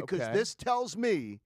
because this tells me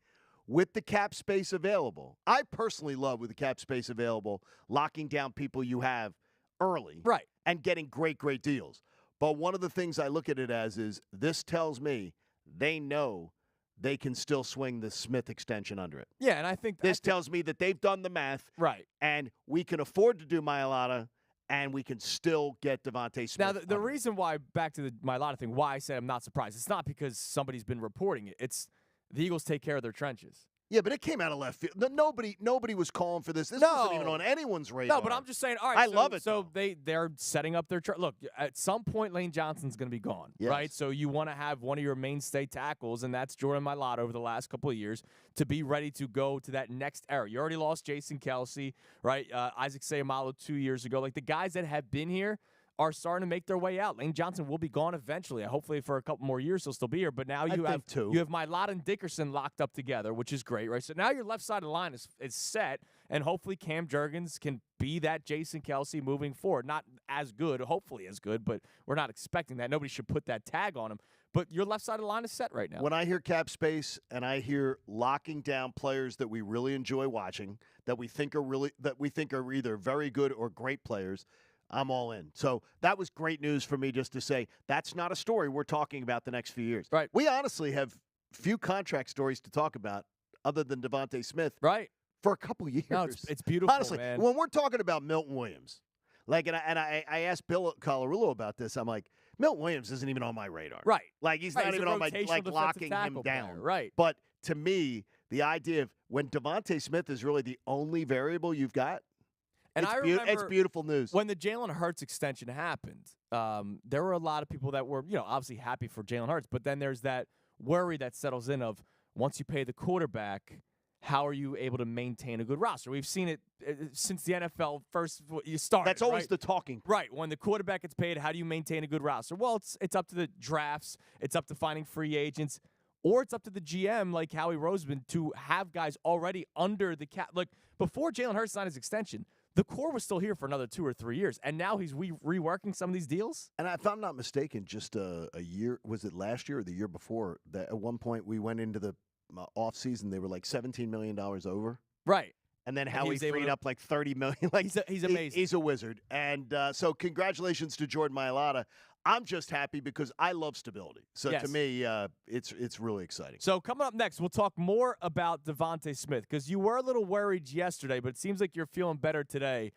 with the cap space available, I personally love with the cap space available, locking down people you have early and getting great deals. But one of the things I look at it as is this tells me they know they can still swing the Smith extension under it. Yeah, and I think this tells me that they've done the math. Right. And we can afford to do Mailata, and we can still get Devontae Smith. Now, the reason why, back to the Mailata thing, why I say I'm not surprised, it's not because somebody's been reporting it. It's the Eagles take care of their trenches. Yeah, but it came out of left field. Nobody was calling for this. This wasn't even on anyone's radar. No, but I'm just saying, all right. I love it. So they're setting up their look, at some point, Lane Johnson's going to be gone, right? So you want to have one of your mainstay tackles, and that's Jordan Mailata over the last couple of years, to be ready to go to that next era. You already lost Jason Kelce, right? Isaac Seumalo 2 years ago. Like, the guys that have been here are starting to make their way out. Lane Johnson will be gone eventually. Hopefully for a couple more years he'll still be here. But now you have Mailata and Dickerson locked up together, which is great, right? So now your left side of the line is set, and hopefully Cam Jurgens can be that Jason Kelce moving forward. Not as good, hopefully as good, but we're not expecting that. Nobody should put that tag on him. But your left side of the line is set right now. When I hear cap space and I hear locking down players that we really enjoy watching, that we think are either very good or great players, I'm all in. So that was great news for me just to say that's not a story we're talking about the next few years. Right. We honestly have few contract stories to talk about other than Devontae Smith. Right. For a couple years. No, it's beautiful, honestly, man. When we're talking about Milton Williams, like, I asked Bill Colarulo about this. I'm like, Milton Williams isn't even on my radar. Right. Like, he's not even on my, like, locking him down. Player. Right. But to me, the idea of when Devontae Smith is really the only variable you've got, and I remember it's beautiful news. When the Jalen Hurts extension happened, there were a lot of people that were, obviously happy for Jalen Hurts, but then there's that worry that settles in of once you pay the quarterback, how are you able to maintain a good roster? We've seen it since the NFL first started. That's always the talking point. Right. When the quarterback gets paid, how do you maintain a good roster? Well, it's up to the drafts. It's up to finding free agents. Or it's up to the GM, like Howie Roseman, to have guys already under the cap. Like, before Jalen Hurts signed his extension, the core was still here for another 2 or 3 years, and now he's reworking some of these deals. And if I'm not mistaken, just a year, was it last year or the year before, that at one point we went into the offseason, they were like $17 million over. Right. And then Howie freed up like $30 million. Like, he's amazing. He's a wizard. And so congratulations to Jordan Mailata. I'm just happy because I love stability. So to me, it's really exciting. So coming up next, we'll talk more about Devontae Smith because you were a little worried yesterday, but it seems like you're feeling better today,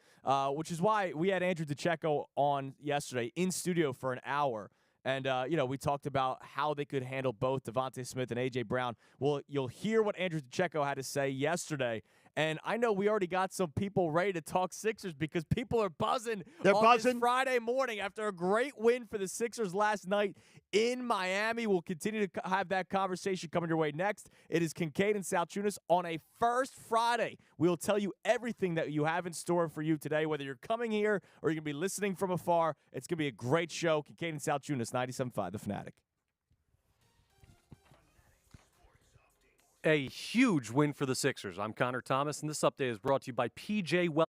which is why we had Andrew DiCecco on yesterday in studio for an hour. And, we talked about how they could handle both Devontae Smith and A.J. Brown. Well, you'll hear what Andrew DiCecco had to say yesterday. And I know we already got some people ready to talk Sixers because people are buzzing. They're buzzing. This Friday morning after a great win for the Sixers last night in Miami. We'll continue to have that conversation coming your way next. It is Kincade and Salciunas on a First Friday. We'll tell you everything that you have in store for you today, whether you're coming here or you're going to be listening from afar. It's going to be a great show. Kincade and Salciunas, 97.5, The Fanatic. A huge win for the Sixers. I'm Connor Thomas, and this update is brought to you by PJ Well.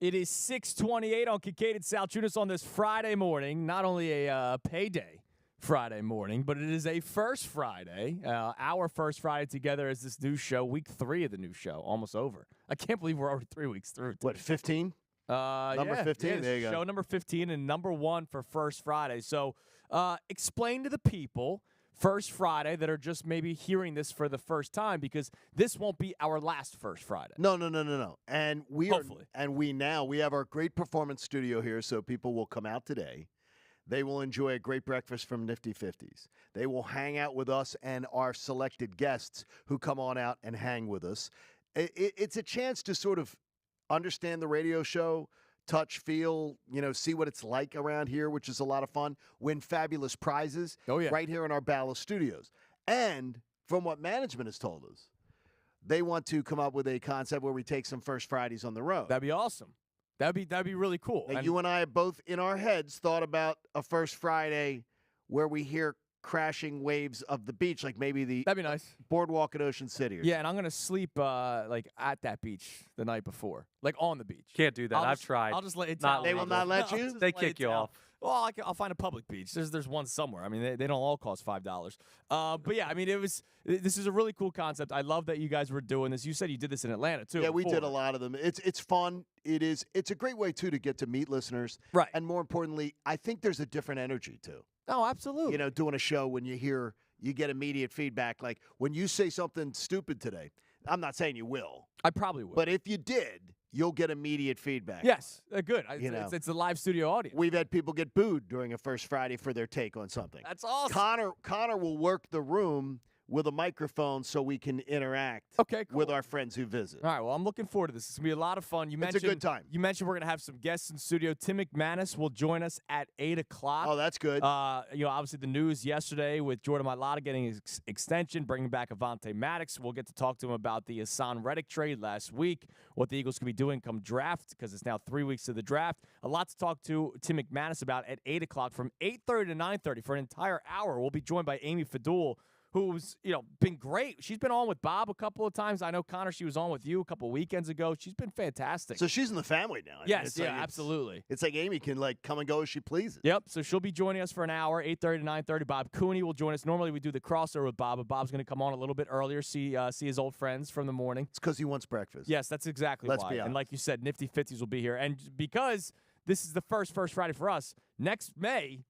It is 6:28 on Kincade Salciunas on this Friday morning. Not only a payday Friday morning, but it is a first Friday. Our first Friday together as this new show, week 3 of the new show, almost over. I can't believe we're already 3 weeks through. What, 15? Number 15? Yeah, there you go. Show number 15 and number 1 for First Friday. So explain to the people First Friday that are just maybe hearing this for the first time, because this won't be our last First Friday. No. And we Hopefully. We have our great performance studio here, so people will come out today. They will enjoy a great breakfast from Nifty 50s. They will hang out with us and our selected guests who come on out and hang with us. It's a chance to sort of understand the radio show, touch, feel, see what it's like around here, which is a lot of fun. Win fabulous prizes right here in our Bala studios. And from what management has told us, they want to come up with a concept where we take some First Fridays on the road. That'd be awesome. That'd be really cool. And you and I have both in our heads thought about a First Friday where we hear crashing waves of the beach, like maybe that'd be nice. Boardwalk at Ocean City. Yeah, and I'm gonna sleep at that beach the night before, like on the beach. Can't do that. I've tried. I'll just let it. They will not let you. They kick you off. Well, I'll find a public beach. There's one somewhere. I mean, they don't all cost $5. But yeah, I mean, this is a really cool concept. I love that you guys were doing this. You said you did this in Atlanta too. Yeah, we did a lot of them. It's fun. It's a great way too to get to meet listeners. Right. And more importantly, I think there's a different energy too. Oh, absolutely. Doing a show when you get immediate feedback. Like when you say something stupid today, I'm not saying you will. I probably would. But if you did, you'll get immediate feedback. Yes, good. It's a live studio audience. We've had people get booed during a First Friday for their take on something. That's awesome. Connor will work the room with a microphone so we can interact with our friends who visit. All right, well, I'm looking forward to this. It's going to be a lot of fun. It's a good time. You mentioned we're going to have some guests in studio. Tim McManus will join us at 8 o'clock. Oh, that's good. Obviously the news yesterday with Jordan Mailata getting his extension, bringing back Avonte Maddox. We'll get to talk to him about the Hassan Reddick trade last week, what the Eagles could be doing come draft, because it's now 3 weeks to the draft. A lot to talk to Tim McManus about at 8 o'clock from 8:30 to 9:30 for an entire hour. We'll be joined by Amy Fadool, who's, been great. She's been on with Bob a couple of times. I know, Connor, she was on with you a couple of weekends ago. She's been fantastic. So she's in the family now. Yes, absolutely. It's like Amy can, come and go as she pleases. Yep, so she'll be joining us for an hour, 8:30 to 9:30. Bob Cooney will join us. Normally we do the crossover with Bob, but Bob's going to come on a little bit earlier, see his old friends from the morning. It's because he wants breakfast. Yes, that's exactly Let's why. be honest. And like you said, Nifty 50s will be here. And because this is the first Friday for us, next May,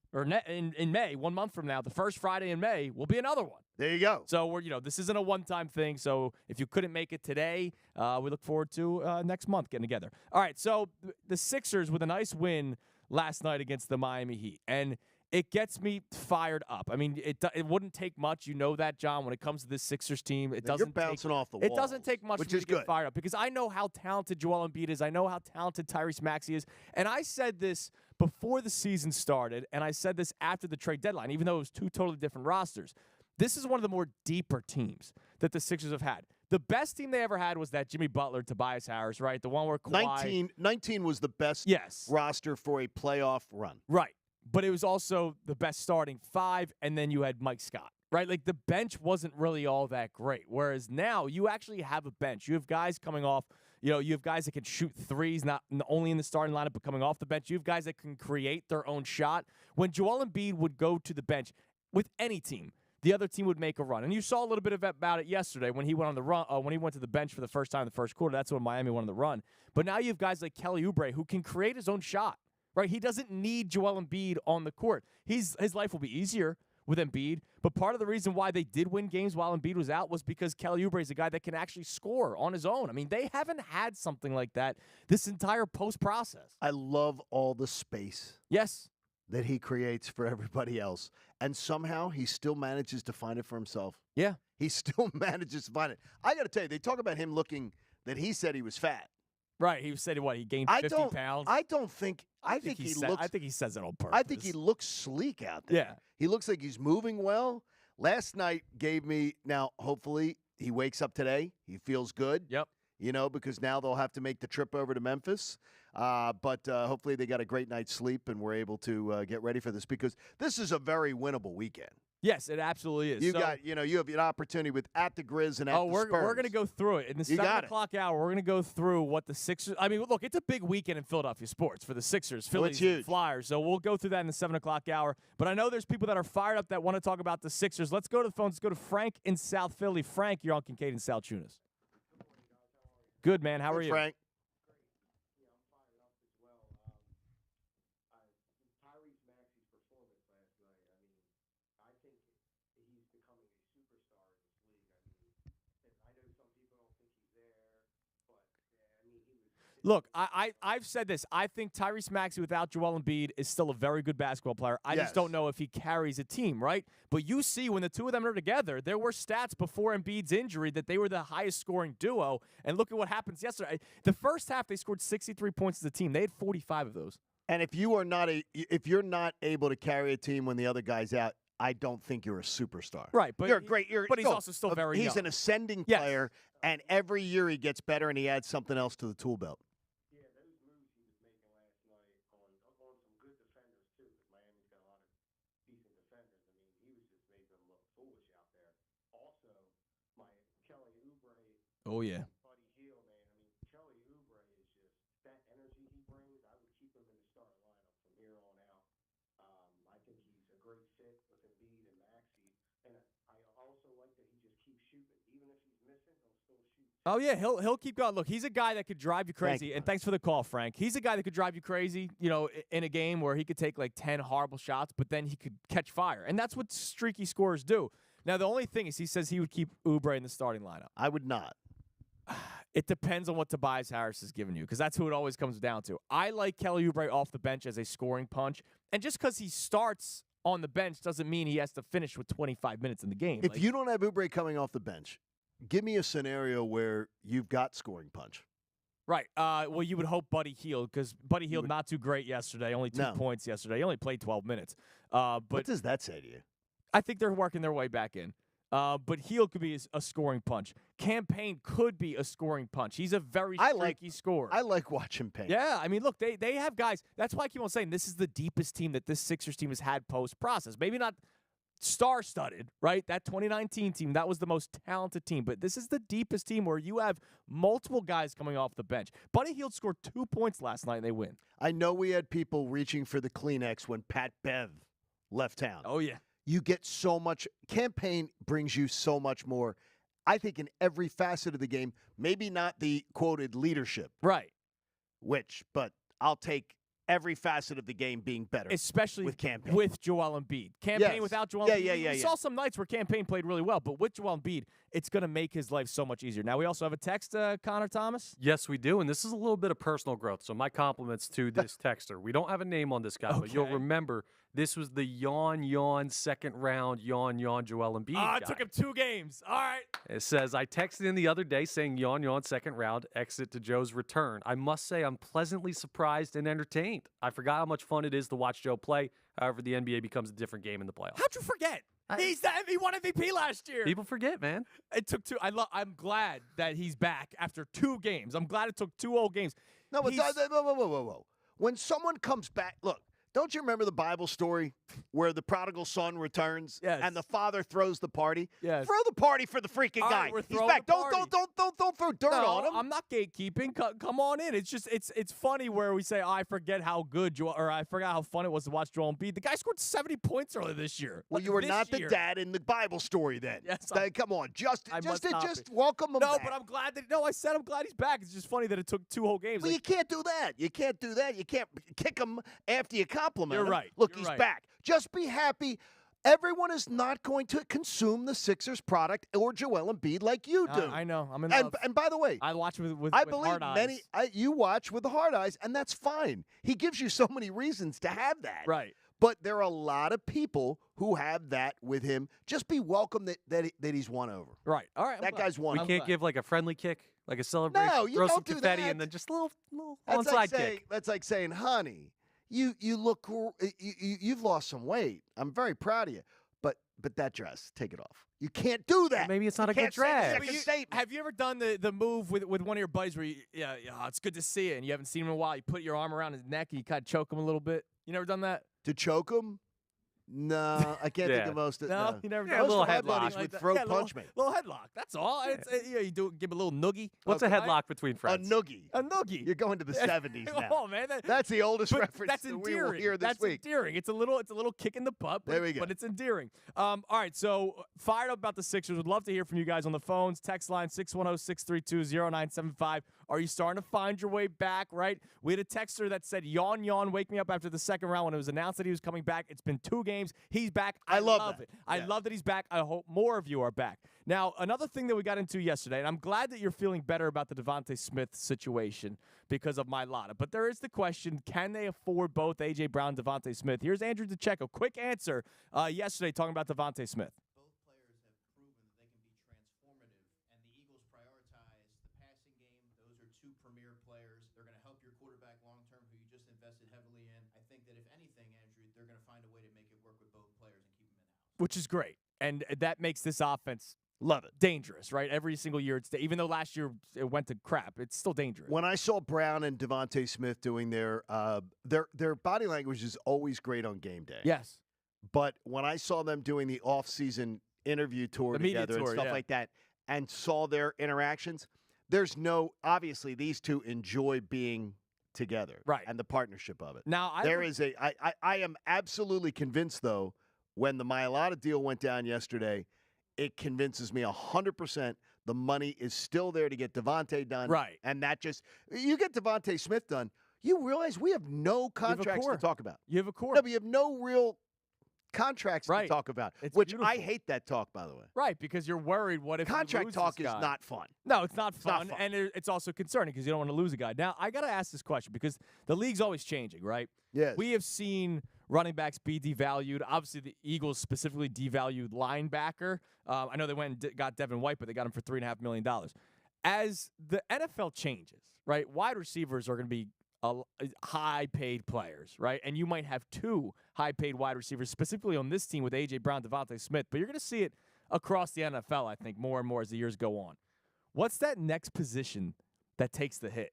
in May, 1 month from now, the first Friday in May will be another one. There you go. So this isn't a one-time thing. So if you couldn't make it today, we look forward to next month getting together. All right. So the Sixers with a nice win last night against the Miami Heat, and it gets me fired up. I mean, it wouldn't take much. You know that, John, when it comes to this Sixers team. You're bouncing off the walls. It doesn't take much which for me is to good. get fired up, because I know how talented Joel Embiid is. I know how talented Tyrese Maxey is. And I said this before the season started, and I said this after the trade deadline, even though it was two totally different rosters. This is one of the more deeper teams that the Sixers have had. The best team they ever had was that Jimmy Butler, Tobias Harris, right? The one where Kawhi. 19 was the best roster for a playoff run. Right. But it was also the best starting 5, and then you had Mike Scott, right? Like, the bench wasn't really all that great, whereas now you actually have a bench. You have guys coming off, you have guys that can shoot threes, not only in the starting lineup, but coming off the bench. You have guys that can create their own shot. When Joel Embiid would go to the bench with any team, the other team would make a run. And you saw a little bit about it yesterday when he went on the run, when he went to the bench for the first time in the first quarter. That's when Miami went on the run. But now you have guys like Kelly Oubre who can create his own shot, right? He doesn't need Joel Embiid on the court. His life will be easier with Embiid, but part of the reason why they did win games while Embiid was out was because Kelly Oubre is a guy that can actually score on his own. I mean, they haven't had something like that this entire post process. I love all the space. Yes. That he creates for everybody else. And somehow he still manages to find it for himself. Yeah. He still manages to find it. I got to tell you, they talk about him looking that he said he was fat. Right. He said, he gained 50 pounds? I think he says it on purpose. I think he looks sleek out there. Yeah. He looks like he's moving well. Last night gave me, now hopefully he wakes up today. He feels good. Yep. Because now they'll have to make the trip over to Memphis. But hopefully they got a great night's sleep and we're able to get ready for this, because this is a very winnable weekend. Yes, it absolutely is. You have an opportunity with at the Grizz and at the Spurs. We're going to go through it. In the 7 o'clock hour, we're going to go through what the Sixers – I mean, look, it's a big weekend in Philadelphia sports for the Sixers, Phillies, and Flyers. So we'll go through that in the 7 o'clock hour. But I know there's people that are fired up that want to talk about the Sixers. Let's go to the phones. Let's go to Frank in South Philly. Frank, you're on Kincade Salciunas. Good, man. How are you? Frank? Look, I've said this. I think Tyrese Maxey without Joel Embiid is still a very good basketball player. I just don't know if he carries a team, right? But you see when the two of them are together, there were stats before Embiid's injury that they were the highest scoring duo. And look at what happens yesterday. The first half, they scored 63 points as a team. They had 45 of those. And if you're not able to carry a team when the other guy's out, I don't think you're a superstar. Right, but but he's also still very young. He's an ascending player, and every year he gets better and he adds something else to the tool belt. Oh, yeah. Buddy Hield, man. I mean, Kelly Oubre is just that energy he brings. I would keep him in the starting lineup from here on out. I think he's a great fit with Embiid and Maxey. And I also like that he just keeps shooting. Even if he's missing, he'll still shoot. Oh, yeah, he'll keep going. Look, he's a guy that could drive you crazy. And thanks for the call, Frank. He's a guy that could drive you crazy, in a game where he could take like 10 horrible shots, but then he could catch fire. And that's what streaky scorers do. Now, the only thing is he says he would keep Oubre in the starting lineup. I would not. It depends on what Tobias Harris has given you, because that's who it always comes down to. I like Kelly Oubre off the bench as a scoring punch, and just because he starts on the bench doesn't mean he has to finish with 25 minutes in the game. If you don't have Oubre coming off the bench, give me a scenario where you've got scoring punch. Right. Well, you would hope Buddy Hield, because Buddy Hield not too great yesterday, only 2 points yesterday. He only played 12 minutes. But what does that say to you? I think they're working their way back in. But Hield could be a scoring punch. Campaign could be a scoring punch. He's a very streaky scorer. I like watching Payne. Yeah, I mean, look, they have guys. That's why I keep on saying this is the deepest team that this Sixers team has had post-process. Maybe not star-studded, right? That 2019 team, that was the most talented team. But this is the deepest team where you have multiple guys coming off the bench. Buddy Hield scored 2 points last night, and they win. I know we had people reaching for the Kleenex when Pat Bev left town. Oh, yeah. You get so much. Campaign brings you so much more, I think, in every facet of the game. Maybe not the quoted leadership. Right. But I'll take every facet of the game being better. Especially with Campaign. With Joel Embiid. Campaign without Joel Embiid. Yeah. We saw some nights where Campaign played really well, but with Joel Embiid, it's going to make his life so much easier. Now, we also have a text, Connor Thomas. Yes, we do, and this is a little bit of personal growth, so my compliments to this texter. We don't have a name on this guy, but you'll remember this was the yawn second round yawn Joel Embiid guy. It took him 2 games. All right. It says, I texted in the other day saying yawn second round, exit to Joe's return. I must say I'm pleasantly surprised and entertained. I forgot how much fun it is to watch Joe play. However, the NBA becomes a different game in the playoffs. How'd you forget? He won MVP last year. People forget, man. It took 2. I'm glad that he's back after 2 games. I'm glad it took 2 whole games. No, but whoa. When someone comes back, look, don't you remember the Bible story where the prodigal son returns and the father throws the party? Yes. Throw the party for the freaking guy. He's back. Don't throw dirt on him. I'm not gatekeeping. Come on in. It's just it's funny where we say, I forget how good I forgot how fun it was to watch Joel Embiid. The guy scored 70 points earlier this year. Well, you were not the dad in the Bible story then. Yes. Come on, just welcome him back. No, but I'm glad I said I'm glad he's back. It's just funny that it took 2 whole games. Well, you can't do that. You can't kick him after you compliment him. You're right. Look, he's back. Just be happy. Everyone is not going to consume the Sixers product or Joel Embiid like you do. I know. I'm in love. And by the way, I watch with I believe hard eyes. you watch with the hard eyes, and that's fine. He gives you so many reasons to have that. Right. But there are a lot of people who have that with him. Just be welcome that he's won over. Right. All right. That guy's won. We can't give like a friendly kick, like a celebration. No, you throw don't some do confetti that. and then just a little That's onside kick. That's like saying, honey, you look, you've lost some weight. I'm very proud of you. But that dress, take it off. You can't do that. Well, maybe it's not a good dress. Have you ever done the move with one of your buddies where it's good to see you and you haven't seen him in a while? You put your arm around his neck and you kind of choke him a little bit. You never done that? To choke him? No, I can't think Yeah. of most. No, you never Yeah, done a little Most of my headlock. buddies like would that. throat Yeah, punch me. Little headlock. That's all. It's you do give a little noogie. What's a Okay. headlock between A friends? noogie. A noogie. You're going to the 70s now. Oh man, That's the oldest but reference that's that endearing. we will hear this that's week. endearing. It's a little kick in the butt. But, There we go. But it's endearing. All right, so fired up about the Sixers. Would love to hear from you guys on the phones. Text line 610-632-0975. Are you starting to find your way back, right? We had a texter that said, yawn, wake me up after the second round when it was announced that he was coming back. It's been 2 games. He's back. I love it. that. I love that he's back. I hope more of you are back. Now, another thing that we got into yesterday, and I'm glad that you're feeling better about the Devontae Smith situation because of my Lotta. But there is the question, can they afford both A.J. Brown and Devontae Smith? Here's Andrew DeCecco. Quick answer yesterday talking about Devontae Smith. Both players have proven that they can be transformative, and the Eagles prioritize the passing game. Those are 2 premier players. They're going to help your quarterback long-term, who you just invested heavily in. I think that if anything, Andrew, they're going to find a way to make it work with both players and keep them in-house. Which is great. And that makes this offense Love it. dangerous, right? Every single year, even though last year it went to crap, it's still dangerous. When I saw Brown and Devontae Smith doing their body language is always great on game day. Yes. But when I saw them doing the off-season interview tour The media together and tour, stuff yeah. like that, and saw their interactions, there's no obviously these two enjoy being together, Right. And the partnership of it. Now, I am absolutely convinced though when the Mailata deal went down yesterday, it convinces me 100% the money is still there to get Devontae done, Right. And that just you get Devontae Smith done, you realize we have no contracts to talk about. You have a core. No, but you have no real contracts Right. to talk about, It's which I beautiful. hate that talk, by the way. Right, because you're worried what if you Contract lose talk this is guy? not fun. No, it's not It's not fun, fun. and it's also concerning because you don't want to lose a guy. Now, I got to ask this question because the league's always changing, right? Yes. We have seen running backs be devalued. Obviously, the Eagles specifically devalued linebacker. I know they went and got Devin White, but they got him for $3.5 million. As the NFL changes, right, wide receivers are going to be high-paid players, right? And you might have 2 high-paid wide receivers, specifically on this team with A.J. Brown, Devontae Smith. But you're going to see it across the NFL, I think, more and more as the years go on. What's that next position that takes the hit?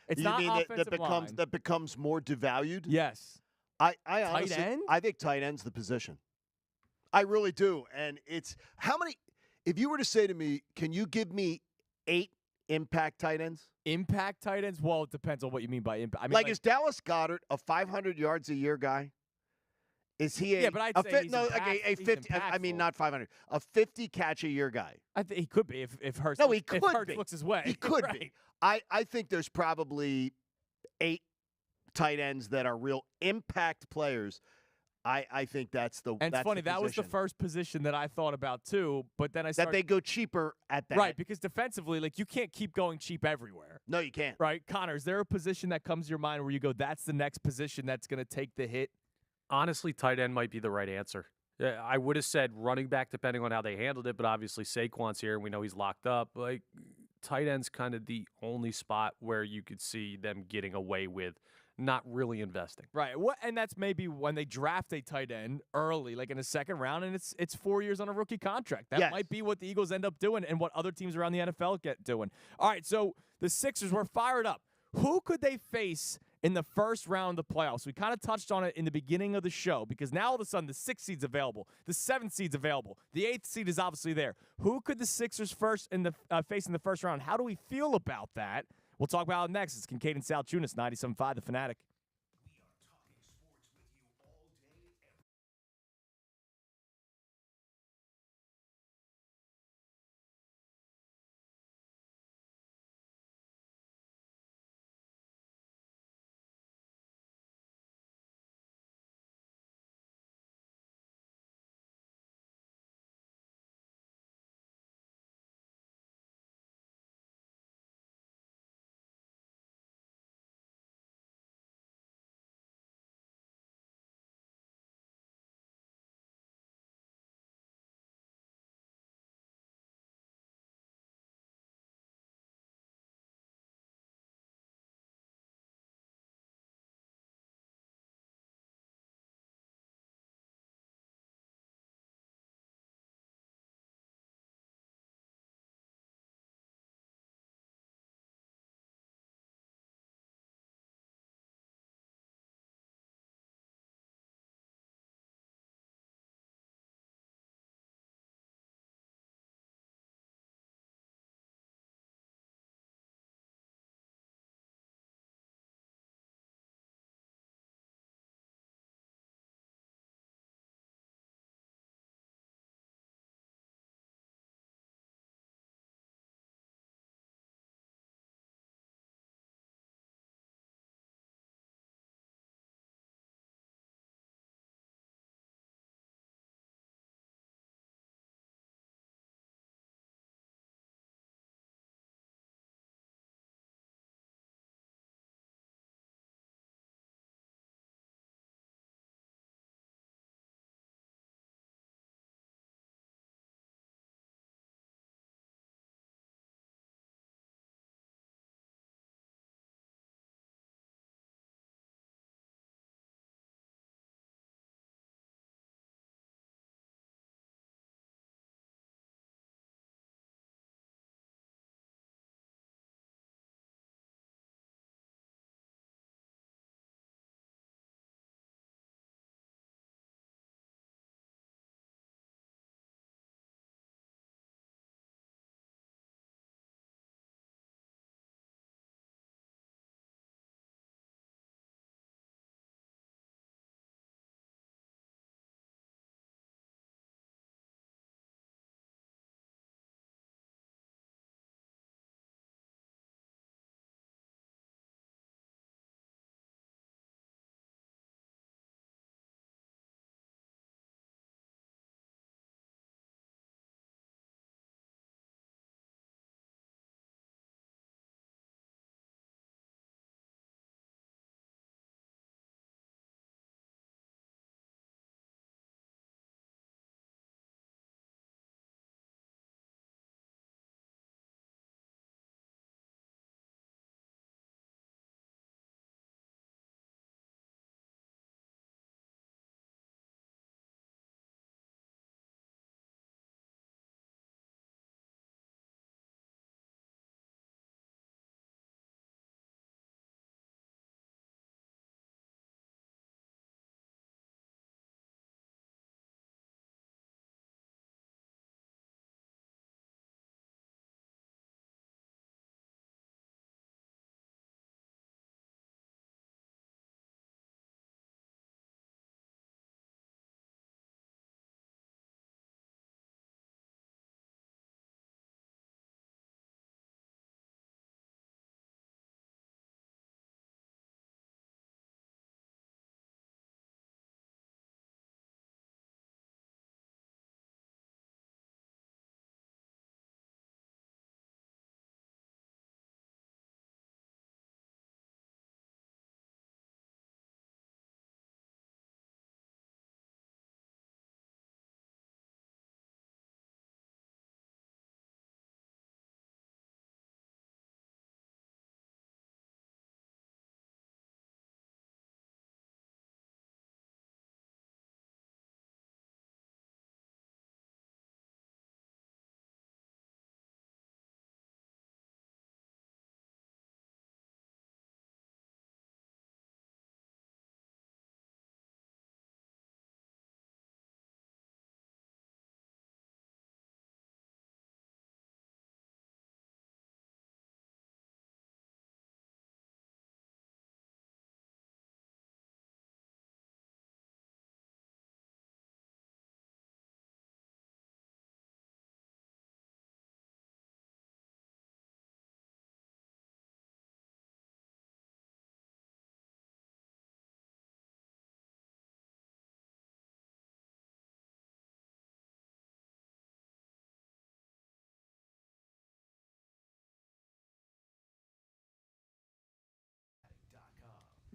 It's You not mean offensive that line. becomes more devalued? Yes. I honestly, end? I think tight end's the position. I really do. And it's how many if you were to say to me, can you give me 8 impact tight ends? Impact tight ends? Well, it depends on what you mean by impact. I mean, Like is Dallas Goedert a 500 yards a year guy? Is he Yeah, but I'd say he's a he's 50 I mean impactful. not 500. A 50 catch a year guy. I think he could be if Hurts. No, he if could Hurts be. looks his way. He could Right. be. I think there's probably 8 tight ends that are real impact players. I think that's the And that's it's funny, the that was the position. first position that I thought about too, but then I that started they go cheaper at that. right, because defensively, like you can't keep going cheap everywhere. No, you can't. Right? Connor, is there a position that comes to your mind where you go, that's the next position that's going to take the hit? Honestly, tight end might be the right answer. Yeah, I would have said running back depending on how they handled it, but obviously Saquon's here and we know he's locked up. Like tight end's kind of the only spot where you could see them getting away with not really investing. Right. What? And that's maybe when they draft a tight end early, like in the second round, and it's 4 years on a rookie contract. That Yes. might be what the Eagles end up doing and what other teams around the NFL get doing. All right, so the Sixers were fired up. Who could they face in the first round of the playoffs? We kind of touched on it in the beginning of the show because now all of a sudden the 6th seed's available, the 7th seed's available, the 8th seed is obviously there. Who could the Sixers face in the first round? How do we feel about that? We'll talk about it next. It's Kincade Salciunas, 97.5 The Fanatic.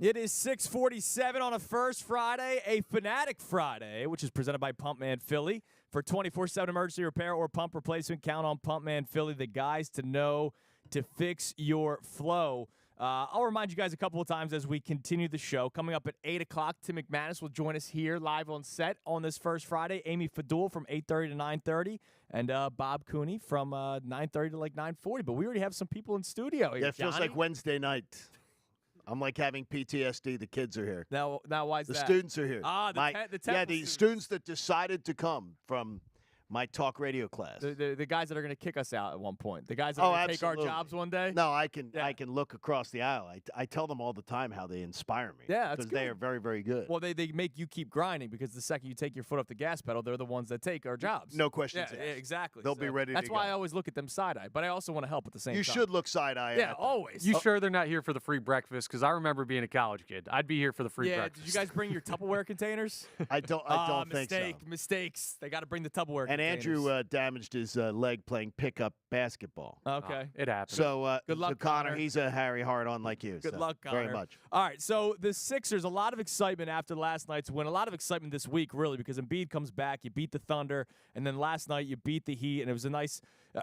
It is 6:47 on a first Friday, a Fanatic Friday, which is presented by Pumpman Philly. For 24/7 emergency repair or pump replacement, count on Pumpman Philly, the guys to know to fix your flow. I'll remind you guys a couple of times as we continue the show. Coming up at 8 o'clock, Tim McManus will join us here live on set on this first Friday. Amy Fadool from 8:30 to 9:30, and Bob Cooney from 9:30 to like 9:40. But we already have some people in studio here, Yeah, it feels Johnny. like Wednesday night. I'm like having PTSD. The kids are here. Now why is the that? students are here. The students that decided to come from my talk radio class. The guys that are going to kick us out at one point. The guys that are going to take our jobs one day. No, I can look across the aisle. I tell them all the time how they inspire me. Yeah, because they are very, very good. Well, they make you keep grinding because the second you take your foot off the gas pedal, they're the ones that take our jobs. No questions asked. Yeah, exactly. They'll be ready to go. That's why I always look at them side-eye, but I also want to help at the same time. You should look side-eye Yeah, at them. always. You sure they're not here for the free breakfast? Because I remember being a college kid. I'd be here for the free breakfast. Did you guys bring your Tupperware containers? I don't think so. Mistakes. They got to bring the Tupperware and containers. Andrew damaged his leg playing pickup basketball. Okay. It happened. So good luck, so Connor. He's a Harry hard-on like you. Good luck, Connor. Very much. All right, so the Sixers, a lot of excitement after last night's win. A lot of excitement this week, really, because Embiid comes back. You beat the Thunder, and then last night you beat the Heat, and it was a nice,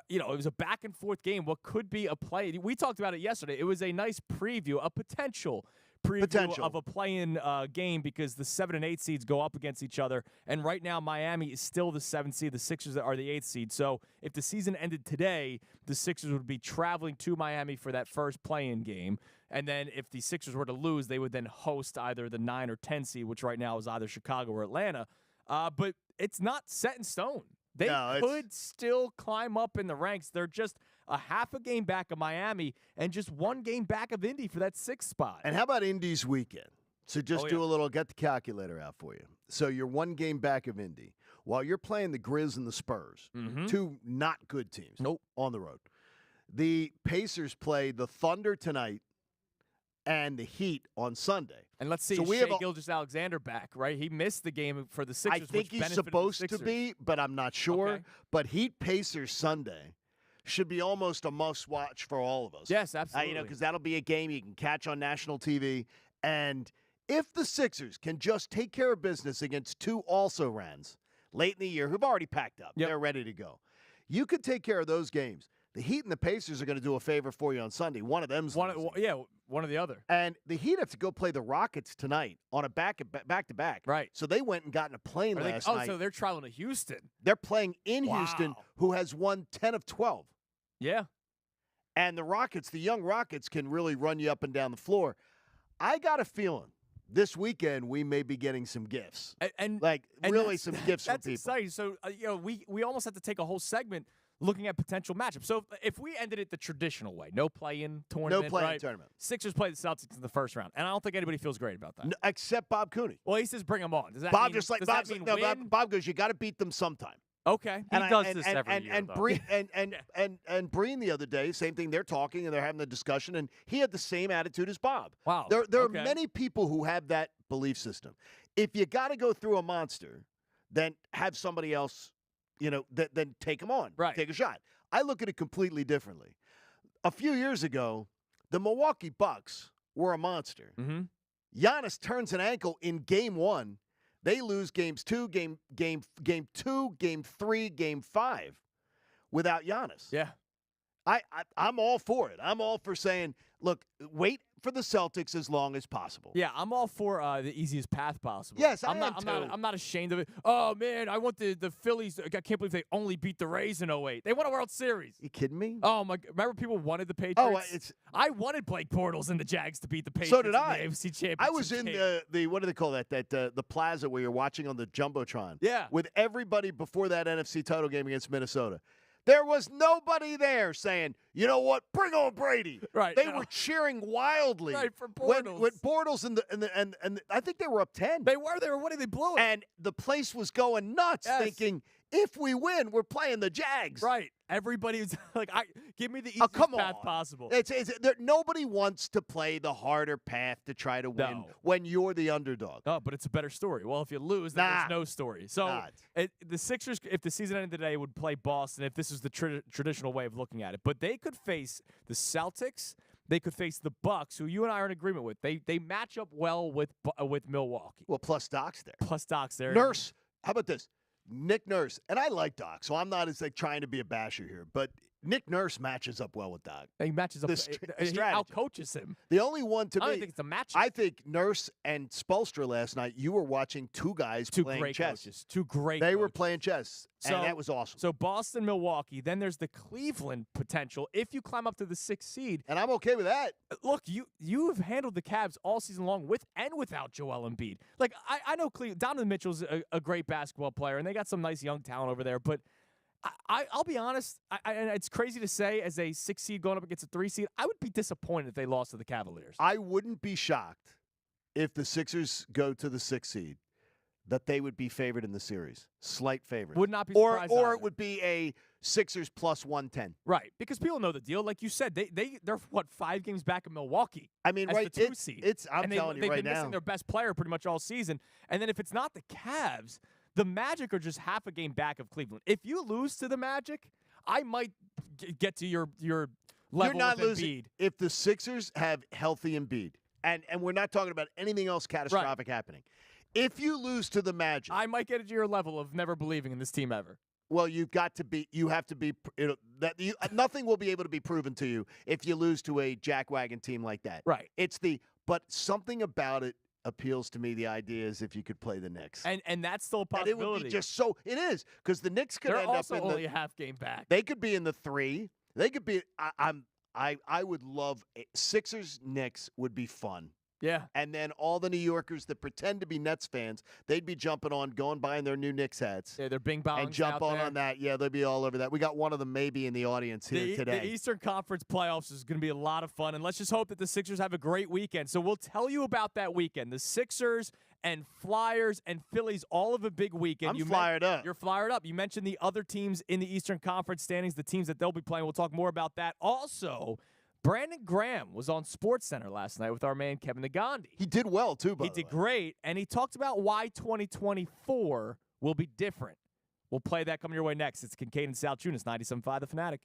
it was a back-and-forth game. What could be a play? We talked about it yesterday. It was a nice preview, a potential preview of a play-in game because the 7 and 8 seeds go up against each other. And right now, Miami is still the 7th seed. The Sixers are the 8th seed. So if the season ended today, the Sixers would be traveling to Miami for that first play-in game. And then if the Sixers were to lose, they would then host either the 9 or 10 seed, which right now is either Chicago or Atlanta. But it's not set in stone. They could still climb up in the ranks. They're just a half a game back of Miami and just one game back of Indy for that 6th spot. And how about Indy's weekend? So just do a little, get the calculator out for you. So you're one game back of Indy while you're playing the Grizz and the Spurs, two not good teams on the road. The Pacers play the Thunder tonight and the Heat on Sunday. And let's see, so Shai Gilgeous-Alexander back, right? He missed the game for the Sixers. I think he's supposed to be, but I'm not sure. Okay. But Heat-Pacers Sunday should be almost a must-watch for all of us. Yes, absolutely. Because that'll be a game you can catch on national TV. And if the Sixers can just take care of business against two also-rans late in the year who've already packed up, they're ready to go, you could take care of those games. The Heat and the Pacers are going to do a favor for you on Sunday. One of them's one or the other. And the Heat have to go play the Rockets tonight on a back-to-back. Right. So they went and got in a plane last night. Oh, so they're traveling to Houston. They're playing in Houston, who has won 10 of 12. Yeah. And the Rockets, the young Rockets, can really run you up and down the floor. I got a feeling this weekend we may be getting some gifts. And really some gifts from people. That's exciting. So, we almost have to take a whole segment looking at potential matchups. So if we ended it the traditional way, no play-in tournament, no play-in tournament. Sixers play the Celtics in the first round, and I don't think anybody feels great about that. No, except Bob Cooney. Well, he says bring them on. Does that Bob mean, Bob goes, you got to beat them sometime. Okay. He does this every year, and Breen the other day, same thing. They're talking and they're having the discussion, and he had the same attitude as Bob. Wow. There are many people who have that belief system. If you got to go through a monster, then have somebody else, then take them on. Right. Take a shot. I look at it completely differently. A few years ago, the Milwaukee Bucks were a monster. Mm-hmm. Giannis turns an ankle in game 1. They lose games 2, game 2, game 3, game 5 without Giannis. Yeah. I'm all for it. I'm all for saying, look, wait for the Celtics as long as possible. Yeah, I'm all for the easiest path possible. Yes, I'm not ashamed of it. Oh, man, I want the Phillies. I can't believe they only beat the Rays in 08. They won a World Series. You kidding me? Oh, my. Remember people wanted the Patriots? Oh, I wanted Blake Bortles and the Jags to beat the Patriots. So did I. In the AFC Championship I was in game. the what do they call that? The plaza where you're watching on the Jumbotron. Yeah. With everybody before that NFC title game against Minnesota. There was nobody there saying, you know what, bring on Brady. Right. They were cheering wildly. Right, for Bortles. When Bortles and I think they were up 10. They were winning. They blew it. And the place was going nuts thinking, if we win, we're playing the Jags. Right. Everybody was like, give me the easiest path possible. Nobody wants to play the harder path to try to win when you're the underdog. Oh, but it's a better story. Well, if you lose, then there's no story. So the Sixers, if the season ended today, would play Boston if this is the traditional way of looking at it. But they could face the Celtics, they could face the Bucks, who you and I are in agreement with. They match up well with Milwaukee. Well, plus Doc's there. Plus Doc's there. Nurse. How about this? Nick Nurse. And I like Doc, so I'm not as like trying to be a basher here, but Nick Nurse matches up well with Doc. He matches up. He outcoaches him. The only one to me. I don't think it's a match. I think Nurse and Spoelstra last night, you were watching two guys playing chess. Coaches. Two great They coaches. were playing chess, and that was awesome. So Boston, Milwaukee. Then there's the Cleveland potential if you climb up to the 6th seed. And I'm okay with that. Look, you've handled the Cavs all season long with and without Joel Embiid. Like, I know Donovan Mitchell's a great basketball player, and they got some nice young talent over there, but I'll be honest, and it's crazy to say as a 6 seed going up against a 3 seed, I would be disappointed if they lost to the Cavaliers. I wouldn't be shocked if the Sixers go to the 6 seed that they would be favored in the series. Slight favorite. Would not be surprised Or either. it would be a Sixers plus 110. Right, because people know the deal. Like you said, they're 5 games back in Milwaukee. I mean, as right? the 2 seed. I'm telling you right they've been missing now. their best player pretty much all season. And then if it's not the Cavs, the Magic are just half a game back of Cleveland. If you lose to the Magic, I might get to your level. You're not with losing Embiid. if the Sixers have healthy Embiid, and we're not talking about anything else catastrophic happening. If you lose to the Magic, I might get to your level of never believing in this team ever. Well, you have to be. Nothing will be able to be proven to you if you lose to a jackwagon team like that. Right. But something about it appeals to me. The idea is if you could play the Knicks, and that's still a possibility. And it would be just so. It is because the Knicks could They're end up also in only a half game back. They could be in the 3. They could be. I would love Sixers Knicks would be fun. Yeah. And then all the New Yorkers that pretend to be Nets fans, they'd be jumping on, going buying their new Knicks hats. Yeah, they're bing bongs and jump out there. on that. Yeah, they'll be all over that. We got one of them maybe in the audience here today. The Eastern Conference playoffs is going to be a lot of fun, and let's just hope that the Sixers have a great weekend. So we'll tell you about that weekend. The Sixers and Flyers and Phillies, all of a big weekend. I'm fired up. You're fired up. You mentioned the other teams in the Eastern Conference standings, the teams that they'll be playing. We'll talk more about that. Also, Brandon Graham was on SportsCenter last night with our man Kevin Nagandi. He did well, too, by He the did way. great, and he talked about why 2024 will be different. We'll play that coming your way next. It's Kincade Salciunas, 97.5 The Fanatic.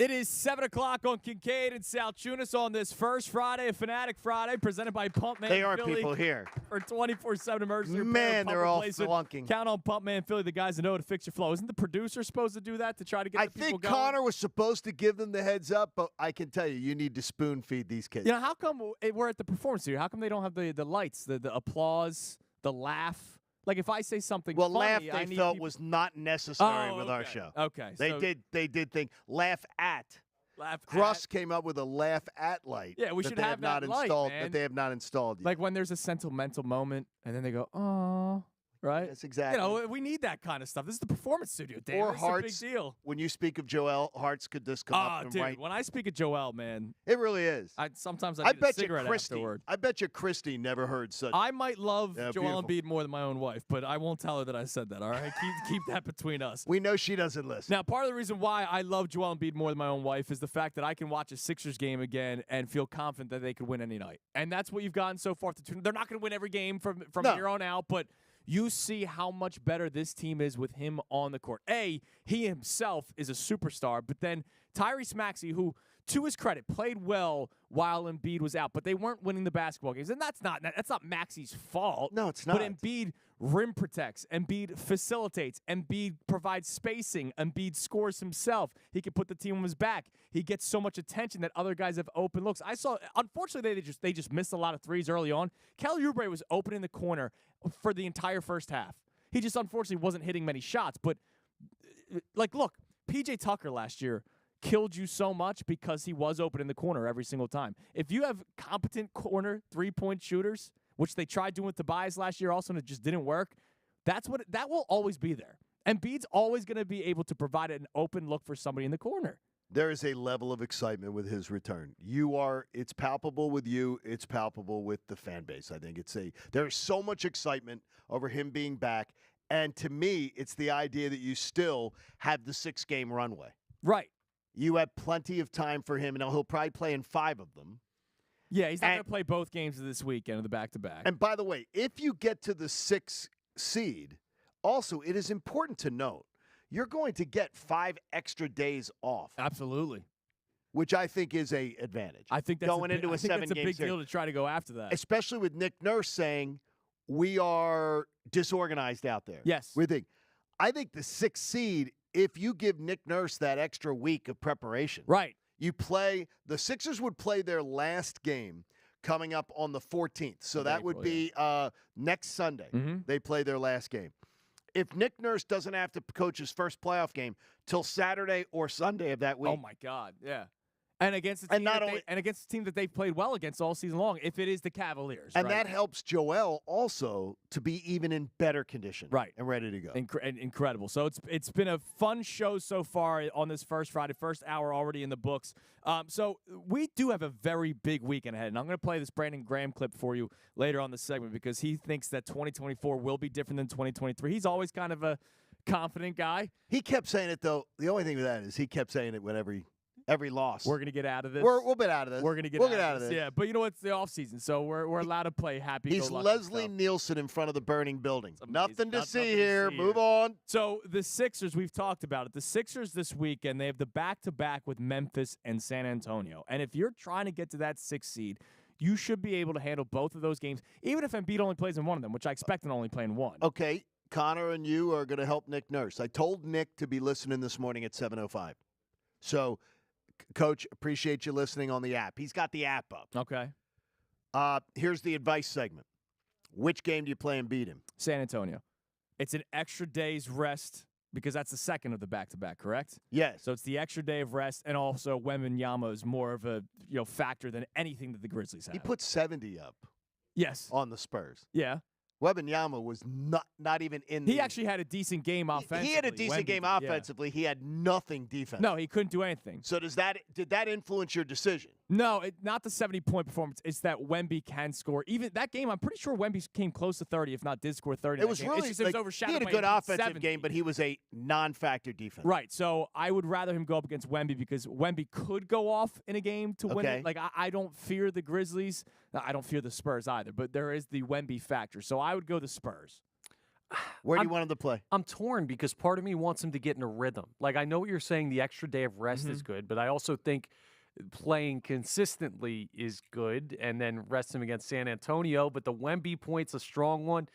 It is 7 o'clock on Kincade and Salciunas on this first Friday of Fanatic Friday, presented by Pumpman They are Philly people here. for 24/7 emergency repair. Man, pump they're all replacement. flunking. Count on Pumpman Philly, the guys that know how to fix your flow. Isn't the producer supposed to do that to try to get I the people think going? Connor was supposed to give them the heads up, but I can tell you, you need to spoon feed these kids. You know, how come we're at the performance studio? How come they don't have the lights, the applause, the laugh? Like if I say something Well, funny, laugh I they need felt people... was not necessary Oh, with our okay. show. Okay. They did think laugh at. Laugh Gruss at. came up with a laugh at light. Yeah, we that should they have not that light, installed man. that they have not installed yet. Like when there's a sentimental moment, and then they go, "Oh," right? Yes, exactly. You know, we need that kind of stuff. This is the performance studio, Dan. Or It's hearts. a big deal. When you speak of Joel, hearts could just come up and Dude, right. when I speak of Joel, man, It really is. sometimes I I need a bet you cigarette Christy. afterward. I bet you Christy never heard such. I might love Yeah, Joel beautiful. Embiid more than my own wife, but I won't tell her that I said that. All right, keep that between us. We know she doesn't listen. Now, part of the reason why I love Joel Embiid more than my own wife is the fact that I can watch a Sixers game again and feel confident that they could win any night. And that's what you've gotten so far. They're not going to win every game from No. here on out, but you see how much better this team is with him on the court. He himself is a superstar, but then Tyrese Maxey, who, to his credit, played well while Embiid was out, but they weren't winning the basketball games. And that's not Maxey's fault. No, it's not. But Embiid rim protects. Embiid facilitates. Embiid provides spacing. Embiid scores himself. He can put the team on his back. He gets so much attention that other guys have open looks. Unfortunately, they just missed a lot of threes early on. Kelly Oubre was open in the corner for the entire first half. He just unfortunately wasn't hitting many shots. But, look, P.J. Tucker last year killed you so much because he was open in the corner every single time. If you have competent corner three-point shooters, which they tried doing with Tobias last year also and it just didn't work, that will always be there. Embiid's always going to be able to provide an open look for somebody in the corner. There is a level of excitement with his return. It's palpable with you. It's palpable with the fan base. I think there's so much excitement over him being back. And to me, it's the idea that you still have the 6-game runway. Right. You have plenty of time for him, and he'll probably play in 5 of them. Yeah, he's not going to play both games of this weekend of the back-to-back. And by the way, if you get to the 6th seed, also, it is important to note, you're going to get 5 extra days off. Absolutely. Which I think is an advantage. I think that's going into a 7-game that's a big series. deal to try to go after that. Especially with Nick Nurse saying, we are disorganized out there. Yes. I think the 6th seed, if you give Nick Nurse that extra week of preparation. Right. The Sixers would play their last game coming up on the 14th. So that would be next Sunday. Mm-hmm. They play their last game. If Nick Nurse doesn't have to coach his first playoff game till Saturday or Sunday of that week. Oh, my God. Yeah. And against the team that they've played well against all season long, if it is the Cavaliers. And right? that helps Joel also to be even in better condition. Right. And ready to go. Incredible. So it's been a fun show so far on this first Friday, first hour already in the books. So we do have a very big weekend ahead. And I'm going to play this Brandon Graham clip for you later on the segment because he thinks that 2024 will be different than 2023. He's always kind of a confident guy. He kept saying it, though. The only thing with that is he kept saying it whenever every loss. We're going to get out of this. We'll get out of this. We're going to get out of this. Yeah, but you know what? It's the offseason, so we're allowed to play happy. He's Leslie Nielsen in front of the burning building. Nothing to see here. Move here. on. So the Sixers, we've talked about it. The Sixers this weekend, they have the back-to-back with Memphis and San Antonio. And if you're trying to get to that 6th seed, you should be able to handle both of those games, even if Embiid only plays in one of them, which I expect him to only play in one. Okay, Connor and you are going to help Nick Nurse. I told Nick to be listening this morning at 7:05. So, Coach, appreciate you listening on the app. He's got the app up. Okay. Here's the advice segment. Which game do you play and beat him? San Antonio. It's an extra day's rest because that's the second of the back-to-back, correct? Yes. So it's the extra day of rest, and also Wembanyama is more of a factor than anything that the Grizzlies have. He put 70 up. Yes. On the Spurs. Yeah. Wembanyama was not even in the... He actually had a decent game offensively. He had a decent game offensively. Yeah. He had nothing defensively. No, he couldn't do anything. So did that influence your decision? No, not the 70-point performance. It's that Wemby can score. Even that game, I'm pretty sure Wemby came close to 30, if not did score 30. It was game. really It was overshadowed. He had a good offensive game, but he was a non-factor defense. Right. So I would rather him go up against Wemby because Wemby could go off in a game to win it. Like I don't fear the Grizzlies. I don't fear the Spurs either, but there is the Wemby factor. So I would go the Spurs. Where do you want him to play? I'm torn because part of me wants him to get in a rhythm. Like, I know what you're saying, the extra day of rest is good, but I also think playing consistently is good, and then rest him against San Antonio. But the Wemby point's a strong one.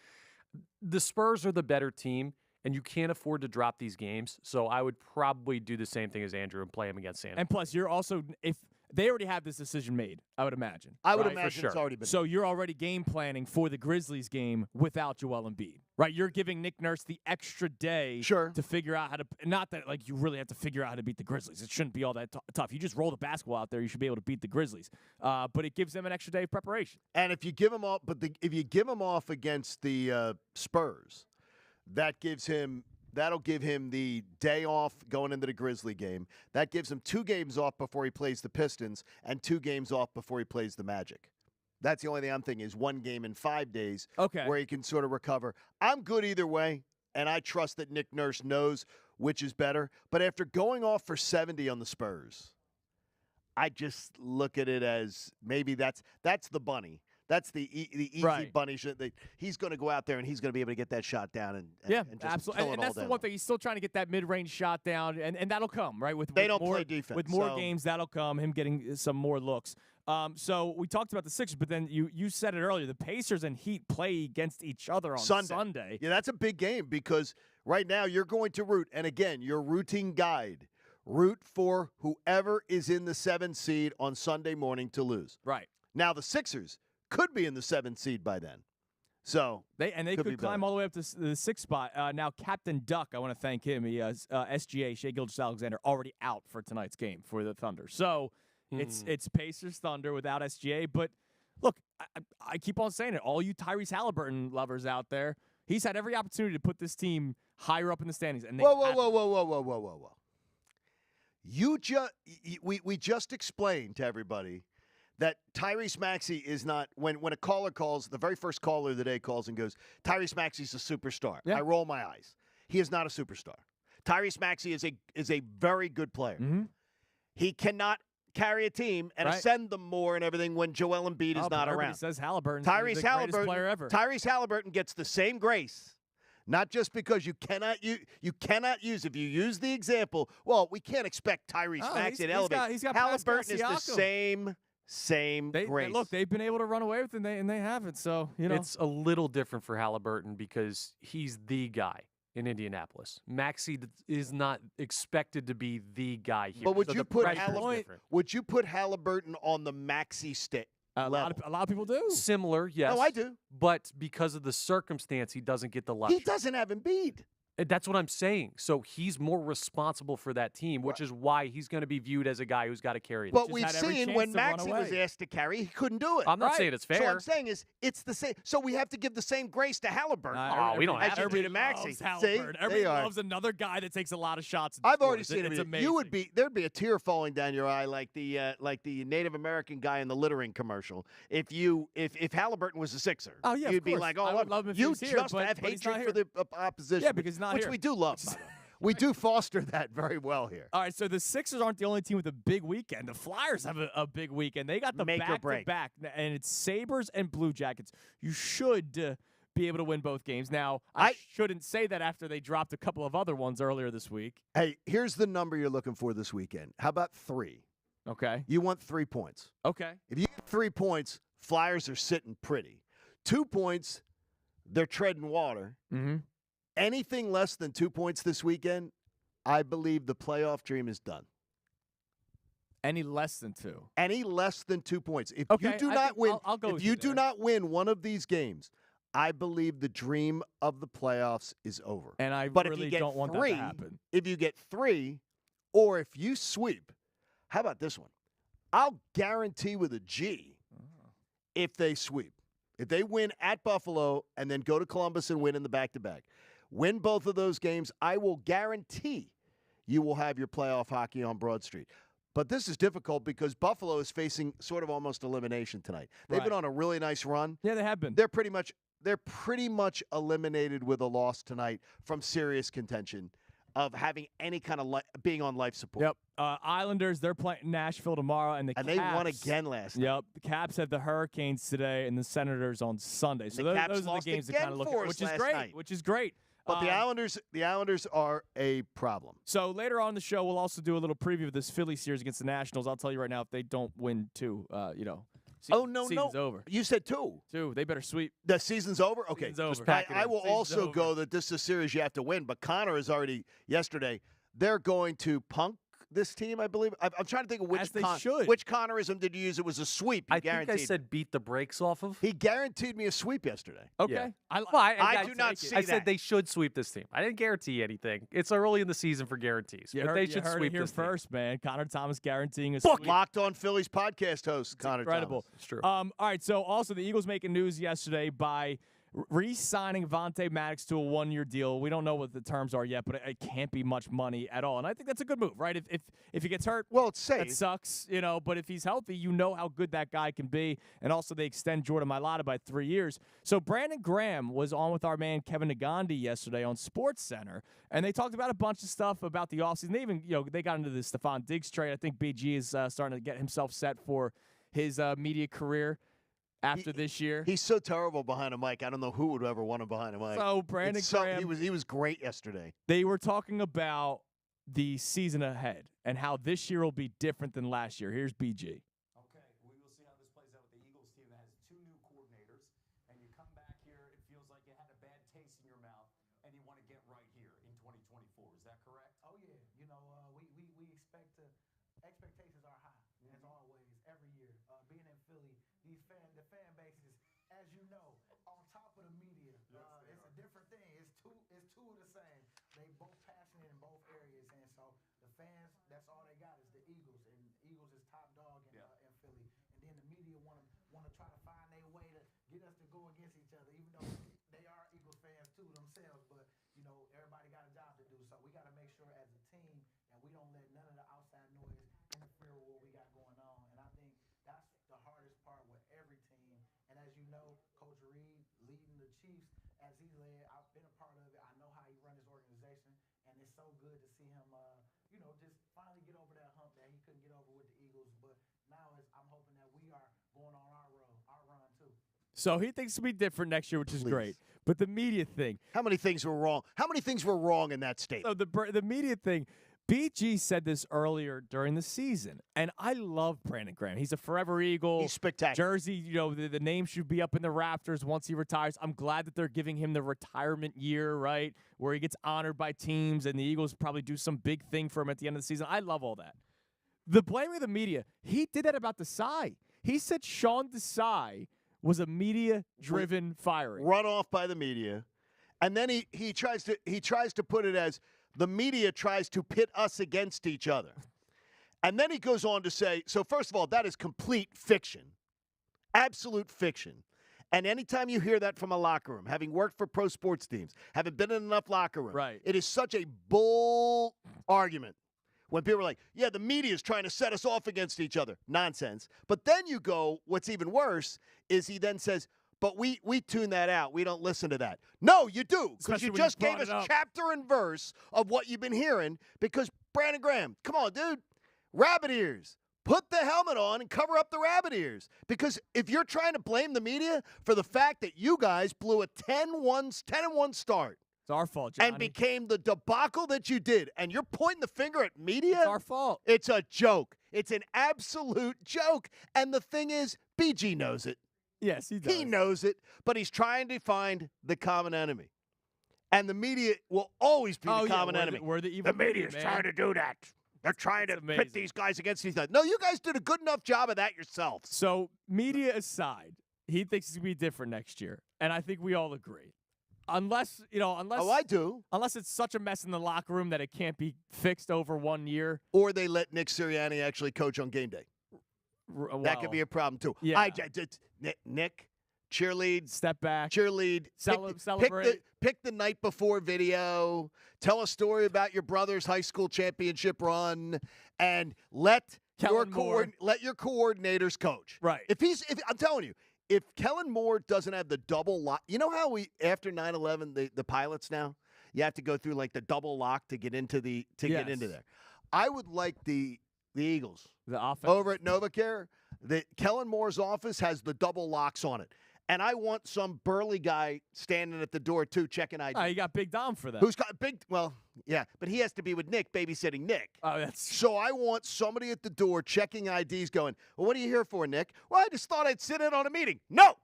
The Spurs are the better team, and you can't afford to drop these games. So I would probably do the same thing as Andrew and play him against San Antonio. And plus, you're also, if they already have this decision made, I would imagine. I would right? imagine it's already been. So you're already game planning for the Grizzlies game without Joel Embiid, right? You're giving Nick Nurse the extra day to figure out how to, not that like you really have to figure out how to beat the Grizzlies. It shouldn't be all that tough. You just roll the basketball out there, you should be able to beat the Grizzlies. But it gives them an extra day of preparation. And if you give him off, if you give him off against the Spurs, that'll give him the day off going into the Grizzly game. That gives him 2 games off before he plays the Pistons and 2 games off before he plays the Magic. That's the only thing I'm thinking is 1 game in 5 days where he can sort of recover. I'm good either way, and I trust that Nick Nurse knows which is better. But after going off for 70 on the Spurs, I just look at it as maybe that's the bunny. That's the easy bunny shit. He's going to go out there and he's going to be able to get that shot down and just absolutely. Kill and it that's all the one thing. He's still trying to get that mid-range shot down, and that'll come, right? They don't play defense. With more games, that'll come, him getting some more looks. So we talked about the Sixers, but then you said it earlier. The Pacers and Heat play against each other on Sunday. Yeah, that's a big game because right now you're going to root. And, again, your routine guide. Root for whoever is in the 7th seed on Sunday morning to lose. Right. Now the Sixers could be in the 7th seed by then. So they could climb all the way up to the 6th spot. Now, Captain Duck, I want to thank him. He has SGA, Shai Gilgeous-Alexander, already out for tonight's game for the Thunder. So it's Pacers Thunder without SGA. But, look, I keep on saying it. All you Tyrese Halliburton lovers out there, he's had every opportunity to put this team higher up in the standings. And whoa. We just explained to everybody that Tyrese Maxey is not, when a caller calls, the very first caller of the day calls and goes, Tyrese Maxey's a superstar. Yeah. I roll my eyes. He is not a superstar. Tyrese Maxey is a very good player. Mm-hmm. He cannot carry a team and ascend them more and everything when Joel Embiid is not around. Says Halliburton's the greatest player ever. Tyrese Halliburton gets the same grace. Not just because you cannot use, if you use the example, well, we can't expect Tyrese Maxey to elevate. Halliburton is the same grace. Look, they've been able to run away with it, and they haven't. So, It's a little different for Halliburton because he's the guy in Indianapolis. Maxey is not expected to be the guy here. But would you put Halliburton on the Maxey stick? A lot of people do. Similar, yes. No, I do. But because of the circumstance, he doesn't get the luxury. He doesn't have Embiid. That's what I'm saying. So he's more responsible for that team, which is why he's going to be viewed as a guy who's got to carry it. But we've seen when Maxey was asked to carry, he couldn't do it. I'm not saying it's fair. So what I'm saying is it's the same. So we have to give the same grace to Halliburton. We don't have to. To Maxey. See, everybody loves another guy that takes a lot of shots. I've already seen it. Amazing. There'd be a tear falling down your eye like the Native American guy in the littering commercial. If Halliburton was a Sixer, you'd be like, oh, you just have hatred for the opposition. Yeah, because not which here. We do love. We do foster that very well here. All right, so the Sixers aren't the only team with a big weekend. The Flyers have a big weekend. They got the back-to-back, and it's Sabres and Blue Jackets. You should be able to win both games. Now, I shouldn't say that after they dropped a couple of other ones earlier this week. Hey, here's the number you're looking for this weekend. How about 3? Okay. You want 3 points. Okay. If you get 3 points, Flyers are sitting pretty. 2 points, they're treading water. Mm-hmm. Anything less than 2 points this weekend, I believe the playoff dream is done. Any less than 2? Any less than 2 points. If you do not win one of these games, I believe the dream of the playoffs is over. And I really don't want that to happen. If you get 3, or if you sweep, how about this one? I'll guarantee with a G if they sweep. If they win at Buffalo and then go to Columbus and win in the back-to-back. Win both of those games, I will guarantee you will have your playoff hockey on Broad Street. But this is difficult because Buffalo is facing sort of almost elimination tonight. They've been on a really nice run. Yeah, they have been. They're pretty much eliminated with a loss tonight from serious contention. of having any kind of being on life support. Yep. Islanders, they're playing Nashville tomorrow, and Caps, they won again last night. Yep. The Caps had the Hurricanes today, and the Senators on Sunday. So those are the games to kind of look at, which is great. Which is great. But the Islanders are a problem. So later on in the show, we'll also do a little preview of this Philly series against the Nationals. I'll tell you right now, if they don't win two, season's over. You said two. They better sweep. The season's over? Okay. Season's over. I will also go that this is a series you have to win, but Connor is already yesterday. They're going to punk this team, I believe. I'm trying to think of which Connorism did you use? It was a sweep. I think I said beat the brakes off of. He guaranteed me a sweep yesterday. Okay. Yeah. I do not see I that. said they should sweep this team. I didn't guarantee anything. It's early in the season for guarantees. But they should sweep this this first, team. man. Connor Thomas guaranteeing a Book sweep. Locked On Phillies podcast host, Connor incredible. Thomas. It's true. All right, so also the Eagles making news yesterday by re-signing Vontae Maddox to a one-year deal. We don't know what the terms are yet, but it can't be much money at all. And I think that's a good move, right? If he gets hurt, well, it's safe. That sucks, but if he's healthy, you know how good that guy can be. And also they extend Jordan Mailata by 3 years. So Brandon Graham was on with our man Kevin Nagandi yesterday on SportsCenter, and they talked about a bunch of stuff about the offseason. They even, they got into the Stephon Diggs trade. I think BG is starting to get himself set for his media career after this year. He's so terrible behind a mic. I don't know who would ever want him behind a mic. So Brandon Graham, he was great yesterday. They were talking about the season ahead and how this year will be different than last year. Here's BG. Okay, we will see how this plays out with the Eagles team that has 2 new coordinators, and you come back here, it feels like you had a bad taste in your mouth, and you want to get right here in 2024. Is that correct? Oh yeah, we expect expectations are high as always every year. Being in Philly, the fan bases, as you know, on top of the media, it's a different thing. It's two of the same. They both passionate in both areas, and so the fans, that's all they got is the Eagles, and Eagles is top dog in Philly. And then the media want to try to find their way to get us to go against each other, even though they are Eagles fans too themselves. But everybody got a job to do, so we got to make sure as a team that we don't let none of the outside noise interfere with what we got going on. And I think that's the hardest part with every team. And as you know, Coach Reed leading the Chiefs as he led, I've been a part of it. I know how he run his organization, and it's so good to see him, just finally get over that hump that he couldn't get over with the Eagles. But now I'm hoping that we are going on our run too. So he thinks it'll be different next year, which is great. But the media thing. How many things were wrong? How many things were wrong in that statement? So the media thing. BG said this earlier during the season, and I love Brandon Graham. He's a forever Eagle. He's spectacular. Jersey, the name should be up in the rafters once he retires. I'm glad that they're giving him the retirement year, right, where he gets honored by teams, and the Eagles probably do some big thing for him at the end of the season. I love all that. The blaming of the media, he did that about Desai. He said Sean Desai was a media-driven firing. Run off by the media. And then he tries to put it as the media tries to pit us against each other. And then he goes on to say, so first of all, that is complete fiction. Absolute fiction. And anytime you hear that from a locker room, having worked for pro sports teams, having been in enough locker rooms, right, it is such a bull argument. When people are like, yeah, the media is trying to set us off against each other. Nonsense. But then you go, what's even worse is he then says, but we tune that out. We don't listen to that. No, you do, because you just gave us chapter and verse of what you've been hearing. Because Brandon Graham, come on, dude, rabbit ears. Put the helmet on and cover up the rabbit ears. Because if you're trying to blame the media for the fact that you guys blew a 10-1 start, it's our fault, Johnny. And became the debacle that you did, and you're pointing the finger at media? It's our fault. It's a joke. It's an absolute joke. And the thing is, BG knows it. Yes, he does. He knows it, but he's trying to find the common enemy. And the media will always be the common enemy. We're the evil media's trying to do that. They're trying to pit these guys against each other. No, you guys did a good enough job of that yourselves. So, media aside, he thinks it's going to be different next year. And I think we all agree. Unless Oh, I do. Unless it's such a mess in the locker room that it can't be fixed over 1 year. Or they let Nick Sirianni actually coach on game day. That could be a problem, too. Yeah. Nick, cheerlead. Step back. Cheerlead. Celebrate. Pick the night before video. Tell a story about your brother's high school championship run. And let your coordinators coach. Right. If I'm telling you, if Kellen Moore doesn't have the double lock, you know how after 9/11, the pilots now, You have to go through like the double lock to get into get into there. I would like the Eagles, the offense over at NovaCare. Kellen Moore's office has the double locks on it. And I want some burly guy standing at the door, too, checking ID. Oh, you got Big Dom for that. Who's got but he has to be with Nick, babysitting Nick. Oh, that's... So I want somebody at the door checking IDs going, well, what are you here for, Nick? Well, I just thought I'd sit in on a meeting. No!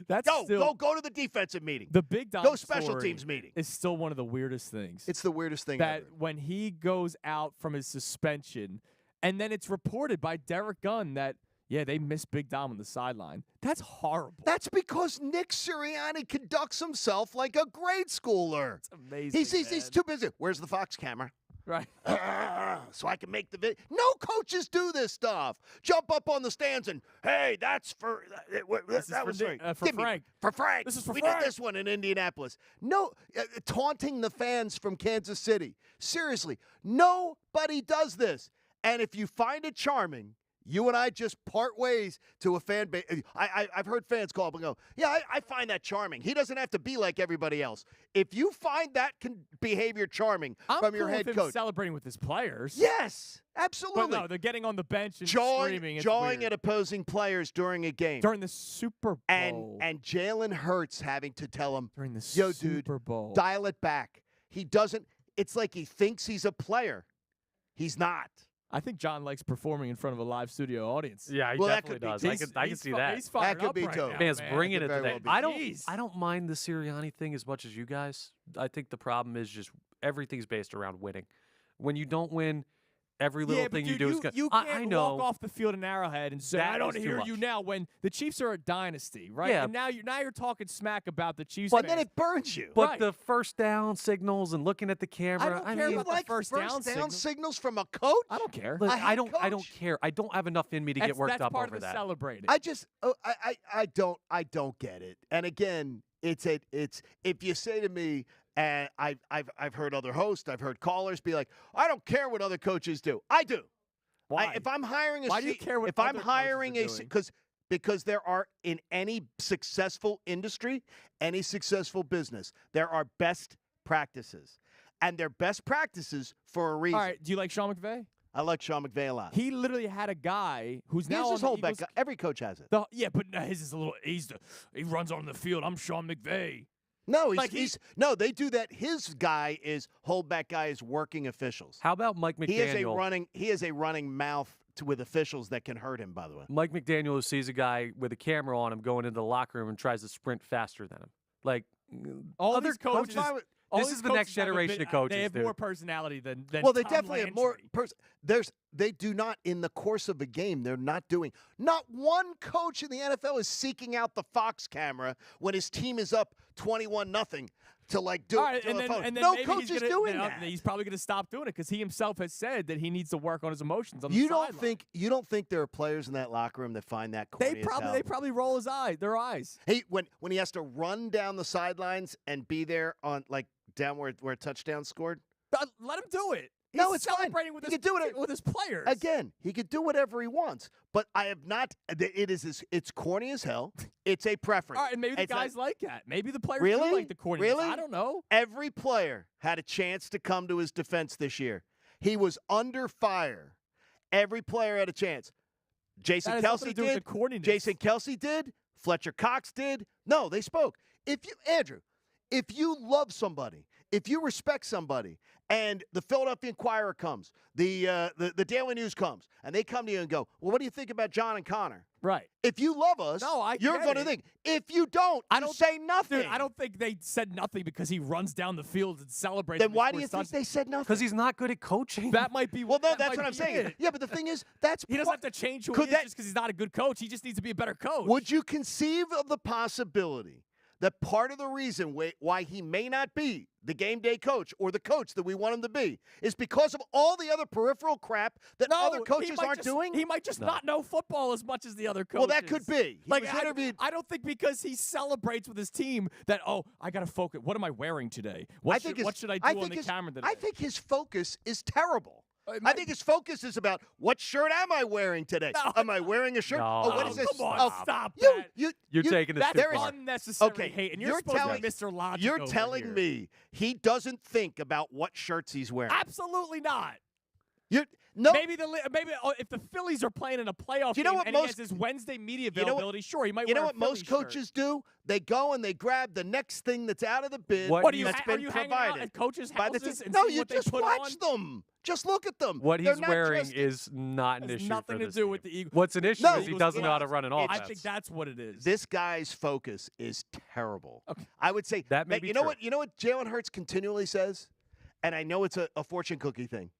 Go to the defensive meeting. The Big Dom Go special teams meeting. Is still one of the weirdest things. It's the weirdest thing that ever. When he goes out from his suspension, and then it's reported by Derek Gunn that, yeah, they missed Big Dom on the sideline. That's horrible. That's because Nick Sirianni conducts himself like a grade schooler. It's amazing. He's too busy. Where's the Fox camera? Right. So I can make the video. No coaches do this stuff. Jump up on the stands and, hey, that's for that was for Frank. For Frank. This is for we Frank. did this one in Indianapolis. No, taunting the fans from Kansas City. Seriously, nobody does this. And if you find it charming, you and I just part ways to a fan base. I've heard fans call up and go, yeah, I find that charming. He doesn't have to be like everybody else. If you find that behavior charming from your head coach. Celebrating with his players. Yes, absolutely. But no, they're getting on the bench and screaming. Jawing at opposing players during a game. During the Super Bowl. And Jalen Hurts having to tell him, during the Super Bowl. Dial it back. He doesn't. It's like he thinks he's a player. He's not. I think John likes performing in front of a live studio audience. Yeah, he definitely does. I can see that. He's fired that could up be right too. now, Man's man. bringing it today. Well I don't mind the Sirianni thing as much as you guys. I think the problem is just everything's based around winning. When you don't win, every little thing you do is good. You can't walk off the field in Arrowhead and say, That I don't is too hear much. you now, when the Chiefs are a dynasty, right? Yeah. And now you're talking smack about the Chiefs. But fans. then it burns you. But Right. the first down signals and looking at the camera. I don't care You about like the first down signals from a coach? I don't care. Look, A I head don't coach? care. I don't have enough in me to get worked that's up part over of the that. celebrating. I don't get it. And again, it's if you say to me, and I've heard other hosts, I've heard callers be like, I don't care what other coaches do. I do. Why? If I'm hiring Why do you care what if I'm other hiring coaches are doing? because there are, in any successful industry, any successful business, there are best practices. And they're best practices for a reason. All right, do you like Sean McVay? I like Sean McVay a lot. He literally had a guy who's He now has on his the whole Eagles. back. Every coach has it. But his is a little. He runs on the field. I'm Sean McVay. No, Like no. They do that. His guy is holdback guy is working officials. How about Mike McDaniel? He is a running mouth with officials that can hurt him. By the way, Mike McDaniel, who sees a guy with a camera on him going into the locker room and tries to sprint faster than him. Like All other these coaches. This is the next generation of coaches. They have dude. more personality than well, they Tom definitely have more. Landry. They do not, in the course of a game, they're not doing. Not one coach in the NFL is seeking out the Fox camera when his team is up 21-0 to like do. All right, do and a then, phone. and then No maybe coach he's is gonna, doing then, that. He's probably going to stop doing it because he himself has said that he needs to work on his emotions on the You sideline. don't think there are players in that locker room that find that corny as hell? They probably roll their eyes. Hey, when he has to run down the sidelines and be there on like down where a touchdown scored. Let him do it. No, He's it's fine. celebrating with He his can do it with his players. Again, he could do whatever he wants, but I have not. It's corny as hell. It's a preference. All right, and maybe the It's guys not- like that. Maybe the players Really? do like the corny. Really? I don't know. Every player had a chance to come to his defense this year. He was under fire. Every player had a chance. Jason That has nothing Kelce to do with did. the corniness. Jason Kelce did. Fletcher Cox did. No, they spoke. Andrew, if you love somebody, if you respect somebody, and the Philadelphia Inquirer comes, the Daily News comes, and they come to you and go, well, what do you think about John and Connor? Right. If you love us, you're get going to it. think. If you don't, I you don't say nothing. Dude, I don't think they said nothing because he runs down the field and celebrates. Then when he why do scores you think touchdowns. they said nothing? Because he's not good at coaching. That might be. Well, no, that that's might what I'm be saying. it. Yeah, but the thing is, that's He doesn't have to change who Could he is just because he's not a good coach. He just needs to be a better coach. Would you conceive of the possibility that part of the reason why he may not be the game day coach or the coach that we want him to be is because of all the other peripheral crap that other coaches aren't doing? He might just not know football as much as the other coaches. Well, that could be. He was I interviewed. don't think because he celebrates with his team that, I got to focus. What am I wearing today? What should I do on the camera today? I think his focus is terrible. I think his focus is about what shirt am I wearing today? No. Am I wearing a shirt? No. Oh, what is this? Come on, Oh, stop you, that. You're taking this That's too far. unnecessary hate, and you're supposed telling, to be Mr. Logic You're over telling here. me he doesn't think about what shirts he's wearing. Absolutely not. No. Maybe if the Phillies are playing in a playoff You know game what and he most- has his Wednesday media You know what- availability, sure, he might You wear know a what most Phillies coaches shirt. do? They go and they grab the next thing that's out of the bid What are you, that's are been you hanging out provided. at coaches' By the houses t- and no, seeing you what they just put watch on? them. Just look at them. What They're he's not wearing just- is not an Has issue nothing for to this do team. with the Eagles. What's an issue No, is he doesn't know how to run an offense. I think that's what it is. This guy's focus is terrible. Okay. I would say That may be you know true. what? You know what Jalen Hurts continually says, and I know it's a fortune cookie thing.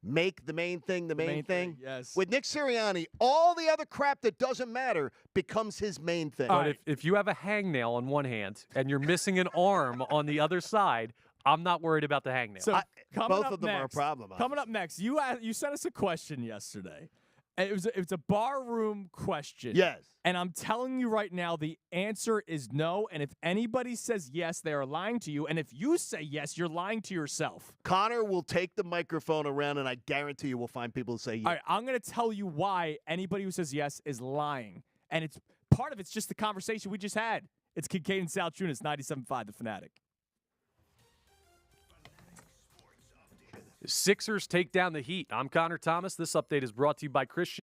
Make the main thing the main thing. Yes. With Nick Sirianni, all the other crap that doesn't matter becomes his main thing. But if you have a hangnail on one hand and you're missing an arm on the other side, I'm not worried about the hangnail. So both of them are a problem. Coming up next, you sent us a question yesterday. And it's a barroom question. Yes. And I'm telling you right now, the answer is no. And if anybody says yes, they are lying to you. And if you say yes, you're lying to yourself. Connor will take the microphone around, and I guarantee you we'll find people who say yes. All right, I'm going to tell you why anybody who says yes is lying. And it's part of it's just the conversation we just had. It's Kincade and Salciunas, 97.5, The Fanatic. Sixers take down the Heat. I'm Connor Thomas. This update is brought to you by Christian.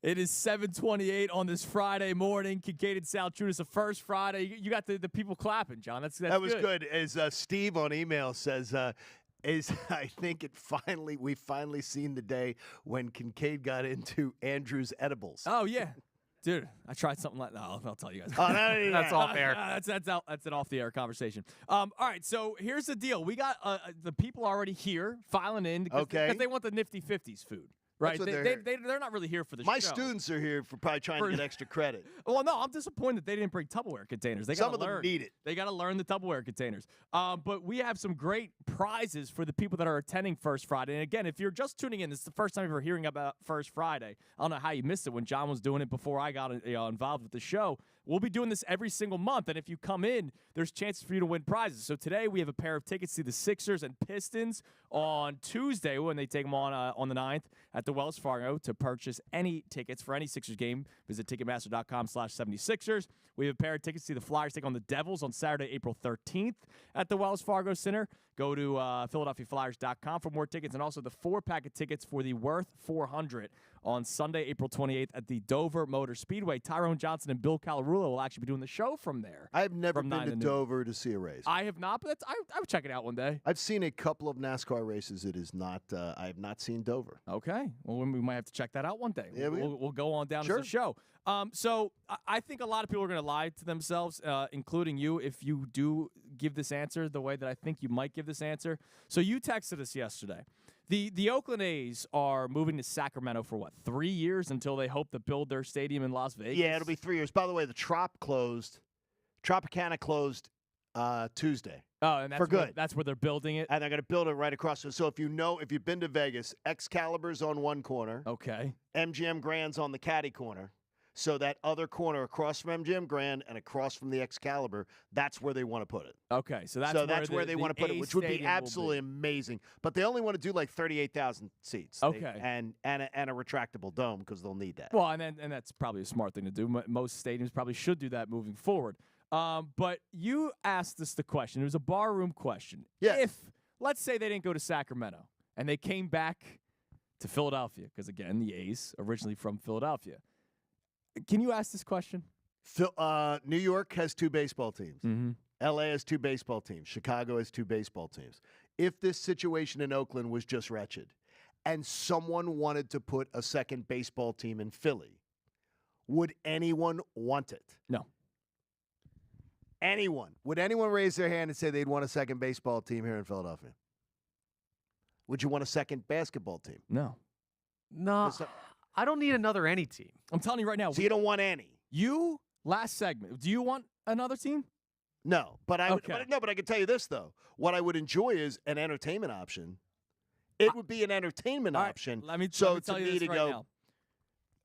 It is 7:28 on this Friday morning. Kincade Salciunas, the first Friday. You got the people clapping, John. That's that was good. As Steve on email says, I think we've finally seen the day when Kincade got into Andrew's edibles. Oh yeah, dude, I tried something like that. I'll tell you guys. Oh, no, That's off air. That's an off the air conversation. All right, so here's the deal. We got the people already here filing in because they want the Nifty 50s food. Right, they're not really here for the show. My students are here for probably trying to get extra credit. Well, no, I'm disappointed that they didn't bring Tupperware containers. Some of them need it. They got to learn the Tupperware containers. But we have some great prizes for the people that are attending First Friday. And again, if you're just tuning in, this is the first time you're hearing about First Friday. I don't know how you missed it when John was doing it before I got involved with the show. We'll be doing this every single month, and if you come in, there's chances for you to win prizes. So today we have a pair of tickets to the Sixers and Pistons on Tuesday when they take them on the 9th at the Wells Fargo. To purchase any tickets for any Sixers game, visit Ticketmaster.com/76ers. We have a pair of tickets to the Flyers take on the Devils on Saturday, April 13th at the Wells Fargo Center. Go to PhiladelphiaFlyers.com for more tickets, and also the 4-pack of tickets for the Worth 400 on Sunday, April 28th at the Dover Motor Speedway. Tyrone Johnson and Bill Calarula will actually be doing the show from there. I've never been to Dover to see a race. I have not, but I would check it out one day. I've seen a couple of NASCAR races. It is not. I have not seen Dover. Okay. Well, we might have to check that out one day. Yeah, we'll go on down to the show. So I think a lot of people are going to lie to themselves, including you, if you do give this answer the way that I think you might give this answer. So you texted us yesterday. The Oakland A's are moving to Sacramento for, 3 years until they hope to build their stadium in Las Vegas? Yeah, it'll be 3 years. By the way, the Tropicana closed Tuesday. Oh, and that's for good. That's where they're building it? And they're going to build it right across. So if you've been to Vegas, Excalibur's on one corner. Okay. MGM Grand's on the caddy corner. So that other corner across from MGM Grand and across from the Excalibur, that's where they want to put it. Okay, so that's where they want to put it, which would be absolutely amazing. But they only want to do like 38,000 seats. Okay, and a retractable dome because they'll need that. Well, and that's probably a smart thing to do. Most stadiums probably should do that moving forward. But you asked us the question. It was a barroom question. Yeah. If let's say they didn't go to Sacramento and they came back to Philadelphia, because again, the A's originally from Philadelphia. Can you ask this question? New York has 2 baseball teams. Mm-hmm. LA has 2 baseball teams. Chicago has 2 baseball teams. If this situation in Oakland was just wretched and someone wanted to put a second baseball team in Philly, would anyone want it? No. Anyone? Would anyone raise their hand and say they'd want a second baseball team here in Philadelphia? Would you want a second basketball team? No. No. I don't need another any team. I'm telling you right now. So you don't want any? Last segment, do you want another team? No, but I can tell you this, though. What I would enjoy is an entertainment option. It would be an entertainment option. Let me tell you this right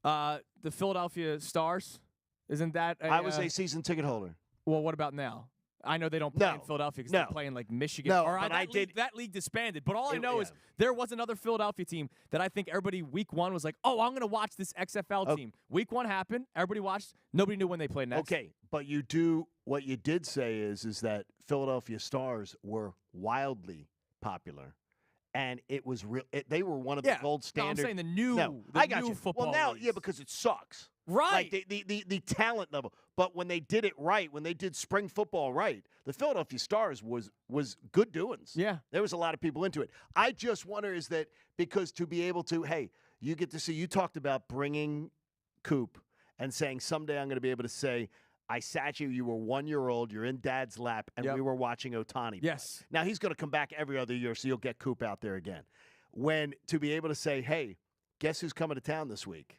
now. The Philadelphia Stars, isn't that I was a season ticket holder. Well, what about now? I know they don't play in Philadelphia because they're playing like Michigan. No, but that league disbanded. But all I know is there was another Philadelphia team that I think everybody week 1 was like, oh, I'm going to watch this XFL team. Week 1 happened. Everybody watched. Nobody knew when they played next. Okay, but what you did say is that Philadelphia Stars were wildly popular. And it was real. They were one of the gold standard. No, I'm saying the new football. Well, now, leagues. Yeah, because it sucks. Right. Like the talent level. But when they did it right, when they did spring football right, the Philadelphia Stars was good doings. Yeah. There was a lot of people into it. I just wonder is that because to be able to, hey, you get to see, you talked about bringing Coop and saying someday I'm going to be able to say, I sat you were 1 year old, you're in Dad's lap, and we were watching Ohtani. Yes. Now, he's going to come back every other year, so you'll get Coop out there again. When to be able to say, hey, guess who's coming to town this week?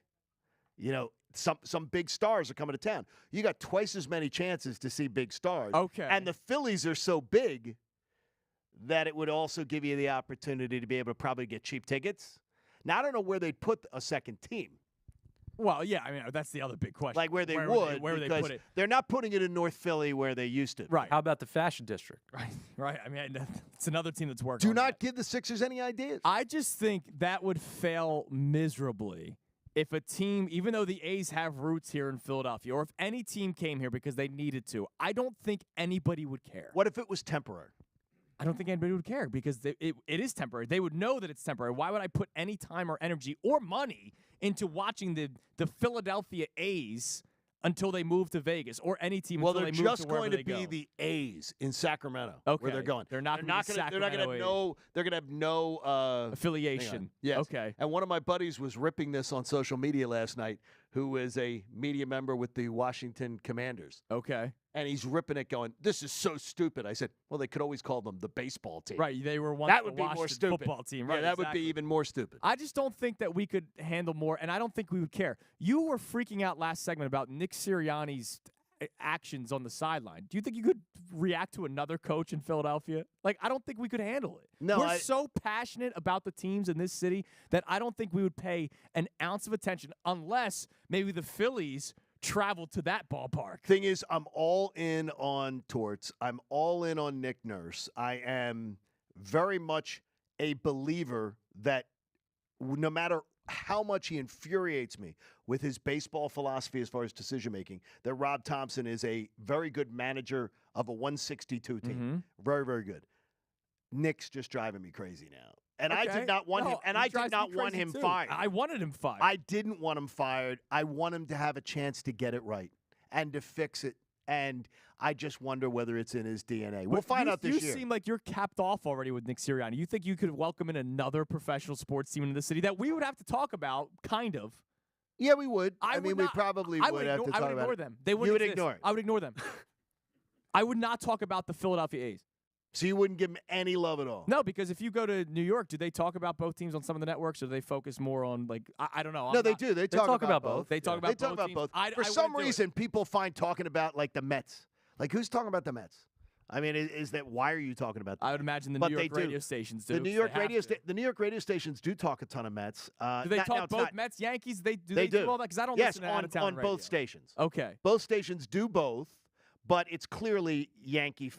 You know, some big stars are coming to town. You got twice as many chances to see big stars. Okay. And the Phillies are so big that it would also give you the opportunity to be able to probably get cheap tickets. Now, I don't know where they'd put a second team. Well, yeah, I mean, that's the other big question. Like where they would because they put it? They're not putting it in North Philly where they used to. Right. How about the Fashion District? Right. I mean, it's another team that's working. Do not give the Sixers any ideas. I just think that would fail miserably if a team, even though the A's have roots here in Philadelphia, or if any team came here because they needed to. I don't think anybody would care. What if it was temporary? I don't think anybody would care because it is temporary. They would know that it's temporary. Why would I put any time or energy or money into watching the Philadelphia A's until they move to Vegas, or any team until they move to wherever they go? Well, they're just going to be the A's in Sacramento, where they're going. They're not going to have no affiliation. Yes. Okay. And one of my buddies was ripping this on social media last night, who is a media member with the Washington Commanders. Okay. And he's ripping it, going, "This is so stupid." I said, "Well, they could always call them the baseball team." Right. They were once that would the be more Washington stupid. Football team. Right. Yeah, that would be even more stupid. I just don't think that we could handle more, and I don't think we would care. You were freaking out last segment about Nick Sirianni's actions on the sideline. Do you think you could react to another coach in Philadelphia? Like, I don't think we could handle it. No, we're so passionate about the teams in this city that I don't think we would pay an ounce of attention unless maybe the Phillies travel to that ballpark. Thing is, I'm all in on Torts. I'm all in on Nick Nurse. I am very much a believer that no matter how much he infuriates me with his baseball philosophy as far as decision-making, that Rob Thompson is a very good manager of a 162 team. Mm-hmm. Very, very good. Nick's just driving me crazy now. And Okay. I did not want him. And I did not want crazy him too. fired. I wanted him fired. I didn't want him fired. I want him to have a chance to get it right and to fix it. And I just wonder whether it's in his DNA. We'll find out this year. You seem like you're capped off already with Nick Sirianni. You think you could welcome in another professional sports team in the city that we would have to talk about, kind of? Yeah, we would. I mean, would we not- probably I would have to talk I would about ignore it. them. They You wouldn't would exist. ignore it. I would ignore them. I would not talk about the Philadelphia A's. So you wouldn't give him any love at all? No, because if you go to New York, do they talk about both teams on some of the networks, or do they focus more on, like, I don't know. No, they do. They talk about both. They talk about both teams. For some reason, people find talking about, like, the Mets. Like, who's talking about the Mets? I mean, is that why are you talking about that? I would imagine the New York radio stations do. The New York radio stations do talk a ton of Mets. Do they talk both Mets, Yankees? They do all that? Because I don't listen to out-of-town on radio. both stations. Okay. Both stations do both, but it's clearly Yankee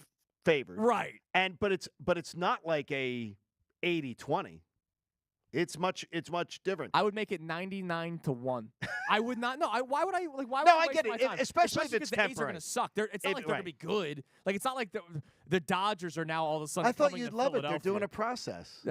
favored. Right. But it's not like a 80-20. It's much different. I would make it 99-1. I would not. No. Why would I? Like, why would No, I I waste get my it. time? Especially if it's because the A's are going to suck. It's not like they're going to be good. Like, it's not like the Dodgers are now all of a sudden. I thought coming you'd to love it. They're Philadelphia. doing a process.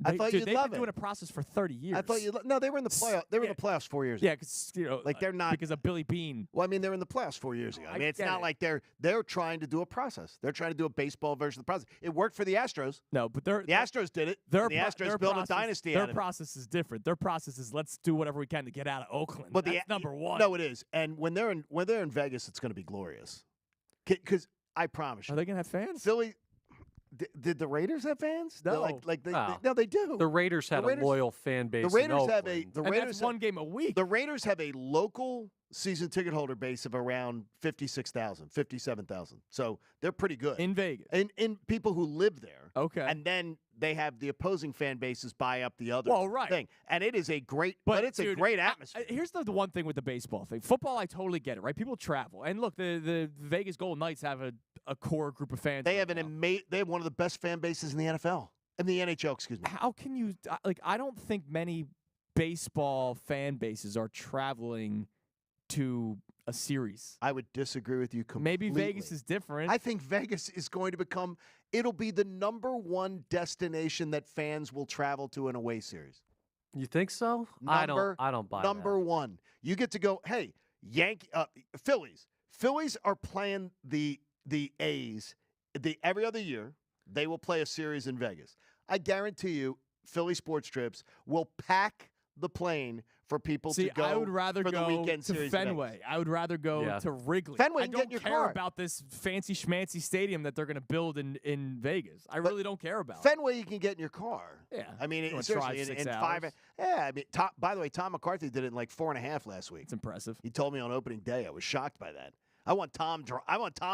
I thought they've you'd love been it. doing a process for 30 years. I thought no, they were in the playoffs. They were in the playoffs 4 years ago. Yeah, because like they're not because of Billy Bean. Well, I mean, they're in the playoffs 4 years ago. I mean, it's get not it. like they're trying to do a process. They're trying to do a baseball version of the process. It worked for the Astros. No, but the Astros did it. The Astros built a dynasty out of it. Their process is different. Their process is let's do whatever we can to get out of Oakland. But that's number one. No, it is. And when they're in Vegas, it's going to be glorious. Because I promise you, Are they going to have fans? Philly. Did the Raiders have fans? No. No, they do. The Raiders had a loyal fan base. The Raiders in have Oakland. The And Raiders that's one game a week. The Raiders have a local season ticket holder base of around 56,000, 57,000. So they're pretty good in Vegas. In people who live there. Okay. And then they have the opposing fan bases buy up the other thing. And it is a great, but it's a great atmosphere. Here's the one thing with the baseball thing. Football, I totally get it, right? People travel. And look, the Vegas Golden Knights have a core group of fans. They have they have one of the best fan bases in the NFL. In the NHL, excuse me. How can you I don't think many baseball fan bases are traveling to a series. I would disagree with you completely. Maybe Vegas is different. I think Vegas is going to become it'll be the number one destination that fans will travel to an away series. You think so? I don't buy Number that. one. You get to go, hey, Phillies. Phillies are playing the A's every other year. They will play a series in Vegas. I guarantee you, Philly sports trips will pack the plane for people to go I would rather for go the weekend to series. Fenway. I would rather go to Wrigley. Fenway, I you don't get in your care car. about this fancy schmancy stadium that they're going to build in Vegas. I really don't care about. Fenway, you can get in your car. Yeah. I mean, You wanna seriously, drive 6 in hours? 5. Yeah, I mean, by the way, Tom McCarthy did it in like 4.5 last week. It's impressive. He told me on opening day. I was shocked by that. I want Tom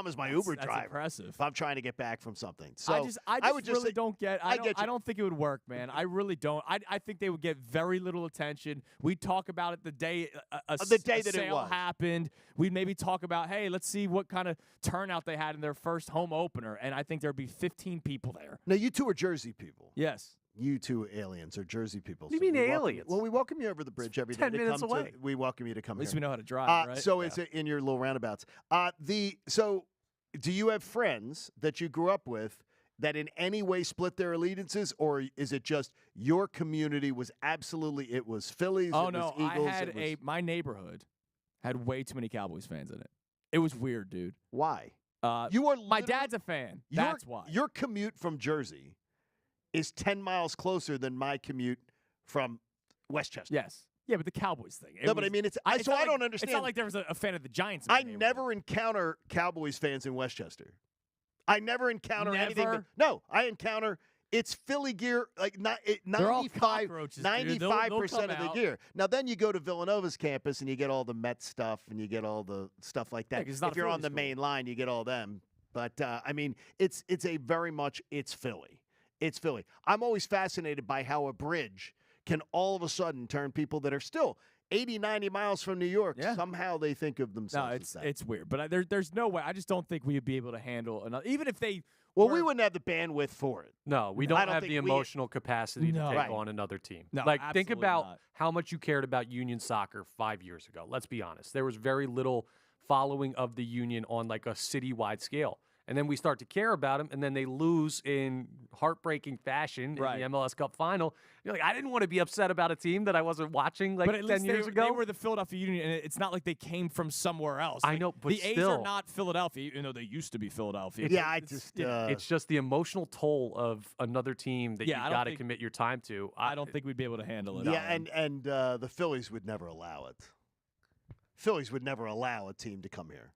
as my Uber driver. That's impressive. If I'm trying to get back from something. So I would just really say, don't get. I don't think it would work, man. I really don't. I think they would get very little attention. We'd talk about it the day a that sale it was. happened. We'd maybe talk about, hey, let's see what kind of turnout they had in their first home opener, and I think there'd be 15 people there. Now, you two are Jersey people. Yes. You two aliens are Jersey people. What do you mean aliens? Well, we welcome you over the bridge every day. 10 minutes away. We welcome you to come At least here. we know how to drive, right? So it's in your little roundabouts. So do you have friends that you grew up with that in any way split their allegiances, or is it just your community was absolutely, it was Phillies, Oh, it no, was Eagles? I had my neighborhood had way too many Cowboys fans in it. It was weird, dude. Why? My dad's a fan. That's why. Your commute from Jersey is 10 miles closer than my commute from Westchester. Yes. Yeah, but the Cowboys thing. But I mean, I don't understand. It's not like there was a fan of the Giants. I never encounter Cowboys fans in Westchester. I never encounter anything. No, I encounter it's Philly gear, like 95% of the gear. Now, then you go to Villanova's campus and you get all the Mets stuff and you get all the stuff like that. Yeah, if you're on the main line, you get all them. But, I mean, it's a very much it's Philly. It's Philly. I'm always fascinated by how a bridge can all of a sudden turn people that are still 80, 90 miles from New York. Yeah. Somehow they think of themselves No, it's weird. But there's no way. I just don't think we'd be able to handle another. Even if they. Well, we wouldn't have the bandwidth for it. No, we don't have the emotional capacity to take on another team. No, think about how much you cared about Union soccer 5 years ago. Let's be honest. There was very little following of the Union on like a citywide scale. And then we start to care about them, and then they lose in heartbreaking fashion in the MLS Cup final. You're like, I didn't want to be upset about a team that I wasn't watching like 10 years ago. They were the Philadelphia Union, and it's not like they came from somewhere else. I know, but the A's are not Philadelphia, even though they used to be Philadelphia. Yeah, it's just the emotional toll of another team that you got to commit your time to. I don't think we'd be able to handle it. Yeah, and the Phillies would never allow it. Phillies would never allow a team to come here.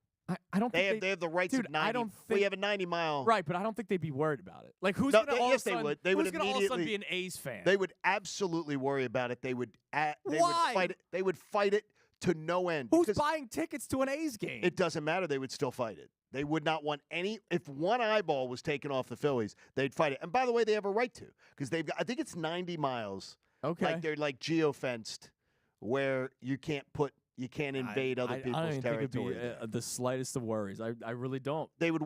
I don't think they have the rights of 90. We have a 90-mile. Right, but I don't think they'd be worried about it. Like, who's going to all of a sudden be an A's fan? They would absolutely worry about it. They would fight it. They would fight it to no end. Who's buying tickets to an A's game? It doesn't matter. They would still fight it. They would not want any. If one eyeball was taken off the Phillies, they'd fight it. And by the way, they have a right to, because they've got, I think it's 90 miles. Okay. Like they're like geofenced, where you can't invade other people's I don't territory. think it'd be the slightest of worries. I really don't. They would.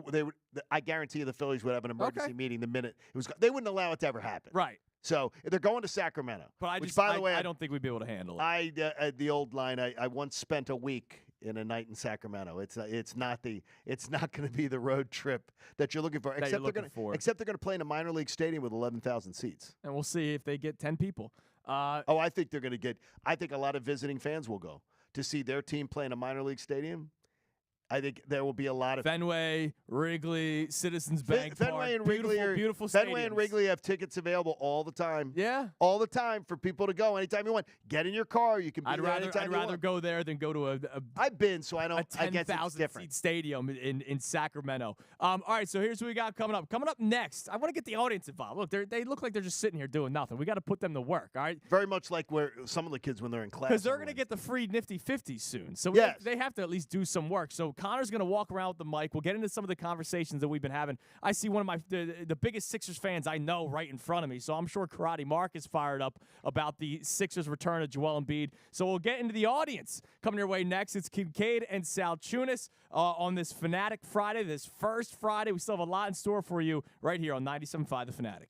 I guarantee you, the Phillies would have an emergency meeting the minute it was. They wouldn't allow it to ever happen. Right. So they're going to Sacramento. But by the way, I don't think we'd be able to handle it. The old line. I once spent a week in a night in Sacramento. It's not going to be the road trip that you're looking for. Except they're going to play in a minor league stadium with 11,000 seats. And we'll see if they get 10 people. I think they're going to get. I think a lot of visiting fans will go to see their team play in a minor league stadium. I think there will be a lot of Fenway, Wrigley, Citizens Bank Fenway Park, and Wrigley beautiful Fenway stadiums. and Wrigley have tickets available all the time. Yeah, all the time for people to go anytime you want. Get in your car. You can be there anytime I'd rather go there than go to I've been, so I don't. A 10,000 seat stadium in Sacramento. All right, so here's what we got coming up. Coming up next, I want to get the audience involved. Look, they look like they're just sitting here doing nothing. We got to put them to work. All right, very much like where some of the kids when they're in class, because they're going to get the free Nifty 50s soon. So they have to at least do some work. So Connor's going to walk around with the mic. We'll get into some of the conversations that we've been having. I see one of the biggest Sixers fans I know right in front of me, so I'm sure Karate Mark is fired up about the Sixers' return of Joel Embiid. So we'll get into the audience. Coming your way next, it's Kincade and Salciunas on this Fanatic Friday, this first Friday. We still have a lot in store for you right here on 97.5 The Fanatic.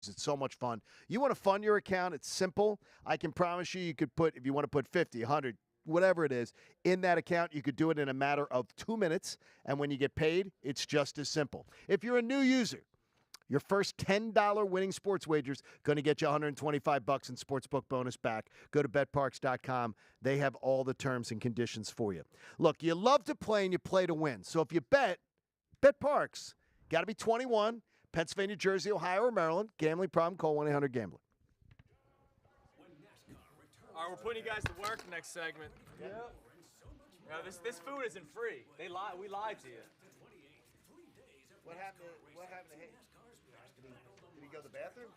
It's so much fun. You want to fund your account? It's simple. I can promise you could put, if you want to put 50, 100, whatever it is, in that account. You could do it in a matter of 2 minutes. And when you get paid, it's just as simple. If you're a new user, Your first $10 winning sports wagers going to get you $125 in sportsbook bonus back. Go to betparks.com. They have all the terms and conditions for you. Look, you love to play and you play to win. So if you bet Parks. Got to be 21. Pennsylvania, Jersey, Ohio, or Maryland. Gambling problem, call 1-800-GAMBLER. All right, we're putting you guys to work next segment. Yep. This food isn't free. We lied to you. What happened to Hayes? Did he go to the bathroom?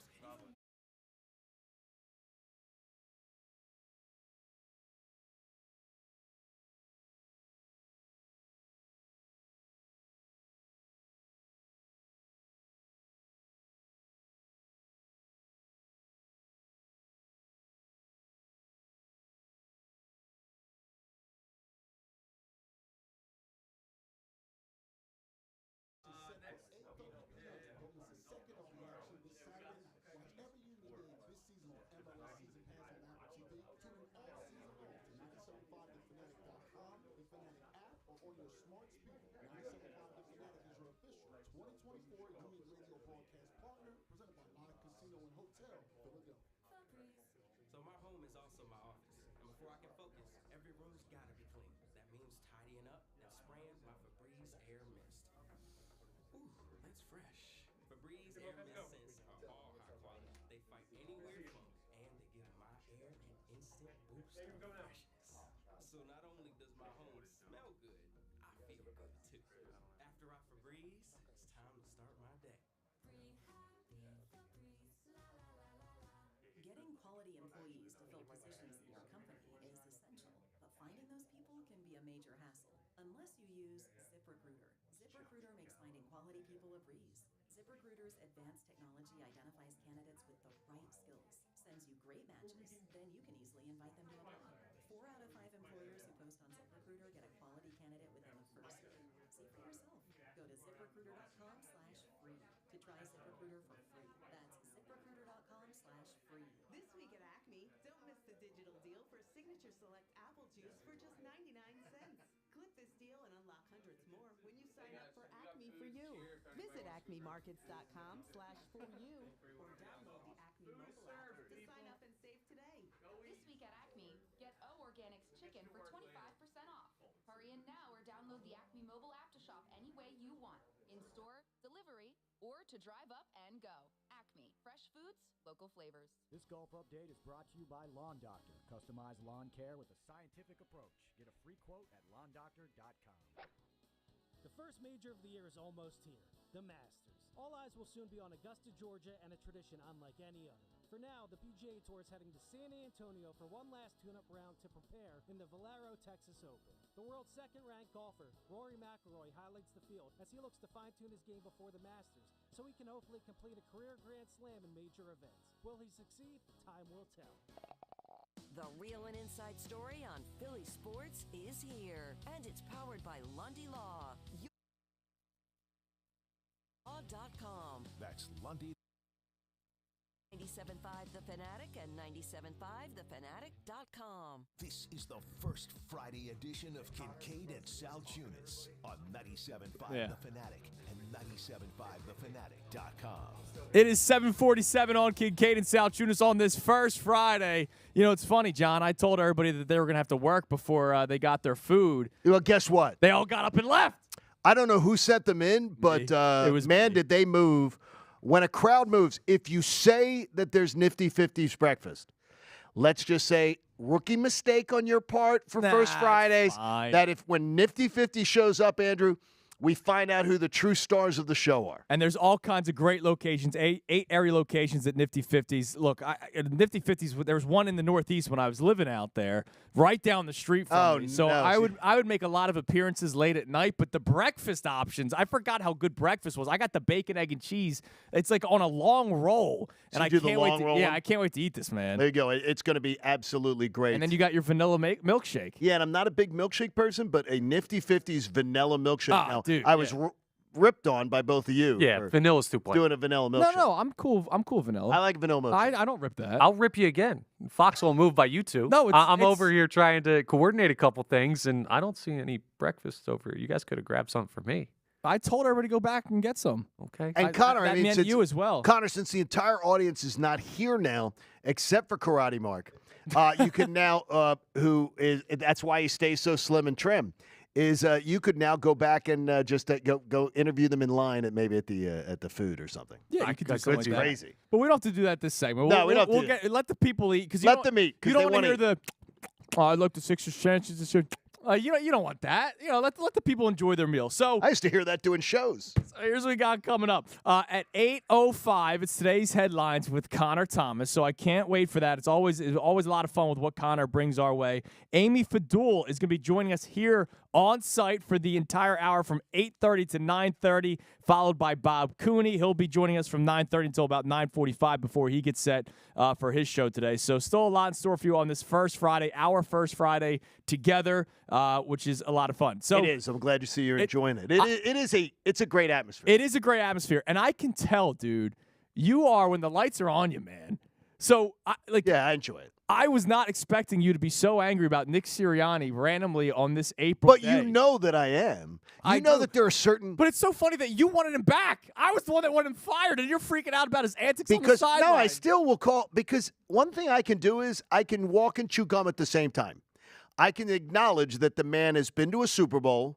So my home is also my office, and before I can focus, every room's gotta be clean. That means tidying up and spraying my Febreze Air Mist. Ooh, that's fresh. Febreze Air Mist scents are all high quality. They fight any weird funk, and they give my air an instant boost of freshness. So not only does my home smell good, I feel good too. After I Febreze, it's time to start my day. Getting quality employees to fill positions in your company is essential, but finding those people can be a major hassle, unless you use ZipRecruiter. ZipRecruiter makes finding quality people a breeze. ZipRecruiter's advanced technology identifies candidates with the right skills, sends you great matches, then you can easily invite them to apply. 4 out of 5 employers who post on ZipRecruiter get a quality candidate within the first year. See for yourself. Go to ZipRecruiter.com/free to try ZipRecruiter for free. That's ZipRecruiter.com/free. This week at Acme, don't miss the digital deal for Signature Select Apple Juice for just 99 cents. Clip this deal and unlock hundreds more when you sign up for Acme for You. Visit acmemarkets.com/foryou or download the Acme mobile app to sign up and save today. This week at Acme, get O Organics chicken for 25% off. Hurry in now or download the Acme mobile app to shop any way you want. In-store, delivery, or to drive up and go. Acme, fresh foods, local flavors. This golf update is brought to you by Lawn Doctor. Customized lawn care with a scientific approach. Get a free quote at lawndoctor.com. The first major of the year is almost here, the Masters. All eyes will soon be on Augusta, Georgia, and a tradition unlike any other. For now, the PGA Tour is heading to San Antonio for one last tune-up round to prepare in the Valero Texas Open. The world's second-ranked golfer, Rory McIlroy, highlights the field as he looks to fine-tune his game before the Masters, so he can hopefully complete a career Grand Slam in major events. Will he succeed? Time will tell. The real and inside story on Philly sports is here, and it's powered by Lundy Law. Law.com. That's Lundy. 97.5 The Fanatic and 97.5thefanatic.com. This is the first Friday edition of Kincade Salciunas on 97.5 The Fanatic and 97.5thefanatic.com. It is 7:47 on Kincade and Salciunas on this first Friday. You know, it's funny, John. I told everybody that they were going to have to work before they got their food. Well, guess what? They all got up and left. I don't know who sent them in, but did they move. When a crowd moves, if you say that there's Nifty 50s breakfast, let's just say rookie mistake on your part for First Fridays, that if when Nifty 50 shows up, Andrew, we find out who the true stars of the show are. And there's all kinds of great locations, eight area locations at Nifty 50s. Look, Nifty 50s, there was one in the Northeast when I was living out there, right down the street from me. So I would make a lot of appearances late at night, but the breakfast options, I forgot how good breakfast was. I got the bacon, egg, and cheese. It's like on a long roll. And I can't wait I can't wait to eat this, man. There you go. It's going to be absolutely great. And then you got your vanilla milkshake. Yeah, and I'm not a big milkshake person, but a Nifty 50s vanilla milkshake. Dude, I was ripped on by both of you. Yeah, vanilla's too plain. Doing a vanilla milkshake. No, I'm cool. I'm cool vanilla. I like vanilla milkshake. I don't rip that. I'll rip you again. Fox will move by you two. No, I'm over here trying to coordinate a couple things, and I don't see any breakfast over here. You guys could have grabbed something for me. I told everybody to go back and get some. Okay. And Connor, that meant you as well. Connor, since the entire audience is not here now, except for Karate Mark, you can now, that's why he stays so slim and trim, is you could now go back and just go interview them in line at the food or something. Yeah, you could do something like that. Crazy. But we don't have to do that this segment. No, we don't have to. Let the people eat. Let them eat. You don't want to hear the, I like the Sixers chances this year. You don't want that. Let the people enjoy their meal. So I used to hear that doing shows. So here's what we got coming up. At 8:05, it's today's headlines with Connor Thomas. So I can't wait for that. It's always a lot of fun with what Connor brings our way. Amy Fadool is going to be joining us here on site for the entire hour from 8:30 to 9:30, followed by Bob Cooney. He'll be joining us from 9:30 until about 9:45 before he gets set for his show today. So still a lot in store for you on this our first Friday together, which is a lot of fun. So it is. I'm glad you see you're enjoying it. It's a great atmosphere. It is a great atmosphere, and I can tell, dude, you are when the lights are on you, man. So I enjoy it. I was not expecting you to be so angry about Nick Sirianni randomly on this April day. But you know that I am. I know that there are certain. But it's so funny that you wanted him back. I was the one that wanted him fired, and you're freaking out about his antics on the sideline. No, I still will call, because one thing I can do is I can walk and chew gum at the same time. I can acknowledge that the man has been to a Super Bowl,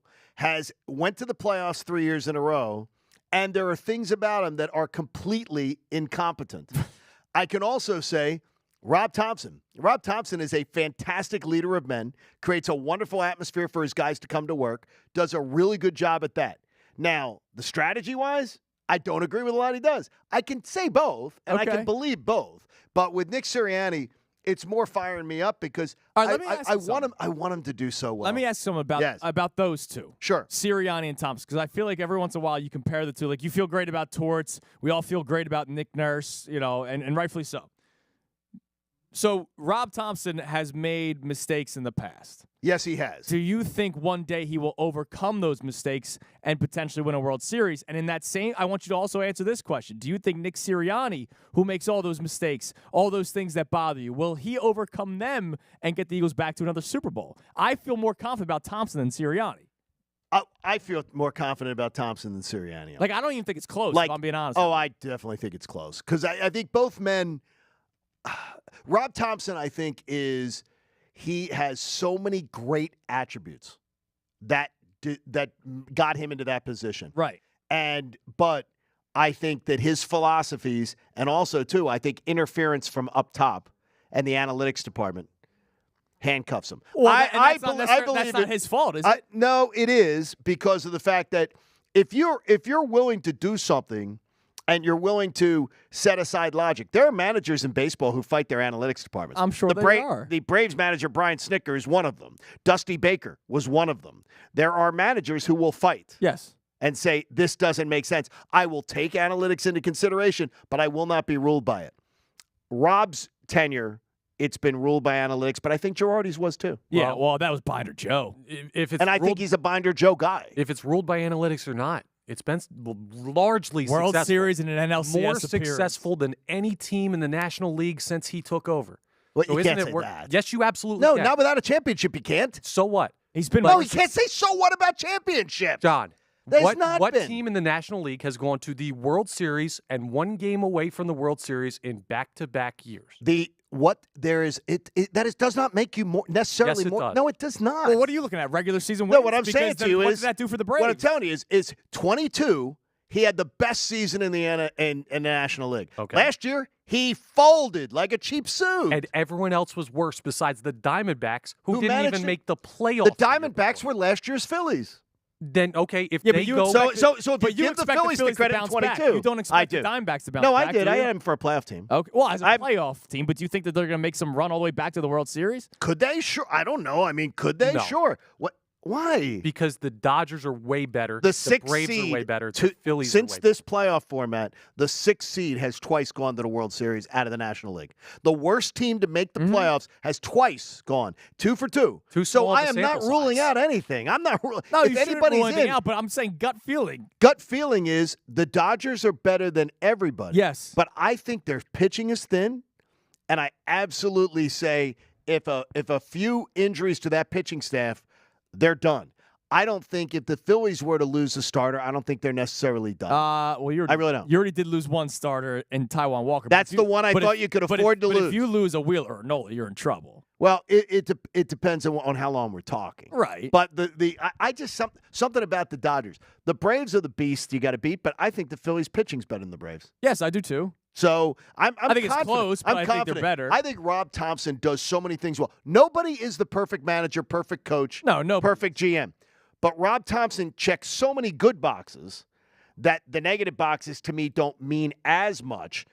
went to the playoffs 3 years in a row, and there are things about him that are completely incompetent. I can also say Rob Thompson. Rob Thompson is a fantastic leader of men, creates a wonderful atmosphere for his guys to come to work, does a really good job at that. Now, the strategy-wise, I don't agree with a lot he does. I can say both, and I can believe both. But with Nick Sirianni, it's more firing me up because I want him to do so well. Let me ask some about those two. Sure. Sirianni and Thompson, because I feel like every once in a while you compare the two. Like, you feel great about Torts. We all feel great about Nick Nurse, and rightfully so. So Rob Thompson has made mistakes in the past. Yes, he has. Do you think one day he will overcome those mistakes and potentially win a World Series? And in that same, I want you to also answer this question. Do you think Nick Sirianni, who makes all those mistakes, all those things that bother you, will he overcome them and get the Eagles back to another Super Bowl? I feel more confident about Thompson than Sirianni. I feel more confident about Thompson than Sirianni. Like, I don't even think it's close, if I'm being honest. Oh, I definitely think it's close. Because I think both men, Rob Thompson, I think, he has so many great attributes that got him into that position. Right. But I think that his philosophies, and also, too, I think interference from up top and the analytics department handcuffs him. Well, I believe that's not his fault, is it? No, it is, because of the fact that if you're willing to do something and you're willing to set aside logic, there are managers in baseball who fight their analytics departments. I'm sure they are. The Braves manager, Brian Snitker, is one of them. Dusty Baker was one of them. There are managers who will fight. Yes. And say, this doesn't make sense. I will take analytics into consideration, but I will not be ruled by it. Rob's tenure, it's been ruled by analytics, but I think Girardi's was too. Yeah, well, that was Binder Joe. I think he's a Binder Joe guy. If it's ruled by analytics or not, it's been largely World successful. Series and an NLCS more appearance. successful than any team in the National League since he took over. Well, you can't say that. Yes, you absolutely No, can. not without a championship, you can't. So what? He's been. No, he can't say so what about championship. John, what team in the National League has gone to the World Series and one game away from the World Series in back-to-back years? That does not make you more necessarily yes, it more. Does. No, it does not. Well, what are you looking at? Regular season wins? No, what I'm saying to you what is, did that do for the Braves? What I'm telling you is 22. He had the best season in the National League. Okay. Last year, he folded like a cheap suit. And everyone else was worse besides the Diamondbacks, who didn't even make the playoffs. The Diamondbacks were last year's Phillies. Then, okay, if they go... So if you give the Phillies the credit in 22. You don't expect the Diamondbacks to bounce back. No, I did. I had them for a playoff team. Okay. Well, as a playoff team, but do you think that they're going to make some run all the way back to the World Series? Could they? Sure. I don't know. I mean, could they? No. Sure. What? Why? Because the Dodgers are way better. The sixth Braves seed are way better. The Phillies since are way this playoff format, the sixth seed has twice gone to the World Series out of the National League. The worst team to make the playoffs has twice gone 2 for 2. So I am not ruling out anything. I'm not ruling. No, if you shouldn't rule anything out. But I'm saying gut feeling. Gut feeling is the Dodgers are better than everybody. Yes, but I think their pitching is thin, and I absolutely say if a few injuries to that pitching staff, they're done. I don't think if the Phillies were to lose a starter, I don't think they're necessarily done. Well, I really don't. You already did lose one starter in Taiwan Walker. That's the one I thought you could afford to lose. But if you lose a Wheeler or Nola, you're in trouble. Well, it depends on how long we're talking. Right. But I just something about the Dodgers. The Braves are the beast you got to beat, but I think the Phillies pitching's better than the Braves. Yes, I do too. So I think confident. it's close, but I'm I confident. think they're better. I think Rob Thompson does so many things well. Nobody is the perfect manager, perfect coach, no, perfect GM. But Rob Thompson checks so many good boxes that the negative boxes to me don't mean as much.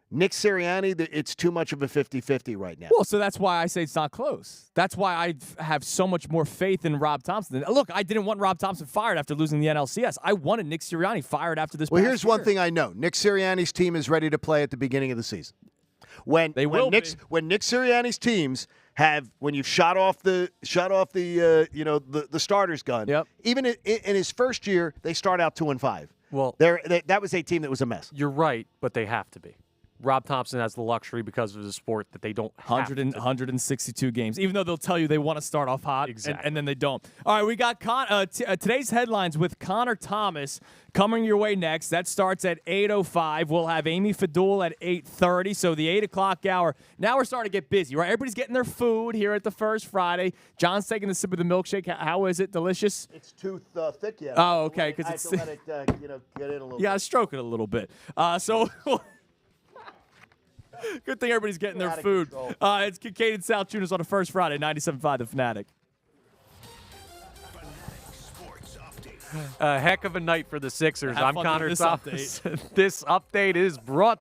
Nick Sirianni, it's too much of a 50-50 right now. Well, so that's why I say it's not close. That's why I have so much more faith in Rob Thompson. Look, I didn't want Rob Thompson fired after losing the NLCS. I wanted Nick Sirianni fired after this. Well, here's one thing I know: Nick Sirianni's team is ready to play at the beginning of the season. When Nick Sirianni's teams when you've shot off the starter's gun. Yep. Even in his first year, they start out 2-5. Well, that was a team that was a mess. You're right, but they have to be. Rob Thompson has the luxury because of the sport that they don't have 162 games, even though they'll tell you they want to start off hot, and then they don't. All right, we got today's headlines with Connor Thomas coming your way next. That starts at 8:05. We'll have Amy Fadool at 8:30, so the 8 o'clock hour. Now we're starting to get busy, right? Everybody's getting their food here at the First Friday. John's taking a sip of the milkshake. How is it? Delicious? It's too thick yet. Oh, okay. I have to let it get in a little You got to stroke it a little bit. So... Good thing everybody's getting their food. It's Kincade Salciunas on the First Friday, 97.5 The Fanatic. A heck of a night for the Sixers. I'm Connor Thomas. Update. This update is brought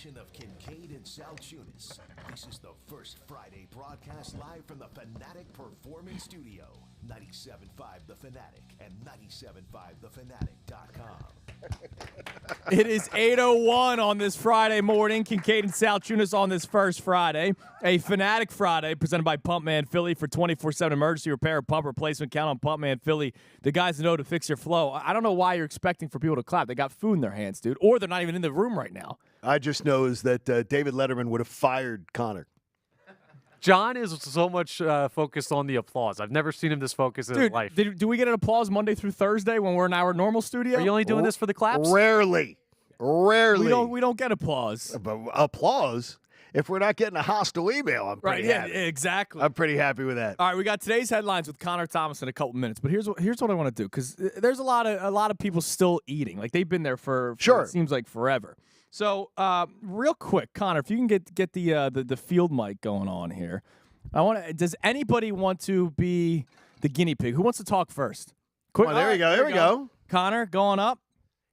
edition of Kincade and Salciunas. This is the first Friday broadcast live from the Fanatic Performance Studio. 97.5 The Fanatic and 97.5thefanatic.com. It is 8:01 on this Friday morning. Kincade and Salciunas on this first Friday. A Fanatic Friday presented by Pumpman Philly for 24/7 emergency repair, pump replacement. Count on Pumpman Philly. The guys know to fix your flow. I don't know why you're expecting for people to clap. They got food in their hands, dude. Or they're not even in the room right now. I just know is that David Letterman would have fired Connor. John is so much focused on the applause. I've never seen him this focused in his life. Do we get an applause Monday through Thursday when we're in our normal studio? Are you only doing this for the claps? Rarely. We don't get applause. But applause? If we're not getting a hostile email, I'm pretty happy. Yeah, exactly. I'm pretty happy with that. All right, we got today's headlines with Connor Thomas in a couple minutes. But here's what I want to do, because there's a lot of people still eating. Like, they've been there for sure. It seems like forever. So real quick, Connor, if you can get the field mic going on here. Does anybody want to be the guinea pig? Who wants to talk first? Quick. Oh, there you go. There we go. Connor, going up.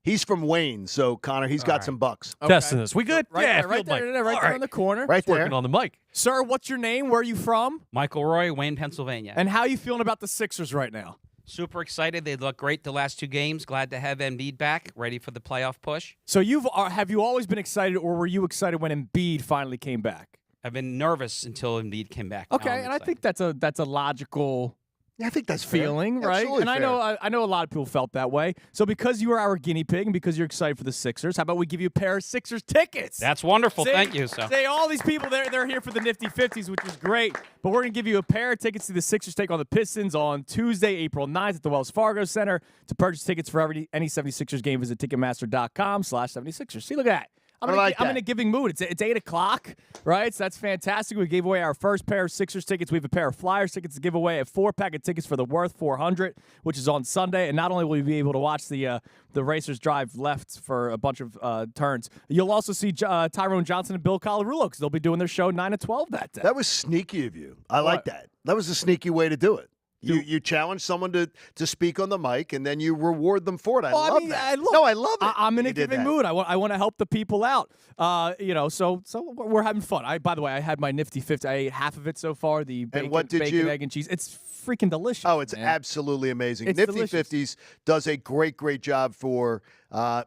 He's from Wayne, so Connor, he's got some bucks. Okay. Testing this. We good? Right yeah, there, right there in the corner. Right there. Working on the mic. Sir, what's your name? Where are you from? Michael Roy, Wayne, Pennsylvania. And how are you feeling about the Sixers right now? Super excited. They look great the last two games. Glad to have Embiid back, ready for the playoff push. So have you always been excited, or were you excited when Embiid finally came back? I've been nervous until Embiid came back. Okay, and I think that's a logical I think that's feeling, fair. right? Absolutely And fair. I know a lot of people felt that way. So because you are our guinea pig and because you're excited for the Sixers, how about we give you a pair of Sixers tickets? That's wonderful. Thank you. So all these people they're here for the Nifty 50s, which is great. But we're gonna give you a pair of tickets to the Sixers take on the Pistons on Tuesday, April 9th at the Wells Fargo Center. To purchase tickets for any 76ers game, visit Ticketmaster.com/76ers. See, look at that. I'm in a giving mood. It's 8 o'clock, right? So that's fantastic. We gave away our first pair of Sixers tickets. We have a pair of Flyers tickets to give away, a 4-pack of tickets for the Worth 400, which is on Sunday. And not only will you be able to watch the racers drive left for a bunch of turns, you'll also see Tyrone Johnson and Bill Colarulo because they'll be doing their show 9 to 12 that day. That was sneaky of you. I like that. That was a sneaky way to do it. You challenge someone to speak on the mic, and then you reward them for it. I love that. I love it. I'm in a giving mood. I want to help the people out. So we're having fun. By the way, I had my Nifty 50. I ate half of it so far. The bacon, egg, and cheese. It's freaking delicious. Oh, it's absolutely amazing. It's Nifty delicious. 50s does a great job for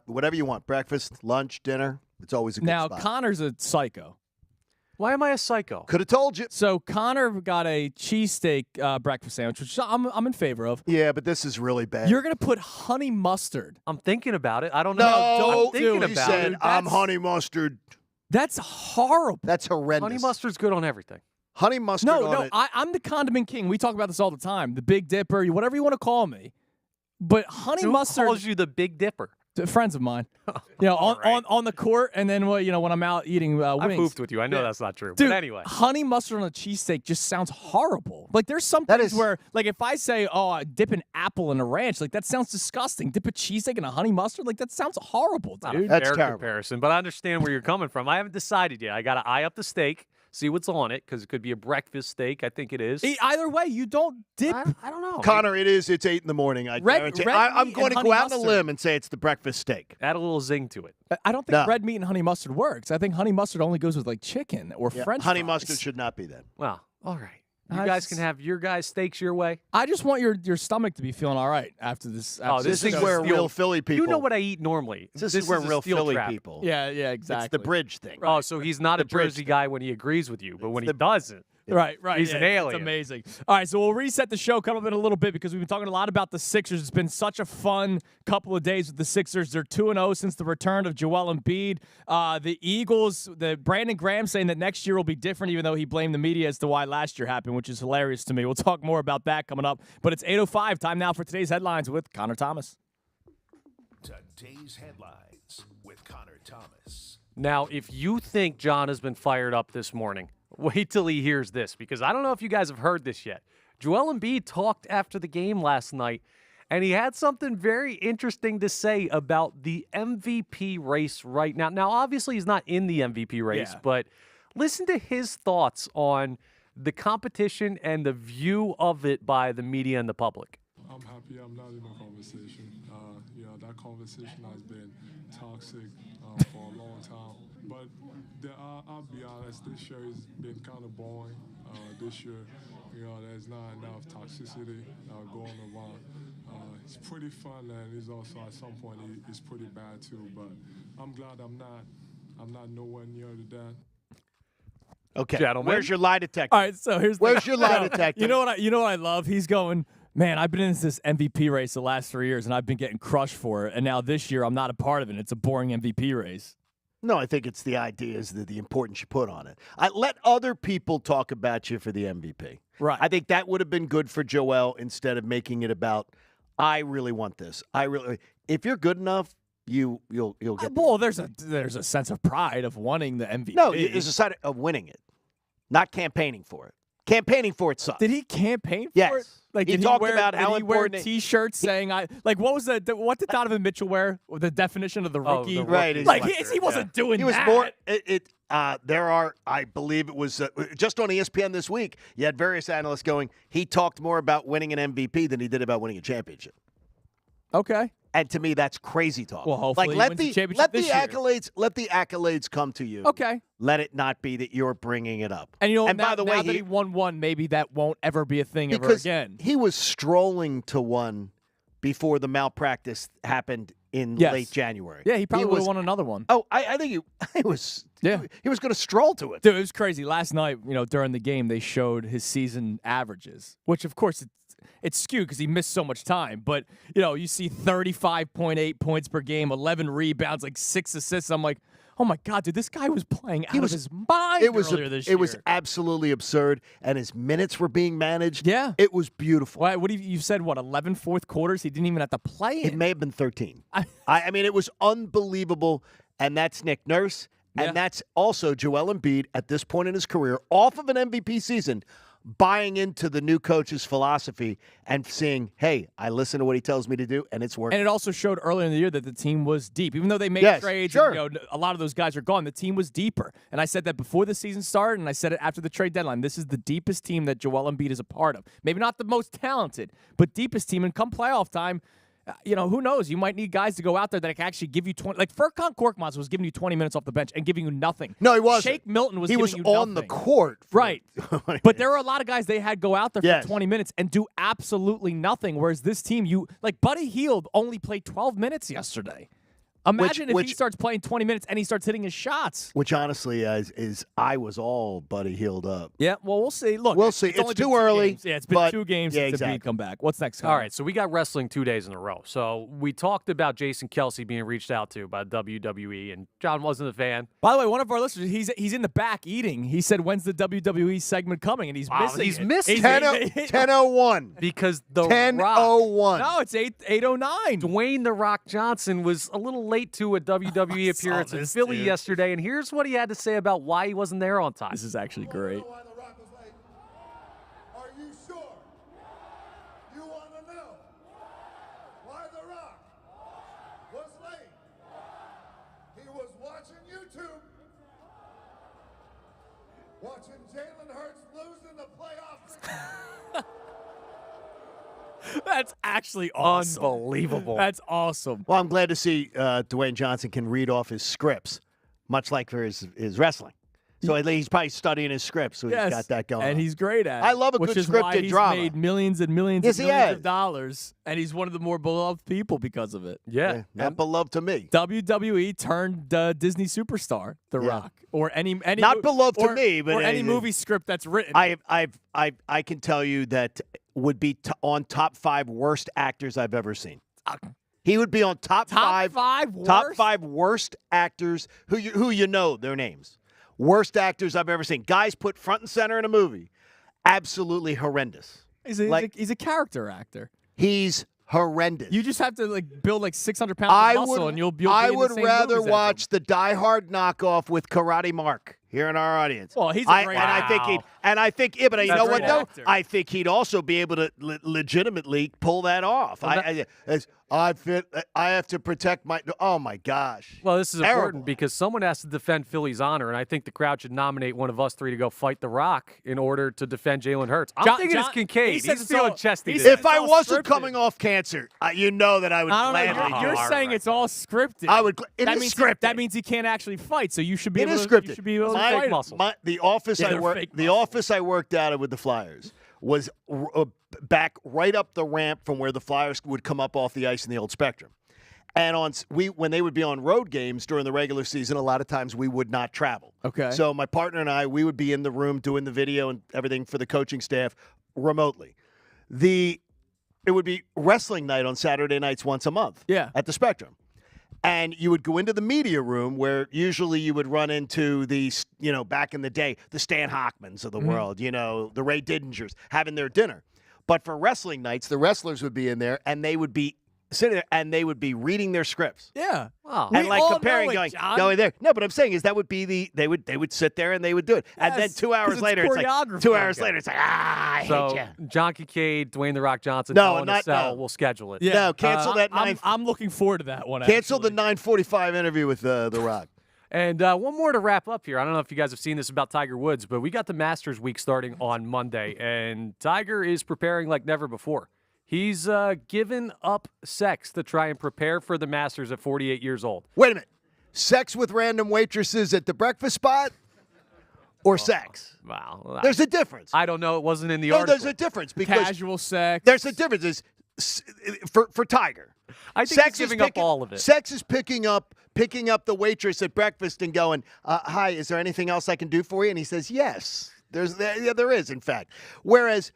whatever you want: breakfast, lunch, dinner. It's always a good spot. Now, Connor's a psycho. Why am I a psycho? Could have told you. So Connor got a cheesesteak breakfast sandwich, which I'm in favor of. Yeah, but this is really bad. You're gonna put honey mustard. I'm thinking about it. I don't know. No, I'm thinking he about said, it. I'm honey mustard. That's horrible. That's horrendous. Honey mustard's good on everything. Honey mustard on it. I'm the condiment king. We talk about this all the time. The Big Dipper, whatever you want to call me. But honey mustard. Who calls you the Big Dipper? Friends of mine. On the court, and then when I'm out eating wings. I've hoofed with you. I know that's not true. Dude, but anyway. honey mustard on a cheesesteak just sounds horrible. Like, there's some things where, like, if I say, I dip an apple in a ranch, like, that sounds disgusting. Dip a cheesesteak in a honey mustard? Like, that sounds horrible, dude. Not a That's fair terrible. comparison, but I understand where you're coming from. I haven't decided yet. I got to eye up the steak, see what's on it, because it could be a breakfast steak. I think it is. Either way, you don't dip. I don't know. Connor, it's 8 in the morning. I guarantee. I'm going to go out on a limb and say it's the breakfast steak. Add a little zing to it. I don't think red meat and honey mustard works. I think honey mustard only goes with, like, chicken or French honey fries. mustard should not be that. Well, all right. You guys can have your guys' steaks your way. I just want your stomach to be feeling all right after this. This is where real Philly people. You know what I eat normally. This is where a real steel Philly trap. people. Yeah, exactly. It's the bridge thing. Oh, so he's not a Jersey guy when he agrees with you, but when he doesn't. Right. He's an alien. It's amazing. All right, so we'll reset the show coming up in a little bit because we've been talking a lot about the Sixers. It's been such a fun couple of days with the Sixers. They're 2-0 since the return of Joel Embiid. The Eagles, Brandon Graham saying that next year will be different, even though he blamed the media as to why last year happened, which is hilarious to me. We'll talk more about that coming up. But it's 8:05. Time now for today's headlines with Connor Thomas. Today's headlines with Connor Thomas. Now, if you think John has been fired up this morning, wait till he hears this, because I don't know if you guys have heard this yet. Joel Embiid talked after the game last night, and he had something very interesting to say about the MVP race right now. Now, obviously, he's not in the MVP race, but listen to his thoughts on the competition and the view of it by the media and the public. I'm happy I'm not in the conversation. That conversation has been toxic for a long time. But I'll be honest, this year has been kind of boring. This year, there's not enough toxicity going around. It's pretty fun, and it's also at some point it's pretty bad too. But I'm glad I'm not nowhere near to that. Okay, Gentlemen. Where's your lie detector? All right, so where's your lie detector? You know what I love? He's going, man, I've been in this MVP race the last 3 years, and I've been getting crushed for it. And now this year, I'm not a part of it. It's a boring MVP race. No, I think it's the ideas, the importance you put on it. Let other people talk about you for the MVP. Right. I think that would have been good for Joel instead of making it about, I really want this. If you're good enough, you'll get. Well, there's a sense of pride of wanting the MVP. No, there's a side of winning it, not campaigning for it. Campaigning for it sucks. Did he campaign for yes. it? Like, he did talked he wear, about how did he wear important T-shirts saying what was what did Donovan Mitchell wear? The definition of the rookie, the right? Like he wasn't doing He was that. more. There are, I believe it was just on ESPN this week. You had various analysts going. He talked more about winning an MVP than he did about winning a championship. Okay. And to me, that's crazy talk. Well, hopefully he wins the championship let the this year. accolades come to you. Okay. Let it not be that you're bringing it up. And by the way, now that he won one, maybe that won't ever be a thing ever because again. he was strolling to one before the malpractice happened in late January. Yeah, he probably would have won another one. Oh, I think he was. Yeah, he was going to stroll to it. Dude, it was crazy. Last night, during the game, they showed his season averages, which of course it's skewed because he missed so much time. But you see 35.8 points per game, 11 rebounds, like 6 assists. I'm like, oh my God, dude, this guy was playing out of his mind earlier this year. It was absolutely absurd, and his minutes were being managed. Yeah, it was beautiful. Well, you said 11 fourth quarters? He didn't even have to play It may have been 13. I mean, it was unbelievable, and that's Nick Nurse, and that's also Joel Embiid at this point in his career, off of an MVP season, buying into the new coach's philosophy and saying, hey, I listen to what he tells me to do, and it's working. And it also showed earlier in the year that the team was deep. Even though they made trades, sure. and, a lot of those guys are gone, the team was deeper. And I said that before the season started, and I said it after the trade deadline. This is the deepest team that Joel Embiid is a part of. Maybe not the most talented, but deepest team. And come playoff time, who knows? You might need guys to go out there that can actually give you 20. Like Furkan Korkmaz was giving you 20 minutes off the bench and giving you nothing. No, he wasn't. Shake Milton was He giving was you on nothing. the court. Right. But there were a lot of guys they had go out there for 20 minutes and do absolutely nothing, whereas this team, Buddy Hield only played 12 minutes yesterday. Imagine if he starts playing 20 minutes and he starts hitting his shots. Which honestly is I was all Buddy healed up. Yeah, well, we'll see. Look, we'll see. It's too early. Games. Yeah, it's been 2 games since exactly. Embiid come back. What's next? All right, so we got wrestling 2 days in a row. So we talked about Jason Kelsey being reached out to by WWE, and John wasn't a fan. By the way, one of our listeners, he's in the back eating. He said, "When's the WWE segment coming?" And he's missing. He's it. missing 10:01 because the 10:01. No, it's 8:09. Dwayne The Rock Johnson was a little late to a WWE appearance in Philly yesterday, and here's what he had to say about why he wasn't there on time. This is actually great. Are you sure? You want to know why The Rock was late? He was watching YouTube, watching Jalen Hurts lose in the playoffs. That's actually awesome. Unbelievable. That's awesome. Well, I'm glad to see Dwayne Johnson can read off his scripts, much like for his wrestling. So he's probably studying his scripts, so he's got that going. And he's great at it. I love a which good is why scripted he's drama. made millions and millions Yes, and he millions has. of dollars, and he's one of the more beloved people because of it. Yeah. Not beloved to me. WWE turned Disney superstar, The Rock, or any Not beloved to me, but or any movie script that's written. I can tell you that would be on top 5 worst actors I've ever seen. He would be on top 5 worst actors who you know their names. Worst actors I've ever seen. Guys put front and center in a movie. Absolutely horrendous. He's a character actor. He's horrendous. You just have to build 600 pounds of muscle, and you'll be I in the would same rather movies as watch the Die Hard knockoff with Karate Mark here in our audience. Well, he's a great and I think actor. And I think, yeah, but you know what, though? Actor. I think he'd also be able to legitimately pull that off. I have to protect my – oh, my gosh. Well, this is Terrible. important because someone has to defend Philly's honor, and I think the crowd should nominate one of us three to go fight The Rock in order to defend Jalen Hurts. I'm thinking it's Kincade. He's feeling chesty today. If I wasn't coming off cancer, you know that I would gladly You're saying it's all scripted. I would. It is scripted. That means he can't actually fight, so you should be It able is to scripted. You should be able to fight him. The office Yeah, the office I worked out of with the Flyers was back right up the ramp from where the Flyers would come up off the ice in the old Spectrum. And when they would be on road games during the regular season, a lot of times we would not travel. Okay. So my partner and I, we would be in the room doing the video and everything for the coaching staff remotely. It would be wrestling night on Saturday nights once a month. Yeah. At the Spectrum. And you would go into the media room where usually you would run into back in the day, the Stan Hockmans of the world, the Ray Didingers having their dinner. But for wrestling nights, the wrestlers would be in there and they would be sitting there and they would be reading their scripts. Yeah. Wow. And comparing, going there. No, but I'm saying is that would be they would sit there and they would do it. Yes, and then 2 hours later, it's like 2 hours later, it's like, I hate you. John Kincade, Dwayne The Rock Johnson, we'll schedule it. Yeah. No, cancel that. I'm looking forward to that one. Cancel the 9:45 interview with The Rock. And one more to wrap up here. I don't know if you guys have seen this about Tiger Woods, but we got the Masters week starting on Monday, and Tiger is preparing like never before. He's given up sex to try and prepare for the Masters at 48 years old. Wait a minute. Sex with random waitresses at the breakfast spot or sex? Wow. There's a difference. I don't know. It wasn't in the article. There's a difference. Because casual sex. There's a difference. For Tiger. I think he's giving up all of it. Sex is picking up the waitress at breakfast and going, hi, is there anything else I can do for you? And he says, yes. There is, in fact. Whereas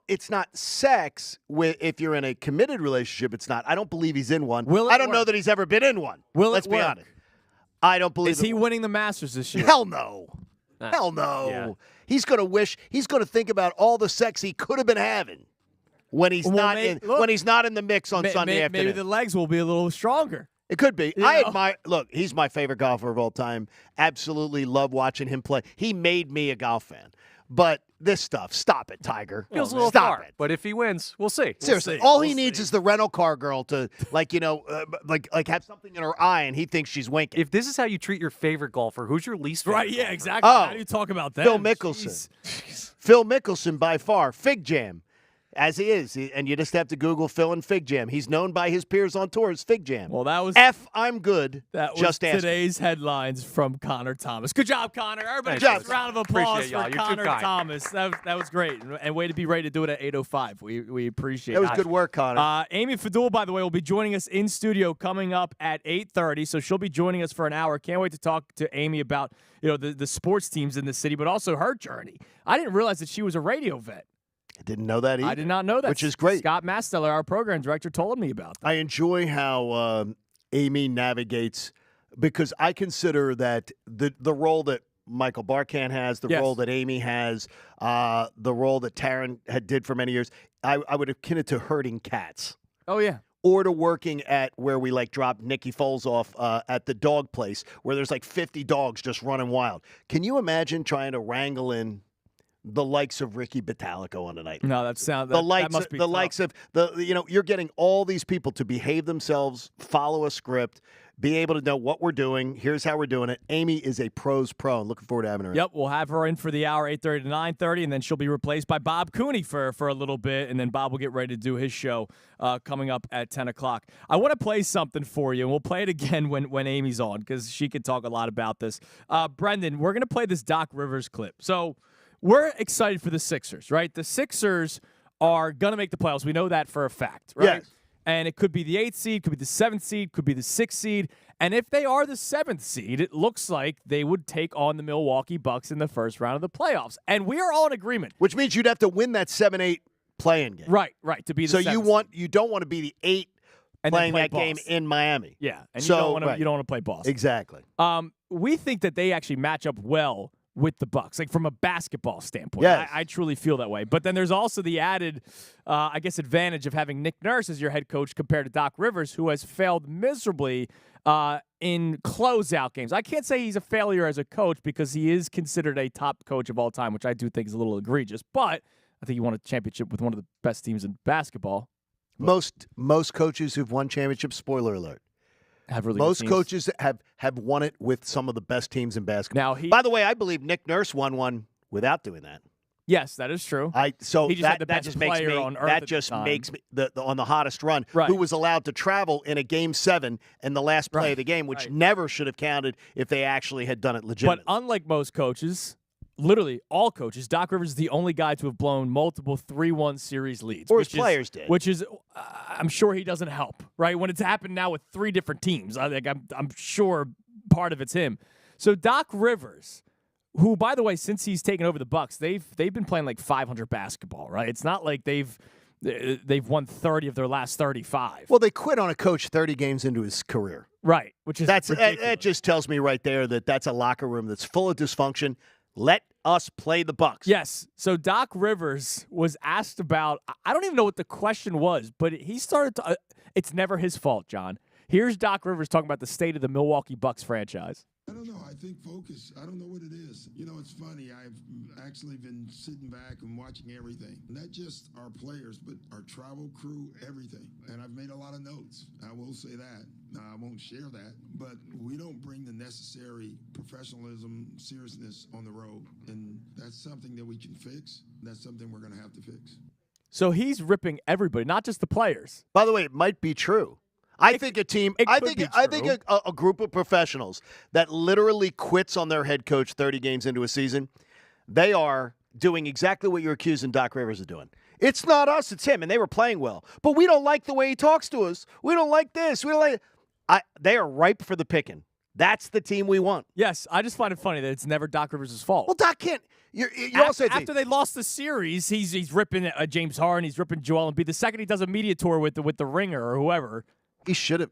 it's not sex if you're in a committed relationship. It's not. I don't believe he's in one. I don't know that he's ever been in one. Let's be honest. I don't believe Is he winning the Masters this year? Hell no. Hell no. Yeah. He's going to think about all the sex he could have been having when he's not in the mix on Sunday afternoon. Maybe the legs will be a little stronger. It could be. He's my favorite golfer of all time. Absolutely love watching him play. He made me a golf fan. But this stuff, stop it, Tiger. Feels a little stop far, it. But if he wins, we'll see. Seriously, all he needs is the rental car girl to have something in her eye, and he thinks she's winking. If this is how you treat your favorite golfer, who's your least favorite? Right? Yeah, exactly. Oh, how do you talk about that? Phil Mickelson. Phil Mickelson by far. Fig Jam. As he is, and you just have to Google Phil and Fig Jam. He's known by his peers on tour as Fig Jam. Well, that was I'm good. That was just today's headlines from Connor Thomas. Good job, Connor. Everybody, Thanks, just a round of applause Appreciate for y'all. Connor Thomas. That was great, and way to be ready to do it at 8:05. We appreciate it. That was good work, Connor. Amy Fadool, by the way, will be joining us in studio coming up at 8:30. So she'll be joining us for an hour. Can't wait to talk to Amy about the sports teams in the city, but also her journey. I didn't realize that she was a radio vet. I didn't know that either. I did not know that. Which is great. Scott Masteller, our program director, told me about that. I enjoy how Amy navigates, because I consider that the role that Michael Barkan has, the role that Amy has, the role that Taryn did for many years, I would akin it to herding cats. Oh, yeah. Or to working at where we drop Nikki Foles off at the dog place where there's 50 dogs just running wild. Can you imagine trying to wrangle in the likes of Ricky Batalico on a night? No, that must be the tough. likes of you're getting all these people to behave themselves, follow a script, be able to know what we're doing. Here's how we're doing it. Amy is a pro's pro, and looking forward to having her. Yep, we'll have her in for the hour, 8:30 to 9:30, and then she'll be replaced by Bob Cooney for a little bit, and then Bob will get ready to do his show coming up at 10 o'clock. I want to play something for you, and we'll play it again when Amy's on, because she can talk a lot about this. Brendan, we're going to play this Doc Rivers clip. So we're excited for the Sixers, right? The Sixers are going to make the playoffs. We know that for a fact, right? Yes. And it could be the 8th seed, could be the 7th seed, could be the 6th seed. And if they are the 7th seed, it looks like they would take on the Milwaukee Bucks in the first round of the playoffs. And we are all in agreement. Which means you'd have to win that 7-8 play-in game. Right, to be the So 7th you don't want to be the 8 and playing play that game Boston. in Miami. Yeah, and so, you don't want to play Boston. Exactly. We think that they actually match up well with the Bucks, like from a basketball standpoint. Yes. I truly feel that way. But then there's also the added, I guess, advantage of having Nick Nurse as your head coach compared to Doc Rivers, who has failed miserably in closeout games. I can't say he's a failure as a coach because he is considered a top coach of all time, which I do think is a little egregious. But I think he won a championship with one of the best teams in basketball. Most coaches who've won championships, spoiler alert, have really most good teams. coaches have won it with some of the best teams in basketball. Now By the way, I believe Nick Nurse won one without doing that. Yes, that is true. So he just had the that best just makes player me on earth that at just the time. makes me on the hottest run, Right. who was allowed to travel in a game 7 in the last play of the game, which never should have counted if they actually had done it legitimately. But unlike most coaches, literally all coaches, Doc Rivers is the only guy to have blown multiple 3-1 series leads. Or his players did. Which is, I'm sure he doesn't help, right? When it's happened now with 3 different teams, I'm sure part of it's him. So Doc Rivers, who, by the way, since he's taken over the Bucks, they've been playing like 500 basketball, right? It's not like they've won 30 of their last 35. Well, they quit on a coach 30 games into his career. Right, which is that just tells me right there that that's a locker room that's full of dysfunction. Let us play the Bucks. Yes. So Doc Rivers was asked about, I don't even know what the question was, but he started to, it's never his fault, John. Here's Doc Rivers talking about the state of the Milwaukee Bucks franchise. I don't know. I think focus. I don't know what it is. You know, it's funny. I've actually been sitting back and watching everything. Not just our players, but our travel crew, everything. And I've made a lot of notes. I will say that. Now, I won't share that. But we don't bring the necessary professionalism, seriousness on the road. And that's something that we can fix. That's something we're going to have to fix. So he's ripping everybody, not just the players. By the way, it might be true. I think a team. I think a group of professionals that literally quits on their head coach 30 games into a season, they are doing exactly what you're accusing Doc Rivers of doing. It's not us, it's him, and they were playing well. But we don't like the way he talks to us. We don't like this. We don't like. They are ripe for the picking. That's the team we want. Yes, I just find it funny that it's never Doc Rivers' fault. Well, Doc can't. After they lost the series, he's ripping James Harden, he's ripping Joel Embiid. The second he does a media tour with the Ringer or whoever. He should have.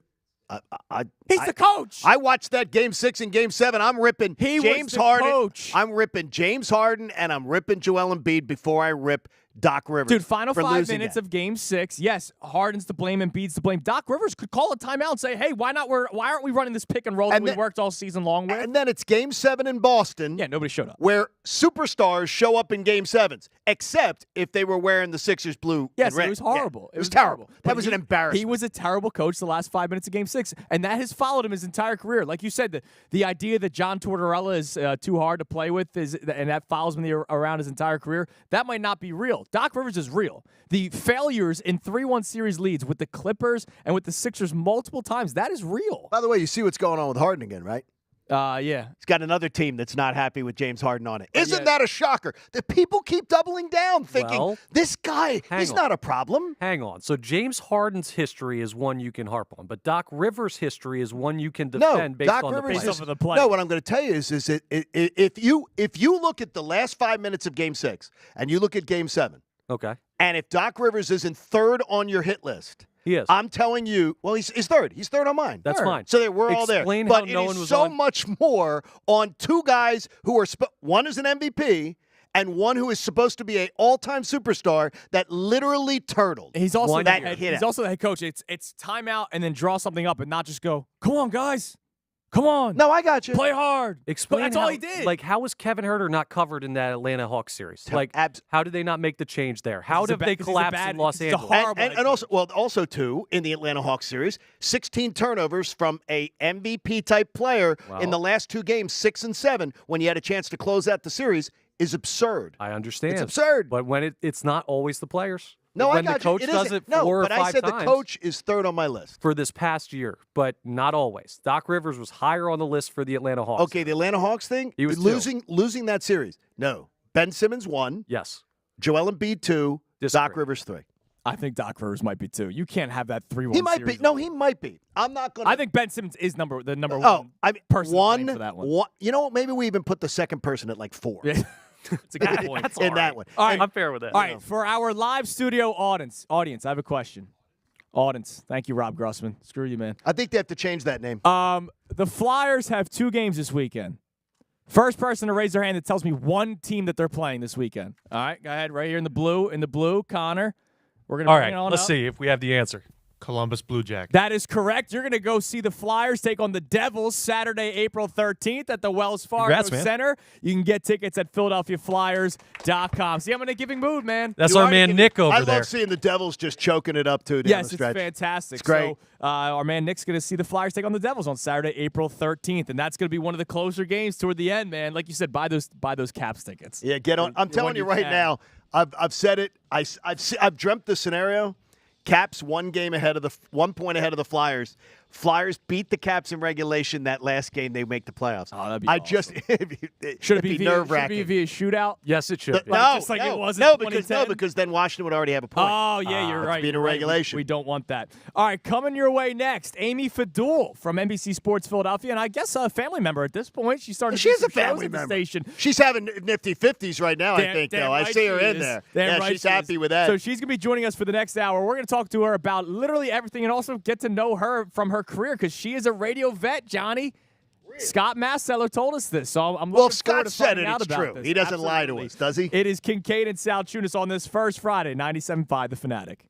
He's the coach. I watched that Game 6 and Game 7. I'm ripping James Harden. Coach. I'm ripping James Harden, and I'm ripping Joel Embiid before I rip Doc Rivers. Dude, final 5 minutes that. of Game 6. Yes, Harden's to blame, Embiid's to blame. Doc Rivers could call a timeout and say, "Hey, why aren't we running this pick and roll that we worked all season long with?" And then it's Game 7 in Boston. Yeah, nobody showed up. Where superstars show up in Game 7s, except if they were wearing the Sixers blue. Yes, and red. it was horrible. Yeah, it was terrible. That was an embarrassment. He was a terrible coach the last 5 minutes of Game 6, and that has followed him his entire career. Like you said, the idea that John Tortorella is too hard to play with and that follows him around his entire career, that might not be real. Doc Rivers is real. The failures in 3-1 series leads with the Clippers and with the Sixers multiple times, that is real. By the way, you see what's going on with Harden again, right? Yeah. He's got another team that's not happy with James Harden on it. Isn't that a shocker? The people keep doubling down thinking, this guy, he's not a problem. Hang on. So James Harden's history is one you can harp on, but Doc Rivers' history is one you can defend based on the play. No, what I'm going to tell you is that if you look at the last 5 minutes of Game 6 and you look at Game 7, okay, and if Doc Rivers isn't third on your hit list, he is. I'm telling you, well, he's third. He's third on mine. That's fine. So we're all there. Explain but how no it one is was so on. much more on two guys who are one is an MVP and one who is supposed to be an all-time superstar that literally turtled. He's also the head coach. It's timeout and then draw something up and not just go, "Come on, guys. Come on." No, I got you. Play hard. Explain That's all he did. Like, how was Kevin Huerter not covered in that Atlanta Hawks series? Like, how did they not make the change there? How did they collapse in Los Angeles? And also, too, in the Atlanta Hawks series, 16 turnovers from a MVP-type player in the last 2 games, 6 and 7, when you had a chance to close out the series, is absurd. I understand. It's absurd. But when it's not always the players. No, when I got the coach you. does it 4 or 5 times. But I said the coach is third on my list. For this past year, but not always. Doc Rivers was higher on the list for the Atlanta Hawks. Okay, the Atlanta Hawks thing, he was losing that series. No. Ben Simmons 1. Yes. Joel Embiid 2. Doc Rivers 3. I think Doc Rivers might be 2. You can't have that 3-1 He might series. be. No, he might be. I'm not going to. I think Ben Simmons is the number one person for that one. You know what? Maybe we even put the second person at like 4. Yeah. It's a good point. That's in that one. All right, I'm fair with that. All right, for our live studio audience, I have a question. Audience, thank you, Rob Grossman. Screw you, man. I think they have to change that name. The Flyers have 2 games this weekend. First person to raise their hand that tells me one team that they're playing this weekend. All right, go ahead. Right here in the blue, Connor. We're gonna bring it on let's up. see if we have the answer. Columbus Blue Jackets. That is correct. You're going to go see the Flyers take on the Devils Saturday, April 13th at the Wells Fargo Center. You can get tickets at PhiladelphiaFlyers.com. See, I'm in a giving mood, man. That's our man Nick over there. I love seeing the Devils just choking it up, too, down Yes, the stretch. it's fantastic. It's great. So our man Nick's going to see the Flyers take on the Devils on Saturday, April 13th, and that's going to be one of the closer games toward the end, man. Like you said, buy those Caps tickets. Yeah, get on. I'm telling you right now, I've said it. I've dreamt the scenario. Caps 1 point ahead of the Flyers. Flyers beat the Caps in regulation. That last game, they make the playoffs. Oh, that'd be awesome. Should it be nerve-wracking? Should it be via shootout? Yes, it should. Because then Washington would already have a point. Oh, yeah, you're right. Being a regulation. We don't want that. All right, coming your way next, Amy Fadool from NBC Sports Philadelphia, and I guess a family member at this point. She started. She is a family member. Station. She's having nifty 50s right now. I think though. I see her in there. Yeah, she's happy with that. So she's gonna be joining us for the next hour. We're gonna talk to her about literally everything, and also get to know her from her career because she is a radio vet, Johnny. Really? Scott Masseller told us this, so I'm looking forward to finding out about this. He doesn't lie to us, does he? It is Kincade and Salciunas on this first Friday, 97.5 The Fanatic.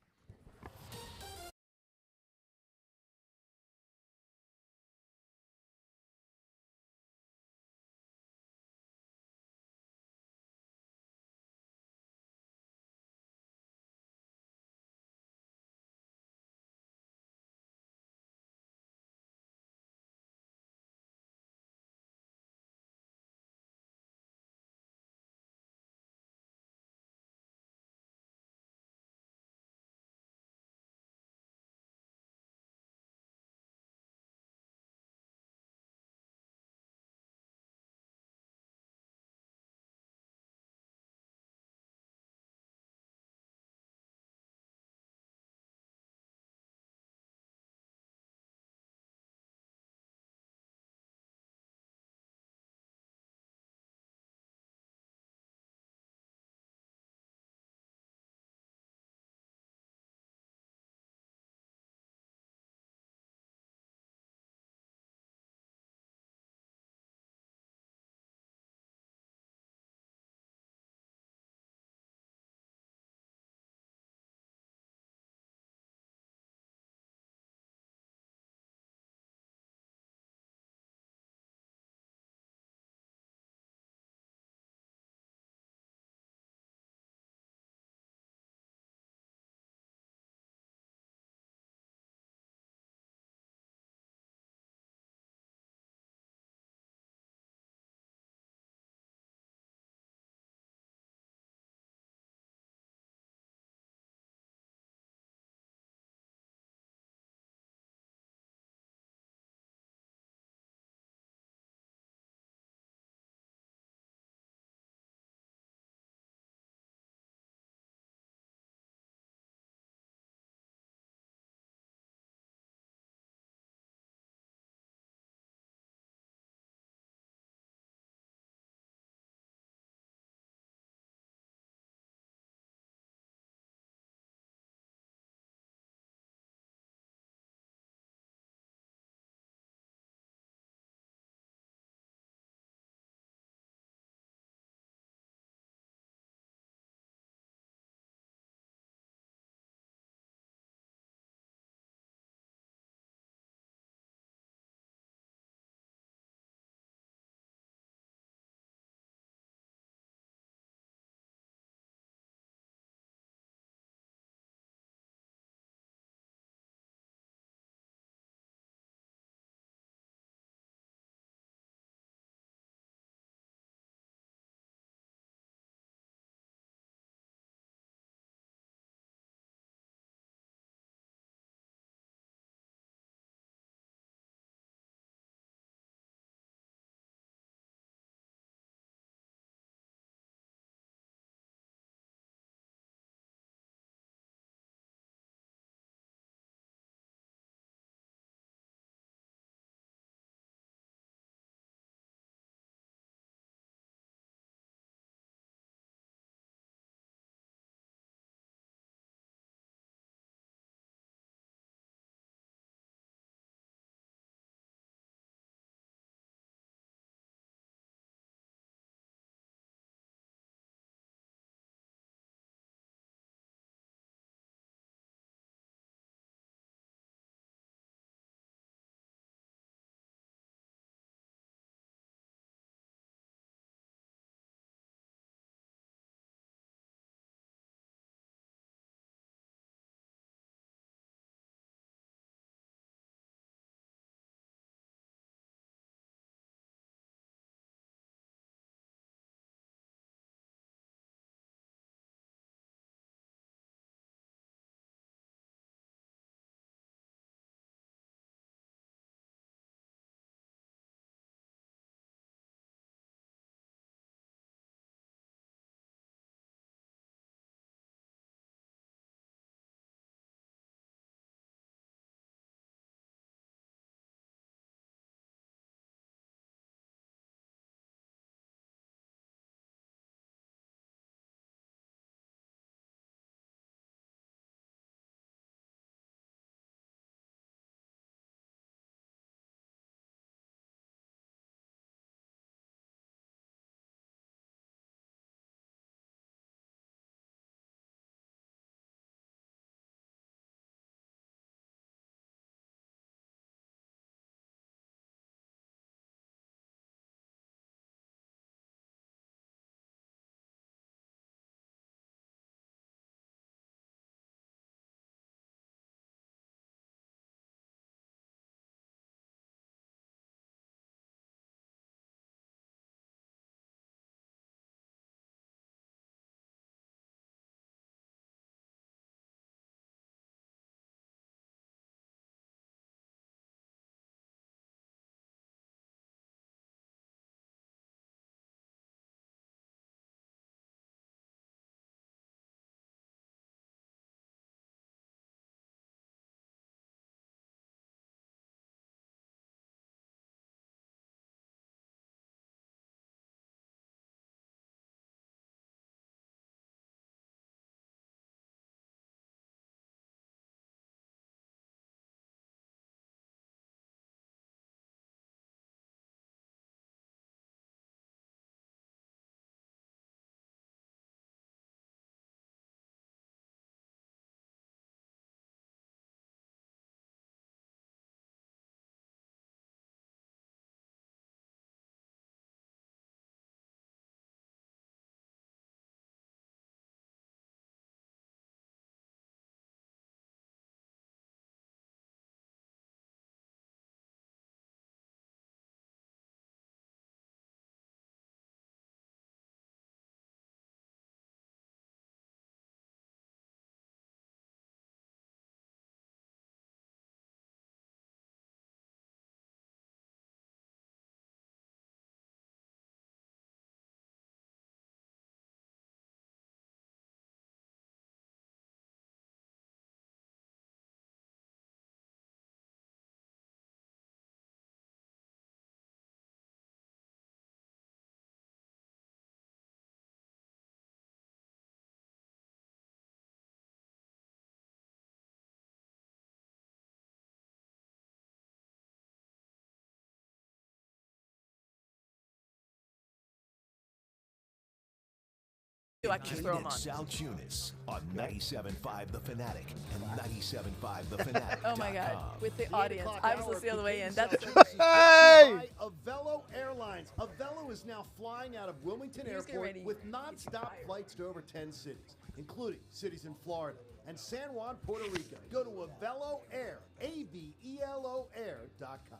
Kincade Salciunas on 97.5 The Fanatic and 97.5 The Fanatic. Oh my God! With the audience, I was listening on the way in. That's Hey! Avelo Airlines. Avelo is now flying out of Wilmington Airport with non-stop flights to over 10 cities, including cities in Florida and San Juan, Puerto Rico. Go to Avelo Air, AVELO Air.com.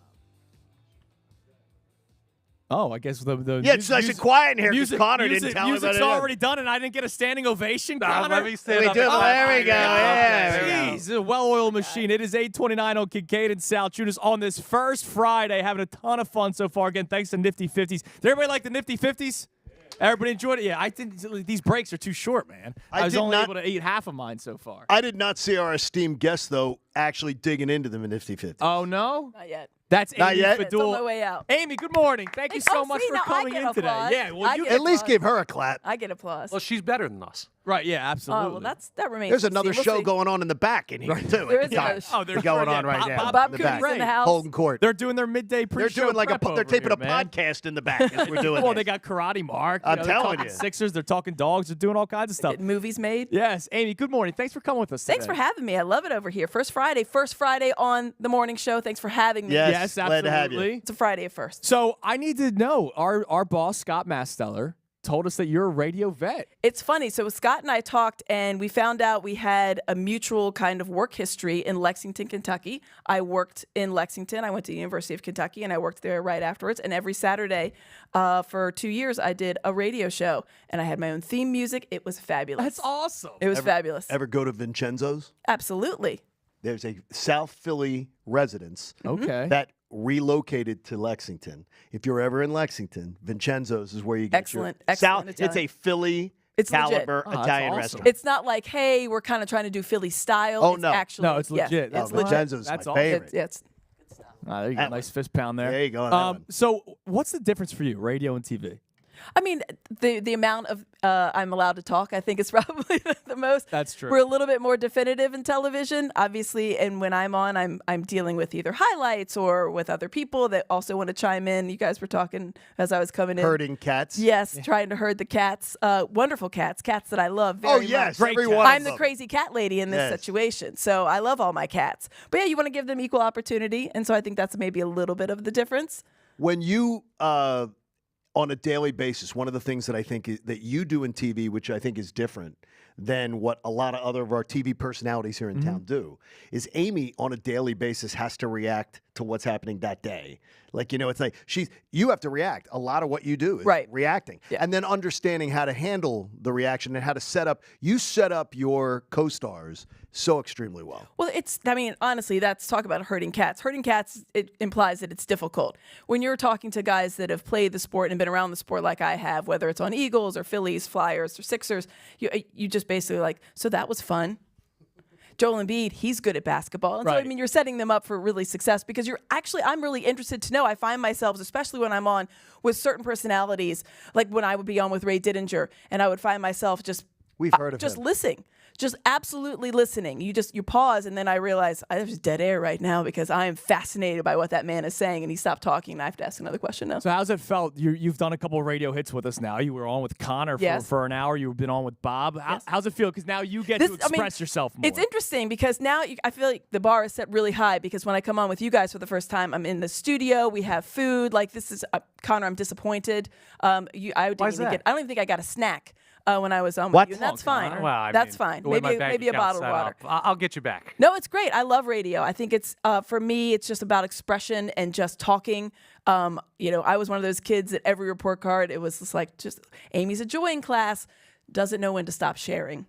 Oh, I guess the Yeah, it's nice and quiet in here because Connor didn't tell me about music's it. already done, and I didn't get a standing ovation. Connor. Let me stand up. There we go. Jeez, this is a well-oiled machine. It is 8:29 on Kincade and Salciunas on this first Friday. Having a ton of fun so far. Again, thanks to Nifty 50s. Did everybody like the Nifty 50s? Everybody enjoyed it? Yeah, I think these breaks are too short, man. I was only able to eat half of mine so far. I did not see our esteemed guest, though, actually digging into the Nifty 50. Oh, no? Not yet. That's Not Amy yet? Fadool. It's on my way out. Amy, good morning. Thank you so much for coming in today. Yeah, well, you at least give her a clap. I get applause. Well, she's better than us. Right, yeah, absolutely. Oh, well, that remains. There's to be another seen. show We'll see. going on in the back in here, too. There is another show. Oh, they're going on right now. Bob in the Cooney's back. in the house. Holden Court. They're doing their midday pre-show. They're doing like prep they're over taping here, a man. podcast in the back as we're doing Well, this. they got Karate Mark. I'm they're telling talking you. Sixers. They're talking dogs. They're doing all kinds of stuff. Getting movies made. Yes, Amy. Good morning. Thanks for coming with us. Thanks for having me. I love it over here. First Friday on the morning show. Thanks for having me. Yes, glad to have you. It's a Friday at first. So I need to know, our boss, Scott Masteller, told us that you're a radio vet. It's funny. So Scott and I talked, and we found out we had a mutual kind of work history in Lexington, Kentucky. I worked in Lexington. I went to the University of Kentucky, and I worked there right afterwards. And every Saturday for 2 years, I did a radio show, and I had my own theme music. It was fabulous. That's awesome. It was fabulous. Ever go to Vincenzo's? Absolutely. There's a South Philly residence that relocated to Lexington. If you're ever in Lexington, Vincenzo's is where you get Excellent your Italian. It's a Philly It's caliber legit. Italian awesome. restaurant. It's not like, hey, we're kind of trying to do Philly style. Oh, it's no. Actually, No, it's legit. Yeah, it's Oh, legit. Vincenzo's That's my awesome. favorite. It's There you go. Nice fist pound there. There you go on that one. So what's the difference for you, radio and TV? I mean, the amount of I'm allowed to talk, I think, is probably the most. That's true. We're a little bit more definitive in television, obviously, and when I'm on, I'm dealing with either highlights or with other people that also want to chime in. You guys were talking as I was coming in. Herding cats. Yes, trying to herd the cats. Wonderful cats that I love very much. yes, Great every cat. one of I'm the them. crazy cat lady in this Yes. situation, so I love all my cats. But yeah, you want to give them equal opportunity, and so I think that's maybe a little bit of the difference. When you on a daily basis, one of the things that I think that you do in TV, which I think is different than what a lot of other of our TV personalities here in town do, is Amy on a daily basis has to react to what's happening that day. Like, it's like you have to react. A lot of what you do is reacting. Yeah. And then understanding how to handle the reaction and how to set up your co-stars so extremely well. Well, honestly, that's talk about herding cats. Herding cats, it implies that it's difficult. When you're talking to guys that have played the sport and been around the sport like I have, whether it's on Eagles or Phillies, Flyers or Sixers, you just basically like, so that was fun. Joel Embiid, he's good at basketball. And so, Right. you're setting them up for really success because I'm really interested to know. I find myself, especially when I'm on with certain personalities, like when I would be on with Ray Didinger, and I would find myself We've heard of just him. listening. Just absolutely listening. You pause, and then I realize there's dead air right now because I am fascinated by what that man is saying, and he stopped talking, and I have to ask another question now. So how's it felt? You've done a couple of radio hits with us now. You were on with Connor for an hour. You've been on with Bob. How's it feel? Because now you get to express yourself more. It's interesting because now I feel like the bar is set really high because when I come on with you guys for the first time, I'm in the studio. We have food. Like this is Connor. I'm disappointed. I don't even think I got a snack. When I was on with you, and that's fine. Well, that's fine. Maybe a bottle of water. I'll get you back. No, it's great. I love radio. I think it's for me, it's just about expression and just talking. I was one of those kids that every report card, it was just Amy's a joy in class, doesn't know when to stop sharing.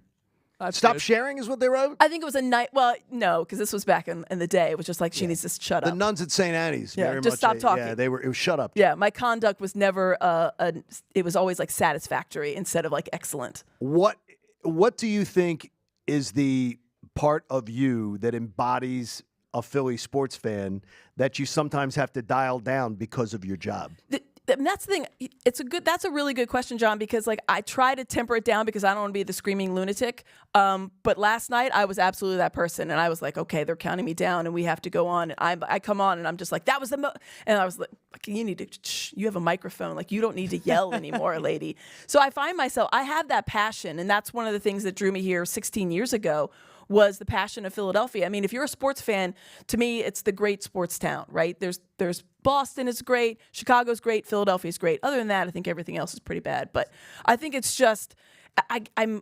Stop sharing is what they wrote? I think it was a night. Well, no, because this was back in the day. It was just like she needs to shut up. The nuns at St. Anne's. Yeah, just stop talking. Yeah, it was shut up. Yeah, my conduct was never. It was always like satisfactory instead of like excellent. What do you think is the part of you that embodies a Philly sports fan that you sometimes have to dial down because of your job? And that's the thing. That's a really good question, John, because like I try to temper it down because I don't want to be the screaming lunatic. But last night I was absolutely that person, and I was like, okay, they're counting me down, and we have to go on. And I come on, and I'm just like, that was the and I was like, you need to, you have a microphone. Like, you don't need to yell anymore, lady. So I find myself, I have that passion. And that's one of the things that drew me here 16 years ago was the passion of Philadelphia. I mean, if you're a sports fan, to me, it's the great sports town, right? There's Boston is great, Chicago's great, Philadelphia's great. Other than that, I think everything else is pretty bad. But I think it's just, I'm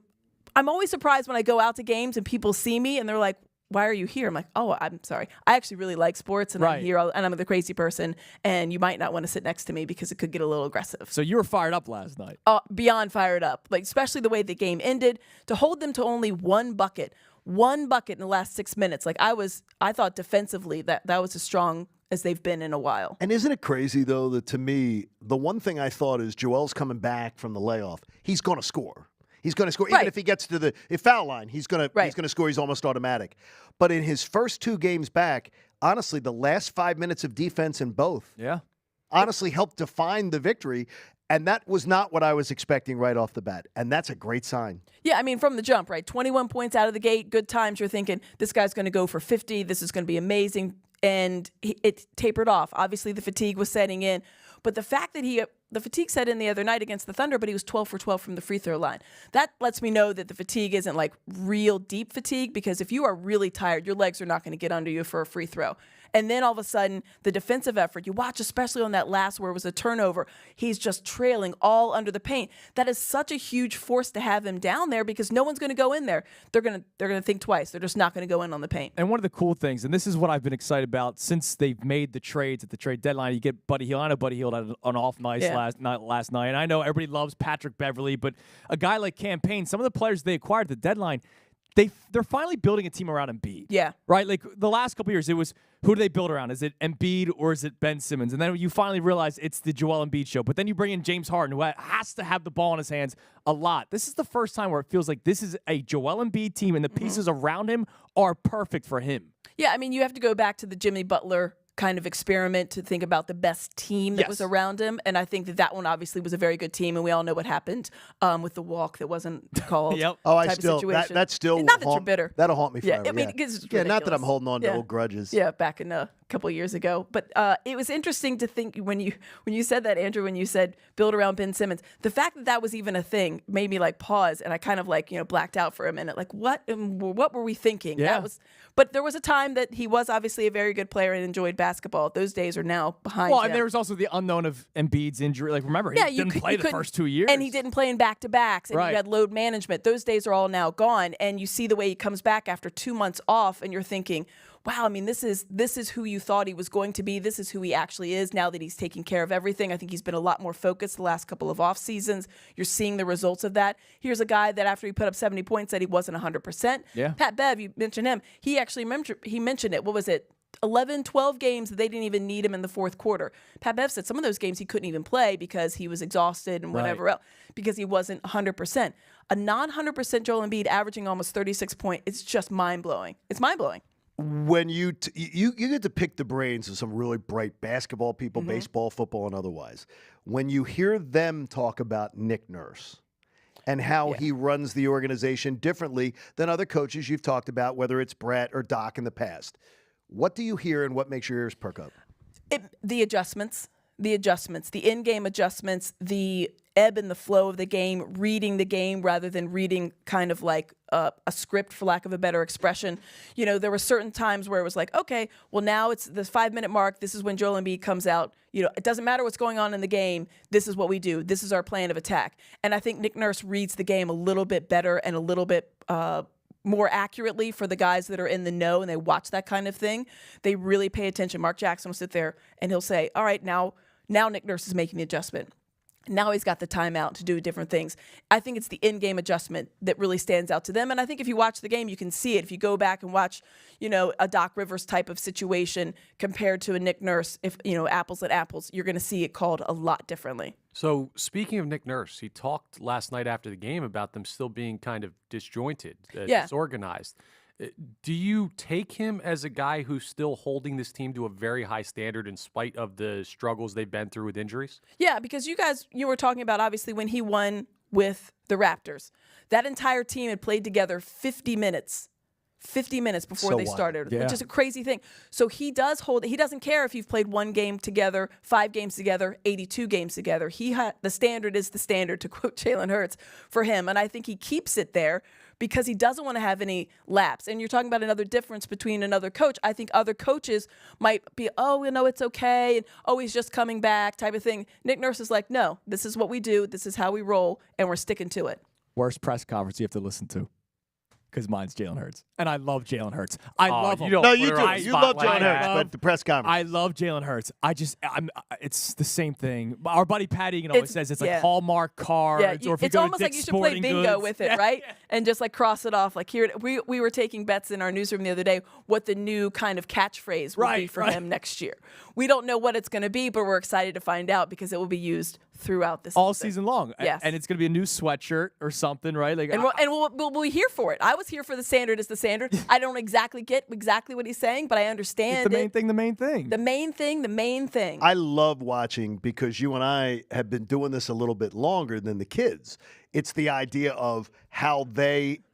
always surprised when I go out to games and people see me and they're like, why are you here? I'm like, oh, I'm sorry. I actually really like sports, and I'm here, and I'm the crazy person, and you might not want to sit next to me because it could get a little aggressive. So you were fired up last night. Beyond fired up. Like, especially the way the game ended, to hold them to only one bucket in the last 6 minutes. Like, I thought defensively that was as strong as they've been in a while. And isn't it crazy, though, that to me, the one thing I thought is Joel's coming back from the layoff. He's going to score. He's going to score. Even if he gets to the foul line, he's going to score. He's almost automatic. But in his first 2 games back, honestly, the last 5 minutes of defense in both honestly helped define the victory. And that was not what I was expecting right off the bat. And that's a great sign. Yeah, I mean, from the jump, right? 21 points out of the gate, good times. You're thinking, this guy's going to go for 50. This is going to be amazing. And it tapered off. Obviously, the fatigue was setting in. But the fact that the fatigue set in the other night against the Thunder, but he was 12 for 12 from the free throw line. That lets me know that the fatigue isn't like real deep fatigue, because if you are really tired, your legs are not going to get under you for a free throw. And then all of a sudden, the defensive effort, you watch, especially on that last where it was a turnover, he's just trailing all under the paint. That is such a huge force to have him down there, because no one's going to go in there. They're going to think twice. They're just not going to go in on the paint. And one of the cool things, and this is what I've been excited about since they've made the trades at the trade deadline, you get Buddy Hield. I know Buddy Hield had an off night last night. And I know everybody loves Patrick Beverley, but a guy like Campaign, some of the players they acquired at the deadline, they're finally building a team around Embiid. Yeah. Right? Like, the last couple of years, it was, who do they build around? Is it Embiid or is it Ben Simmons? And then you finally realize it's the Joel Embiid show. But then you bring in James Harden, who has to have the ball in his hands a lot. This is the first time where it feels like this is a Joel Embiid team, and the pieces around him are perfect for him. Yeah, I mean, you have to go back to the Jimmy Butler kind of experiment to think about the best team that was around him. And I think that one obviously was a very good team. And we all know what happened with the walk that wasn't called. Oh, I still, that still, not that you're bitter. That'll haunt me forever. Yeah, I mean, it's ridiculous. Not that I'm holding on to old grudges. Yeah, back in a couple of years ago. But it was interesting to think when you said that, Andrew, when you said build around Ben Simmons, the fact that was even a thing made me like pause, and I kind of like, blacked out for a minute. Like, what were we thinking? Yeah. But there was a time that he was obviously a very good player and enjoyed basketball. Those days are now behind him. Well, and there was also the unknown of Embiid's injury. Like, remember, he didn't play the first 2 years. And he didn't play in back-to-backs, and he had load management. Those days are all now gone, and you see the way he comes back after 2 months off, and you're thinking, wow, I mean, this is who you thought he was going to be. This is who he actually is now that he's taking care of everything. I think he's been a lot more focused the last couple of off seasons. You're seeing the results of that. Here's a guy that after he put up 70 points said he wasn't 100%. Yeah. Pat Bev, you mentioned him. He actually mentioned it. What was it? 11, 12 games that they didn't even need him in the fourth quarter. Pat Bev said some of those games he couldn't even play because he was exhausted and whatever else, because he wasn't 100%. A non-100% Joel Embiid averaging almost 36 points, it's just mind-blowing. It's mind-blowing. When you get to pick the brains of some really bright basketball people, baseball, football, and otherwise, when you hear them talk about Nick Nurse and how he runs the organization differently than other coaches you've talked about, whether it's Brett or Doc in the past, what do you hear and what makes your ears perk up? The adjustments, the in-game adjustments, the ebb and the flow of the game, reading the game rather than reading kind of like a script, for lack of a better expression. There were certain times where it was like, okay, well, now it's the 5-minute mark. This is when Joel Embiid comes out. It doesn't matter what's going on in the game. This is what we do. This is our plan of attack. And I think Nick Nurse reads the game a little bit better and a little bit more accurately for the guys that are in the know and they watch that kind of thing. They really pay attention. Mark Jackson will sit there and he'll say, all right, now Nick Nurse is making the adjustment. Now he's got the timeout to do different things. I think it's the in-game adjustment that really stands out to them. And I think if you watch the game, you can see it. If you go back and watch, a Doc Rivers type of situation compared to a Nick Nurse, if, apples at apples, you're going to see it called a lot differently. So speaking of Nick Nurse, he talked last night after the game about them still being kind of disjointed, disorganized. Do you take him as a guy who's still holding this team to a very high standard in spite of the struggles they've been through with injuries? Yeah, because you were talking about, obviously, when he won with the Raptors. That entire team had played together 50 minutes 50 minutes before So they wild. started, Yeah. which is a crazy thing. So he doesn't care if you've played 1 game together, 5 games together, 82 games together. The standard is the standard, to quote Jalen Hurts, for him. And I think he keeps it there because he doesn't want to have any lapse. And you're talking about another difference between another coach. I think other coaches might be, it's okay, and he's just coming back type of thing. Nick Nurse is like, no, this is what we do. This is how we roll, and we're sticking to it. Worst press conference you have to listen to. Because mine's Jalen Hurts. And I love Jalen Hurts. I love him. You do. You love Jalen Hurts, but the press conference. I love Jalen Hurts. It's the same thing. Our buddy Pat Egan always says it's like Hallmark cards. Or if it's almost like you should play bingo with it, right? And just like cross it off. Like here, we were taking bets in our newsroom the other day what the new kind of catchphrase will be for him next year. We don't know what it's going to be, but we're excited to find out because it will be used throughout the season. All season long. Yes. And it's going to be a new sweatshirt or something, right? Like, and we'll be here for it. I was here for the standard is the standard. I don't exactly get what he's saying, but I understand it's the main thing. The main thing. I love watching because you and I have been doing this a little bit longer than the kids. It's the idea of how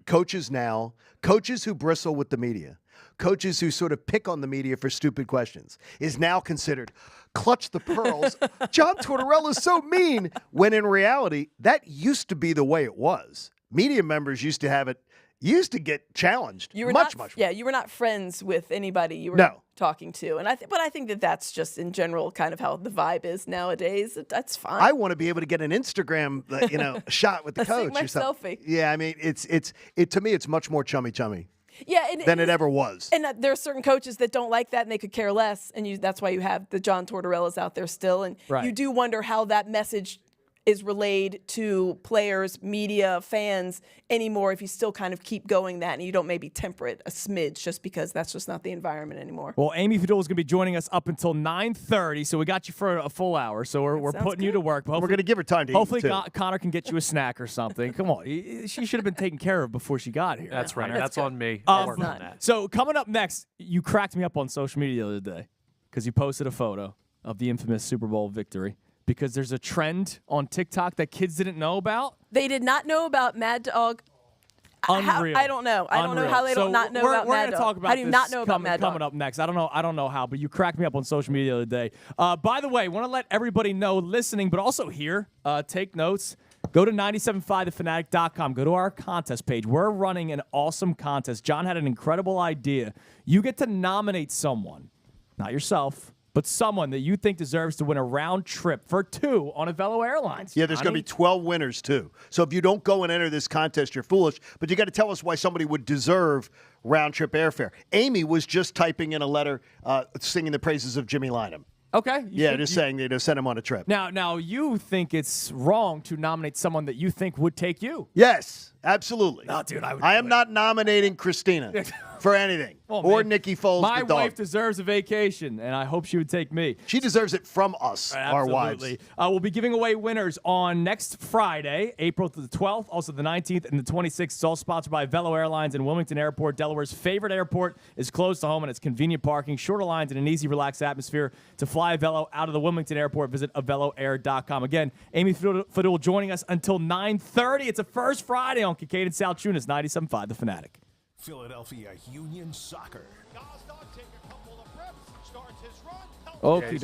coaches who bristle with the media, coaches who sort of pick on the media for stupid questions, is now considered clutch the pearls. John Tortorella is so mean, when in reality, that used to be the way it was. Media members used to get challenged much more. Yeah, you were not friends with anybody you were talking to. And I think that's just in general kind of how the vibe is nowadays. That's fine. I want to be able to get an Instagram, shot with the coach my or something. selfie. Yeah, I mean, to me, it's much more chummy than it ever was. And there are certain coaches that don't like that and they could care less. And that's why you have the John Tortorellas out there still. And you do wonder how that message is relayed to players, media, fans anymore if you still kind of keep going that and you don't maybe temper it a smidge just because that's just not the environment anymore. Well, Amy Fadool is going to be joining us up until 9:30, so we got you for a full hour. So we're putting you to work. But we're going to give her time to hopefully eat, too. Connor can get you a snack or something. Come on. She should have been taken care of before she got here. That's right. That's on me. On that. So coming up next, you cracked me up on social media the other day because you posted a photo of the infamous Super Bowl victory. Because there's a trend on TikTok that kids didn't know about. They did not know about Mad Dog. Unreal. I don't know. I don't know how they don't not know about Mad Dog. We're going to talk about how do you this not know about Mad Dog? coming up next. I don't know how, but you cracked me up on social media the other day. By the way, want to let everybody know listening, but also here, take notes. Go to 975thefanatic.com. Go to our contest page. We're running an awesome contest. John had an incredible idea. You get to nominate someone, not yourself, but someone that you think deserves to win a round trip for 2 on Avelo Airlines. Yeah, there's going to be 12 winners, too. So if you don't go and enter this contest, you're foolish. But you got to tell us why somebody would deserve round-trip airfare. Amy was just typing in a letter singing the praises of Jimmy Lynam. Okay. Saying they'd send him on a trip. Now, you think it's wrong to nominate someone that you think would take you. Yes, absolutely. No, dude, I am not nominating Christina for anything. Or Nikki Foles, My the dog. wife deserves a vacation, and I hope she would take me. She deserves it from us, our wives. We'll be giving away winners on next Friday, April the 12th, also the 19th and the 26th. It's all sponsored by Velo Airlines and Wilmington Airport. Delaware's favorite airport is close to home, and it's convenient parking, shorter lines, and an easy, relaxed atmosphere. To fly Velo out of the Wilmington Airport, visit aveloair.com. Again, Amy Fadool joining us until 9:30. It's a first Friday on Kincade Salciunas, 97.5 The Fanatic. Philadelphia Union Soccer. Okay.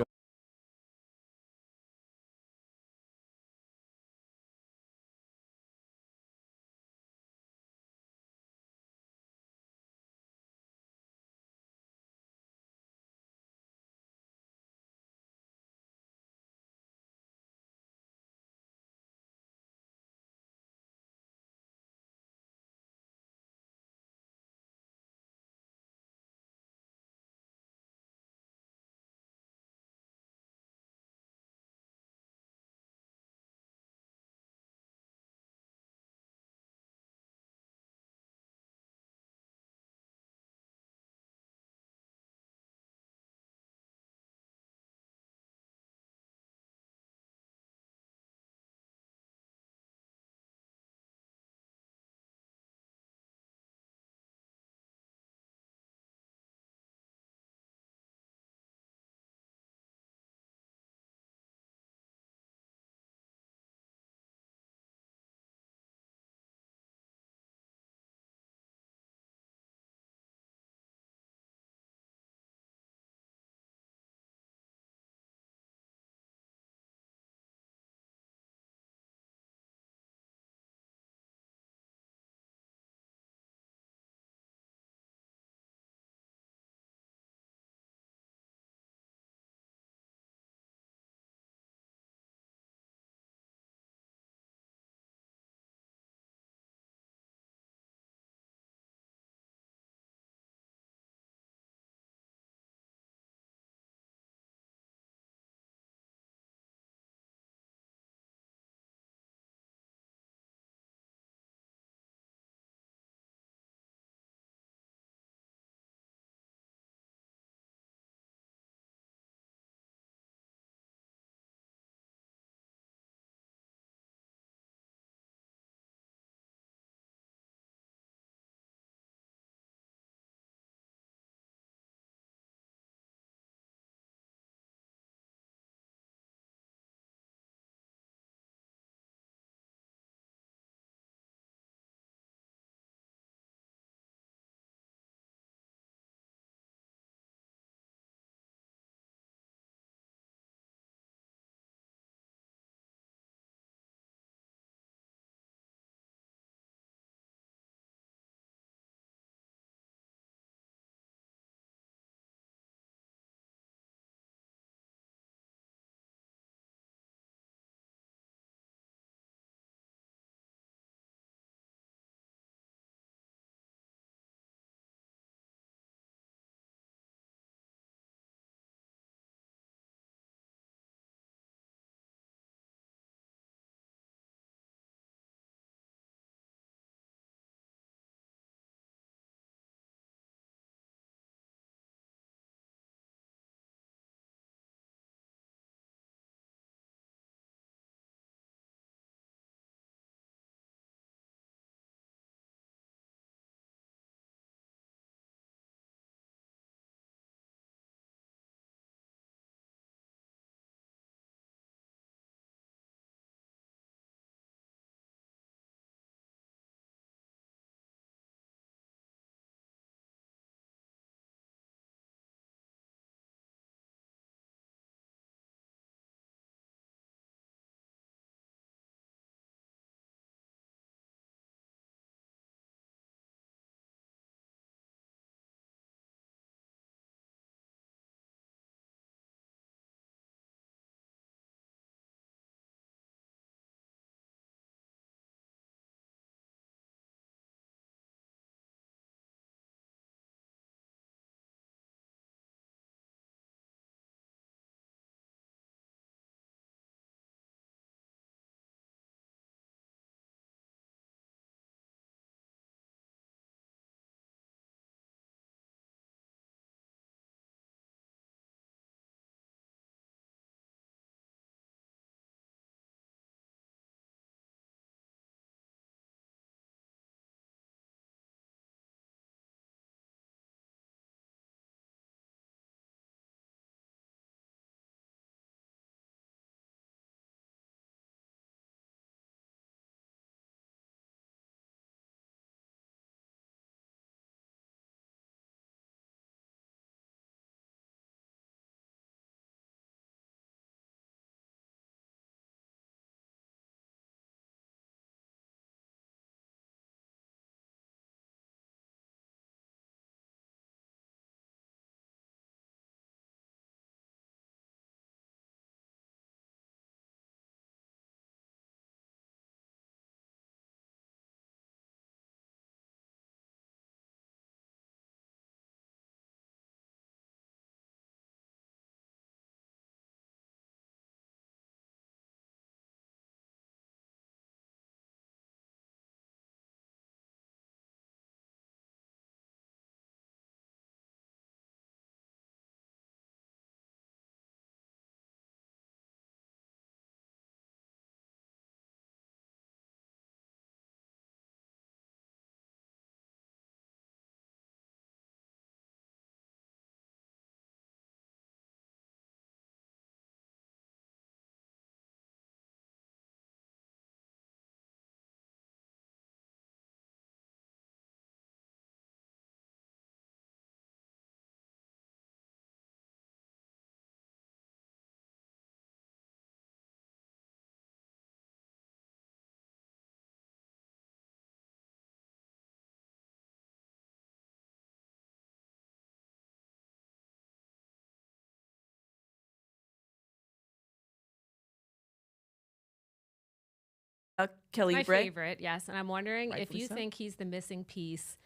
Kelly My Oubre. favorite, yes. And I'm wondering if Rightfully you so. think he's the missing piece,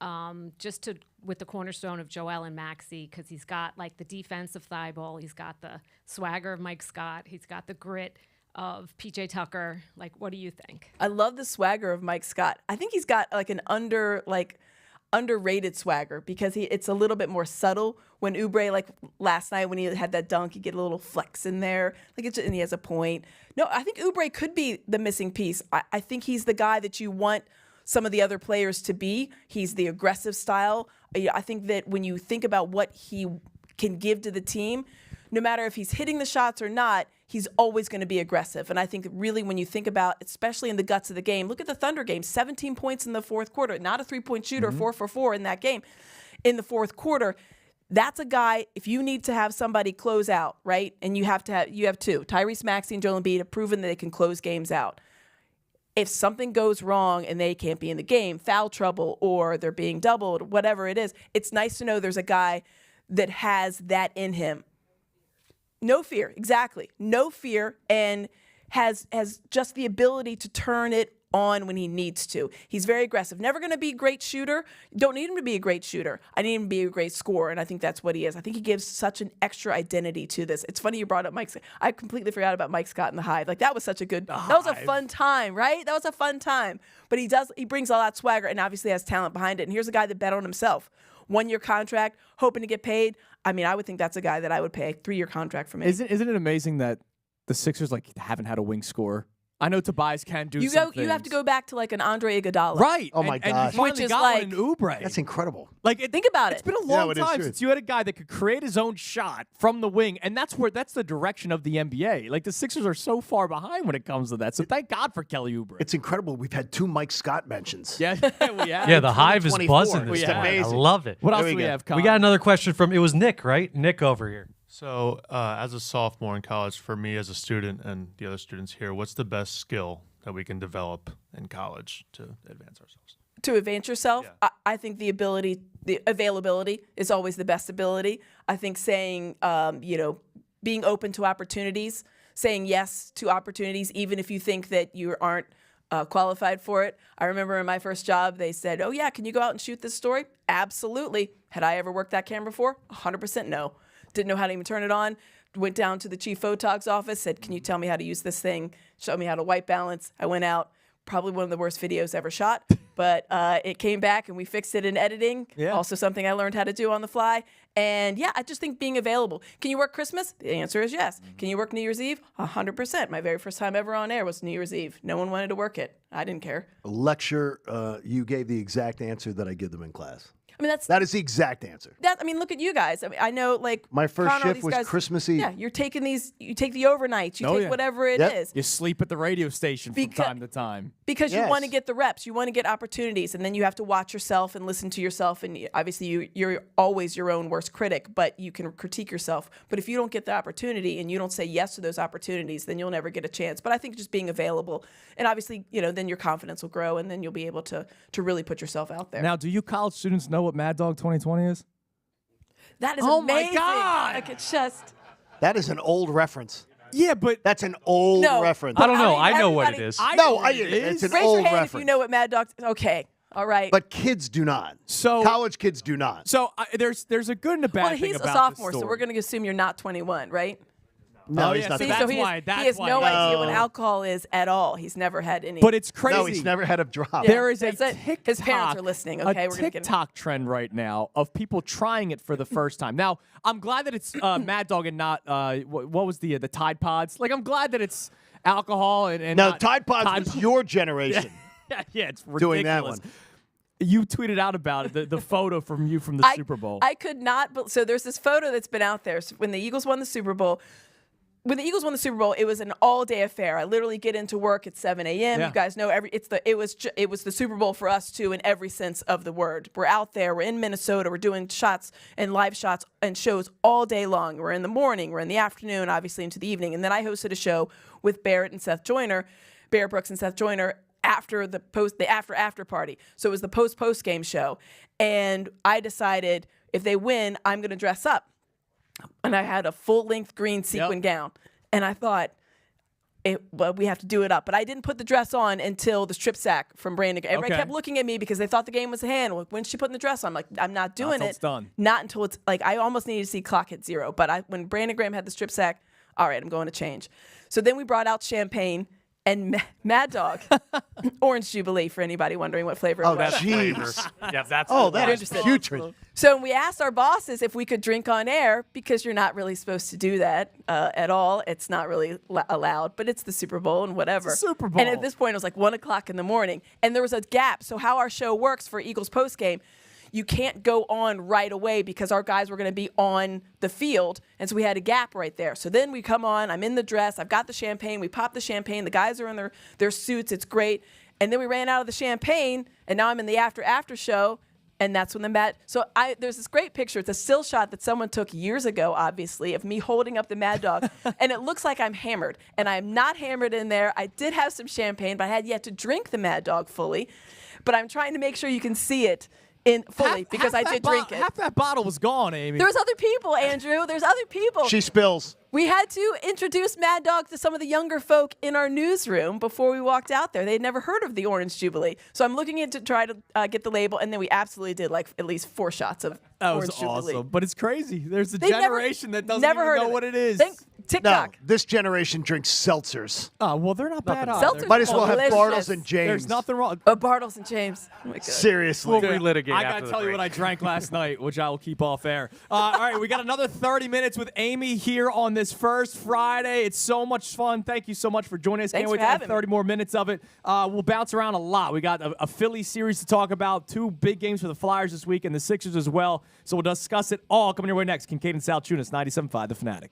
with the cornerstone of Joel and Maxey, because he's got like the defense of Thibault, he's got the swagger of Mike Scott, he's got the grit of PJ Tucker. Like, what do you think? I love the swagger of Mike Scott. I think he's got like an underrated swagger because it's a little bit more subtle. When Oubre, like last night when he had that dunk, you get a little flex in there, and he has a point. No, I think Oubre could be the missing piece. I think he's the guy that you want some of the other players to be. He's the aggressive style. I think that when you think about what he can give to the team, no matter if he's hitting the shots or not, he's always going to be aggressive. And I think really when you think about, especially in the guts of the game, look at the Thunder game, 17 points in the fourth quarter, not a three-point shooter, 4 for 4 in that game. In the fourth quarter, that's a guy, if you need to have somebody close out, right? And you have two. Tyrese Maxey and Joel Embiid have proven that they can close games out. If something goes wrong and they can't be in the game, foul trouble, or they're being doubled, whatever it is, it's nice to know there's a guy that has that in him. No fear, exactly. No fear, and has just the ability to turn it on when he needs to. He's very aggressive. Never going to be a great shooter. Don't need him to be a great shooter. I need him to be a great scorer, and I think that's what he is. I think he gives such an extra identity to this. It's funny you brought up Mike. I completely forgot about Mike Scott and the Hive. Like, that was such a good, that was a fun time, right? That was a fun time. But he brings all that swagger and obviously has talent behind it. And here's a guy that bet on himself. 1-year contract, hoping to get paid. I mean, I would think that's a guy that I would pay a 3-year contract for me. Isn't it amazing that the Sixers haven't had a wing scorer? I know Tobias can do some things. You have to go back to like an Andre Iguodala. Right. Oh, my gosh. Which is like an Oubre. That's incredible. Think about it. It's been a long time since you had a guy that could create his own shot from the wing, and that's the direction of the NBA. Like, the Sixers are so far behind when it comes to that. So thank God for Kelly Oubre. It's incredible. We've had 2 Mike Scott mentions. Yeah, we have. Yeah, the Hive is buzzing this It's morning. amazing. I love it. What else do we have, Colin? We got another question from, it was Nick, right? Nick over here. So, as a sophomore in college, for me as a student and the other students here, what's the best skill that we can develop in college to advance ourselves? To advance yourself, I think the availability is always the best ability. I think saying, being open to opportunities, saying yes to opportunities, even if you think that you aren't qualified for it. I remember in my first job, they said, "Oh yeah, can you go out and shoot this story?" Absolutely. Had I ever worked that camera before? 100% no. Didn't know how to even turn it on. Went down to the chief photog's office, said, "Can you tell me how to use this thing?" Showed me how to white balance. I went out. Probably one of the worst videos ever shot, but it came back and we fixed it in editing. Yeah. Also something I learned how to do on the fly. And yeah, I just think being available. Can you work Christmas? The answer is yes. Can you work New Year's Eve? 100%. My very first time ever on air was New Year's Eve. No one wanted to work it. I didn't care. Lecture, you gave the exact answer that I give them in class. I mean, that is the exact answer. Look at you guys. I mean, I know, like, my first Connor, shift was guys, Christmas Eve. Yeah, you take the overnights, you take whatever it is. You sleep at the radio station from time to time. Because you want to get the reps, you want to get opportunities, and then you have to watch yourself and listen to yourself. And obviously, you're always your own worst critic, but you can critique yourself. But if you don't get the opportunity and you don't say yes to those opportunities, then you'll never get a chance. But I think just being available, and obviously, then your confidence will grow, and then you'll be able to really put yourself out there. Now, do you college students know what Mad Dog 2020 is? That is oh amazing. My God. Like, it's just. That is an old reference. Yeah, but that's an old reference. I don't know. I know what it is. It's an Raise old your hand reference. if you know what Mad Dog. Okay, all right. But kids do not. So college kids do not. So there's a good and a bad thing he's about a sophomore, this so story. we're going to assume you're not 21, right? No, he's not. See, that's so why. he has no idea what alcohol is at all. He's never had any. But it's crazy. No, he's never had a drop. Yeah, There is a that's it. TikTok, His parents are listening. Okay, a we're gonna get TikTok trend right now of people trying it for the first time. Now, I'm glad that it's Mad Dog and not what was the Tide Pods. Like, I'm glad that it's alcohol and no, not Tide Pods was your generation. yeah, it's ridiculous. Doing that one. You tweeted out about it, the photo from you from the Super Bowl. I could not. So there's this photo that's been out there. So when the Eagles won the Super Bowl. When the Eagles won the Super Bowl, it was an all-day affair. I literally get into work at 7 a.m. Yeah. You guys know it was the Super Bowl for us too in every sense of the word. We're out there. We're in Minnesota. We're doing shots and live shots and shows all day long. We're in the morning. We're in the afternoon, obviously into the evening. And then I hosted a show with Barrett Brooks and Seth Joyner after the after party. So it was the post game show, and I decided if they win, I'm going to dress up. And I had a full-length green sequin gown. And I thought, we have to do it up. But I didn't put the dress on until the strip sack from Brandon. Everybody kept looking at me because they thought the game was a hand. Like, when's she putting the dress on? I'm like, I'm not doing it. It's done. Not until it's like, I almost needed to see clock hit 0. But when Brandon Graham had the strip sack, all right, I'm going to change. So then we brought out champagne and Mad Dog, Orange Jubilee, for anybody wondering what flavor it was. Oh, jeez. Yeah, that's that's putrid. So we asked our bosses if we could drink on air, because you're not really supposed to do that at all. It's not really allowed, but it's the Super Bowl and whatever. It's the Super Bowl. And at this point, it was like 1 o'clock in the morning, and there was a gap. So how our show works for Eagles postgame, you can't go on right away because our guys were going to be on the field, and so we had a gap right there. So then we come on, I'm in the dress, I've got the champagne, we pop the champagne, the guys are in their suits, it's great. And then we ran out of the champagne, and now I'm in the after show, and that's when there's this great picture. It's a still shot that someone took years ago, obviously, of me holding up the Mad Dog, and it looks like I'm hammered, and I'm not hammered in there. I did have some champagne, but I had yet to drink the Mad Dog fully. But I'm trying to make sure you can see it in fully because I did drink it. Half that bottle was gone, Amy. There's other people, Andrew. There's other people. She spills. We had to introduce Mad Dog to some of the younger folk in our newsroom before we walked out there. They'd never heard of the Orange Jubilee. So I'm looking to try to get the label, and then we absolutely did like at least 4 shots of Orange Jubilee. That was awesome. But it's crazy. There's a generation that doesn't never even heard know of what it is. Think TikTok. No, this generation drinks seltzers. Oh, well, they're not bad Seltzers Might as well have delicious. Bartles and James. There's nothing wrong. Bartles and James. Oh my God. Seriously. We'll relitigate I after got to the tell you break. what I drank last night, which I will keep off air. All right, we got another 30 minutes with Amy here on this first Friday. It's so much fun. Thank you so much for joining us. Thanks Can't wait for to have having 30 more minutes of it. We'll bounce around a lot. We got a Philly series to talk about, 2 big games for the Flyers this week, and the Sixers as well. So we'll discuss it all coming your way next. Kincade and Salciunas, 97.5 The Fanatic.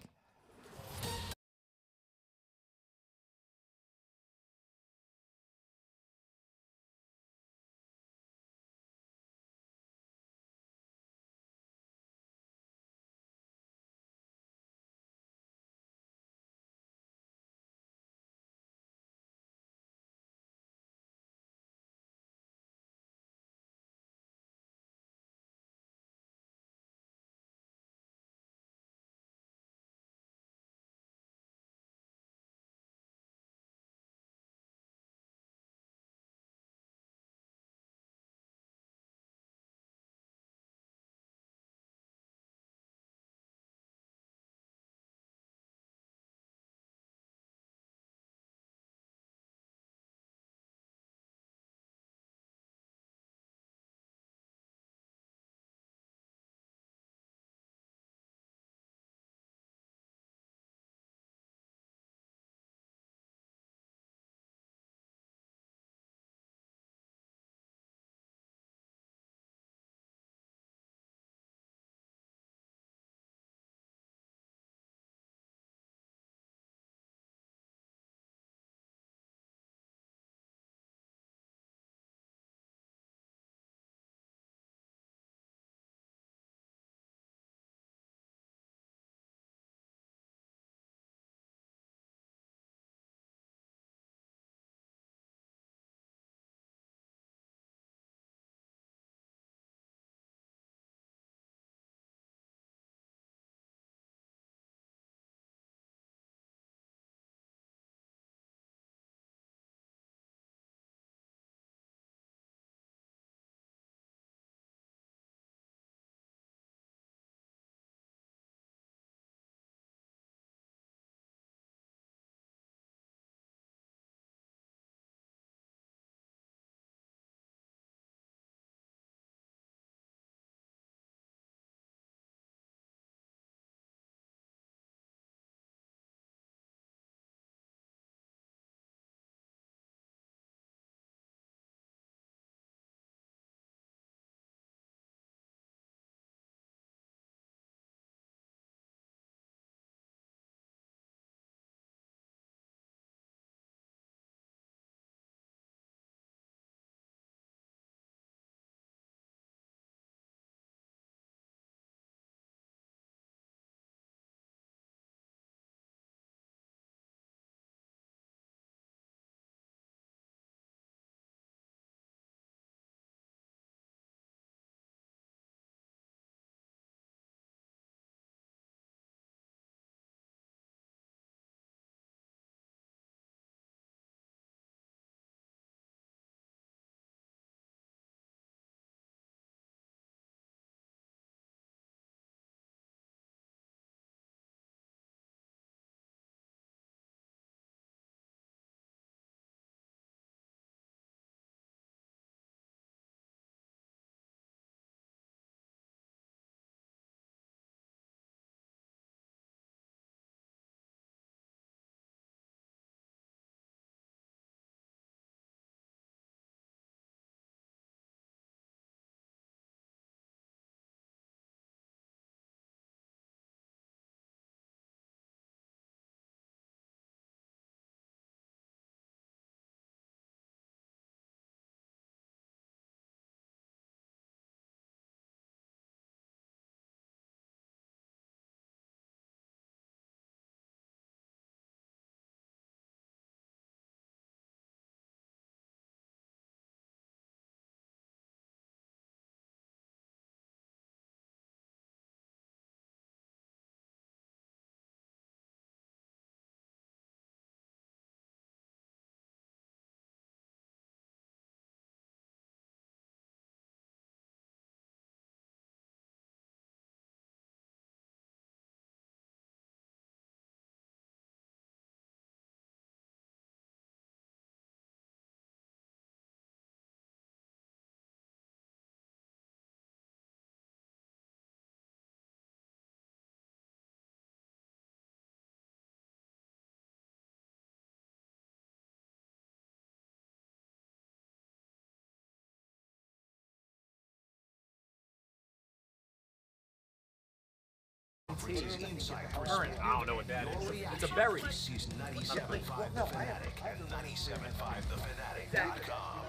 Current. I don't know what that is. It's a berry. This is 97.5 The Fanatic and 97.5thefanatic.com.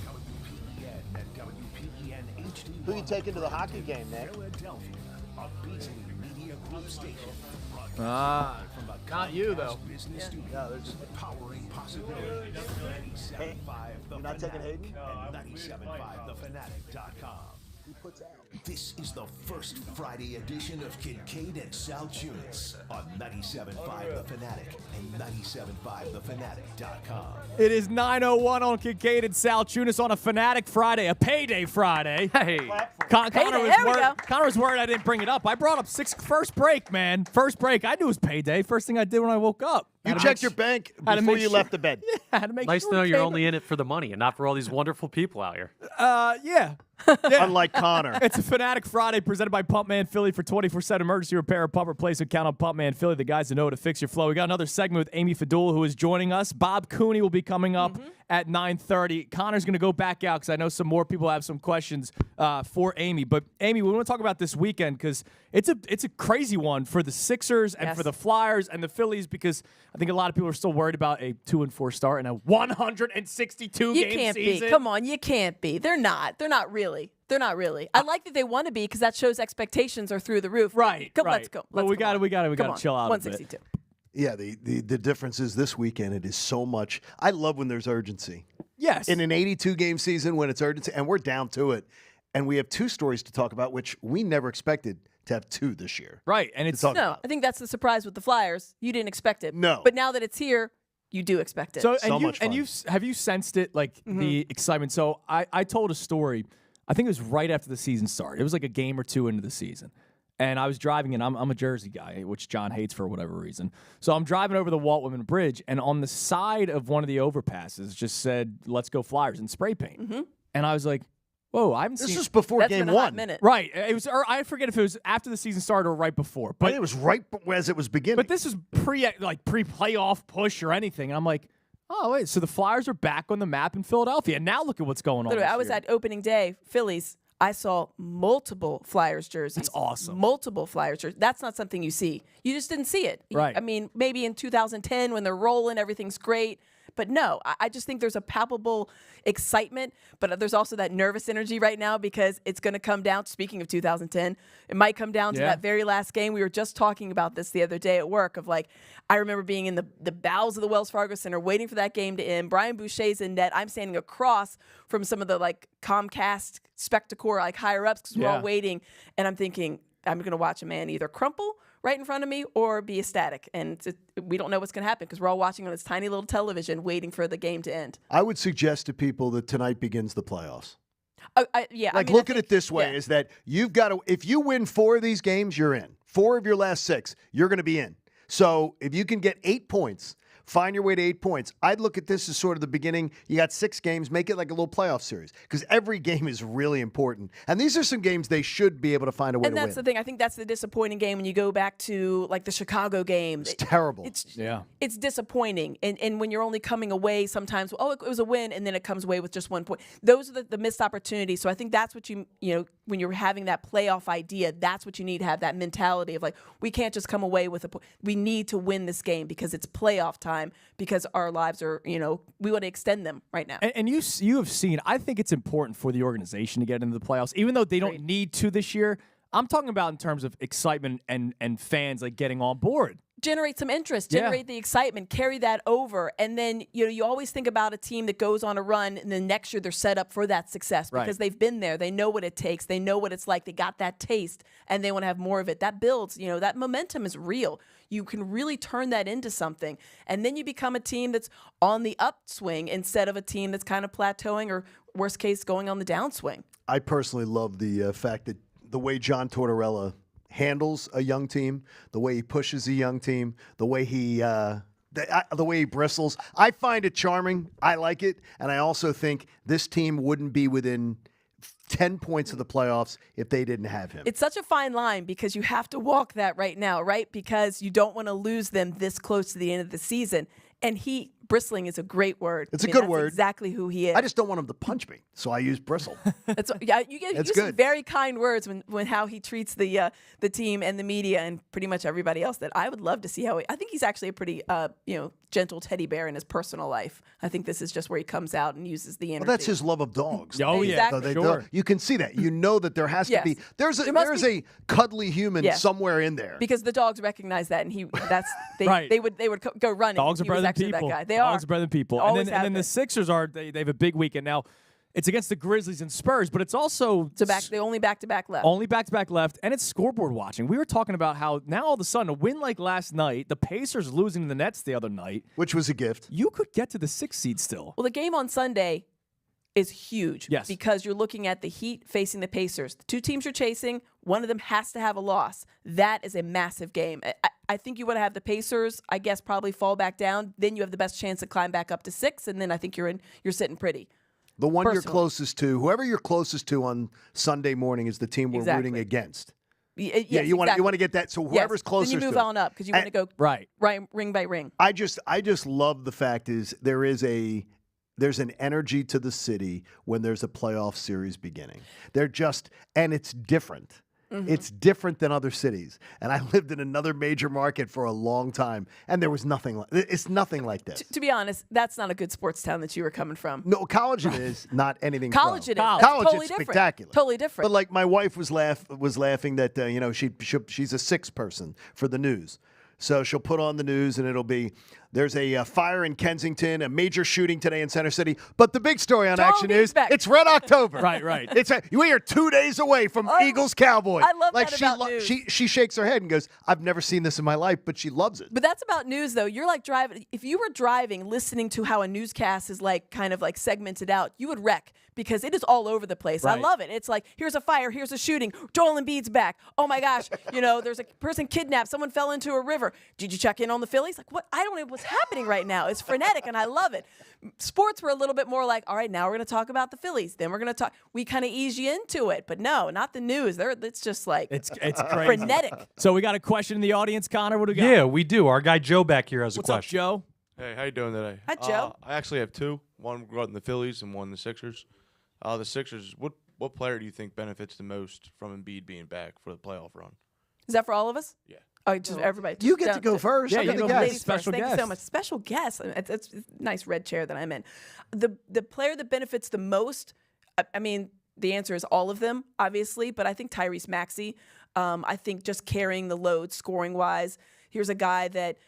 WPEN and WPEN HD. Who you taking to the hockey game, Nick? Philadelphia, a Beasley Media Group station. Not you, though. Business studio, powering possibility. 97.5 You're not taking Hayden? and 97.5thefanatic.com. He puts out. This is the first Friday edition of Kincade Salciunas on 97.5 The Fanatic and 97.5thefanatic.com. It is 9:01 on Kincade and Salciunas on a Fanatic Friday, a payday Friday. Hey, Connor was worried I didn't bring it up. I brought up first break, man. First break. I knew it was payday. First thing I did when I woke up. You checked your bank before you left the bed. Yeah, had to make nice sure to know it you're came only in it for the money and not for all these wonderful people out here. Yeah. Unlike Connor. It's a Fanatic Friday presented by Pumpman Philly for 24/7 emergency repair or pump replacement. Count on Pumpman Philly, the guys that know how to fix your flow. We got another segment with Amy Fadool, who is joining us. Bob Cooney will be coming up at 9:30. Connor's going to go back out because I know some more people have some questions for Amy. But, Amy, we want to talk about this weekend because it's a crazy one for the Sixers and for the Flyers and the Phillies because I think a lot of people are still worried about a 2-4 start and a 162 You game can't season. be. Come on, you can't be. They're not. They're not really. They're not really. I like that they want to be because that shows expectations are through the roof. Right. Let's go. But we got to chill out. 162. Yeah, the difference is this weekend it is so much. I love when there's urgency. Yes. In an 82-game season when it's urgency, and we're down to it, and we have two stories to talk about, which we never expected to have two this year. Right, and it's I think that's the surprise with the Flyers. You didn't expect it. No. But now that it's here, you do expect it. So, much fun. Have you sensed it, like the excitement? So I told a story. I think it was right after the season started. It was like a game or two into the season. And I was driving in. I'm a Jersey guy, which John hates for whatever reason. So I'm driving over the Walt Whitman Bridge, and on the side of one of the overpasses just said, "Let's go Flyers" in spray paint. And I was like, whoa, I haven't seen... This was before That's game been a hot one. minute. Right. It was. Or I forget if it was after the season started or right before. But it was right as it was beginning. But this was pre-playoff push or anything. And I'm like, oh, wait, so the Flyers are back on the map in Philadelphia. And now look at what's going on. Literally, this I was year. at opening day, Phillies. I saw multiple Flyers jerseys. That's awesome. Multiple Flyers jerseys. That's not something you see. You just didn't see it. Right. I mean, maybe in 2010 when they're rolling, everything's great. But no, I just think there's a palpable excitement, but there's also that nervous energy right now because it's going to come down, speaking of 2010, it might come down to that very last game. We were just talking about this the other day at work of like, I remember being in the bowels of the Wells Fargo Center waiting for that game to end. Brian Boucher's in net. I'm standing across from some of the like Comcast Spectacor like higher ups because we're all waiting. And I'm thinking, I'm going to watch a man either crumple right in front of me or be ecstatic. And we don't know what's going to happen because we're all watching on this tiny little television waiting for the game to end. I would suggest to people that tonight begins the playoffs. Yeah. Look at it this way, is that you've got to, if you win 4 of these games, you're in. 4 of your last 6, you're going to be in. So if you can get 8 points, find your way to 8 points. I'd look at this as sort of the beginning. You got 6 games, make it like a little playoff series because every game is really important. And these are some games they should be able to find a way to win. And that's the thing. I think that's the disappointing game when you go back to like the Chicago game. It's terrible. It's disappointing. And when you're only coming away sometimes, it was a win, and then it comes away with just 1 point. Those are the missed opportunities. So I think that's what when you're having that playoff idea, that's what you need to have, that mentality of like, we can't just come away with a point. We need to win this game because it's playoff time. Because our lives are, we want to extend them right now. And you have seen, I think it's important for the organization to get into the playoffs, even though they don't need to this year. I'm talking about in terms of excitement and fans like getting on board. Generate some interest, generate the excitement, carry that over. And then, you always think about a team that goes on a run and then next year they're set up for that success because they've been there. They know what it takes. They know what it's like. They got that taste and they want to have more of it. That builds, that momentum is real. You can really turn that into something. And then you become a team that's on the upswing instead of a team that's kind of plateauing or worst case going on the downswing. I personally love the fact that the way John Tortorella handles a young team, the way he pushes a young team, the way he bristles. I find it charming. I like it. And I also think this team wouldn't be within 10 points of the playoffs if they didn't have him. It's such a fine line because you have to walk that right now, right? Because you don't want to lose them this close to the end of the season. And he bristling is a great word. It's a I mean, good that's word. Exactly who he is. I just don't want him to punch me, so I use bristle. You use some very kind words when how he treats the team and the media and pretty much everybody else. That I would love to see how. I think he's actually a pretty gentle teddy bear in his personal life. I think this is just where he comes out and uses the energy. Well, that's his love of dogs. Oh, yeah. Exactly. Sure. You can see that. You know that there has to be. There's a cuddly human somewhere in there. Because the dogs recognize that, and Right. they would go running. Dogs are He was better than actually people. That guy. They Dogs are better than people. Always And then the Sixers they have a big weekend now. It's against the Grizzlies and Spurs, but it's also the only back-to-back left. Only back-to-back left, and it's scoreboard watching. We were talking about how now all of a sudden a win like last night, the Pacers losing to the Nets the other night, which was a gift. You could get to the 6th seed still. Well, the game on Sunday is huge. Yes. Because you're looking at the Heat facing the Pacers. The two teams you're chasing, one of them has to have a loss. That is a massive game. I think you want to have the Pacers, I guess, probably fall back down. Then you have the best chance to climb back up to 6, and then I think you're sitting pretty. The one Personally. you're closest to, whoever you're closest to on Sunday morning is the team we're rooting against. You want to get that. So whoever's closest. Then you move to on up because you want to go ring by ring. I just love the fact is there's an energy to the city when there's a playoff series beginning. And it's different. Mm-hmm. It's different than other cities. And I lived in another major market for a long time, and there was nothing like this. To be honest, that's not a good sports town that you were coming from. No, college it is, not anything. College pro. it is. College totally is different. spectacular. Totally different. But like my wife was laughing that she's a 6 person for the news. So she'll put on the news, and it'll be, there's a fire in Kensington, a major shooting today in Center City. But the big story on Action is it's Red October. Right. We are 2 days away from Eagles-Cowboys. I love that about news. She shakes her head and goes, I've never seen this in my life, but she loves it. But that's about news, though. You're like driving. If you were driving, listening to how a newscast is kind of segmented out, you would wreck because it is all over the place. Right. I love it. It's like, here's a fire, here's a shooting. Joel Embiid's back. Oh, my gosh. There's a person kidnapped. Someone fell into a river. Did you check in on the Phillies? Like, what? I don't know what's happening right now. It's frenetic, and I love it. Sports were a little bit more like, all right, now we're going to talk about the Phillies. Then we're going to talk. We kind of ease you into it. But no, not the news. It's just like it's crazy. Frenetic. So we got a question in the audience, Connor. What do we got? Yeah, we do. Our guy Joe back here has a What's up, question. Joe? Hey, how you doing today? Hi, Joe. I actually have 2. One regarding the Phillies and one the Sixers. The Sixers, what player do you think benefits the most from Embiid being back for the playoff run? Is that for all of us? Yeah. Oh, just everybody. You get to go first. Yeah, I'm you gonna go guess. first. Special Thank guest. you so much. Special guest. It's a nice red chair that I'm in. The player that benefits the most, I mean, the answer is all of them, obviously, but I think Tyrese Maxey. I think just carrying the load scoring-wise. Here's a guy that,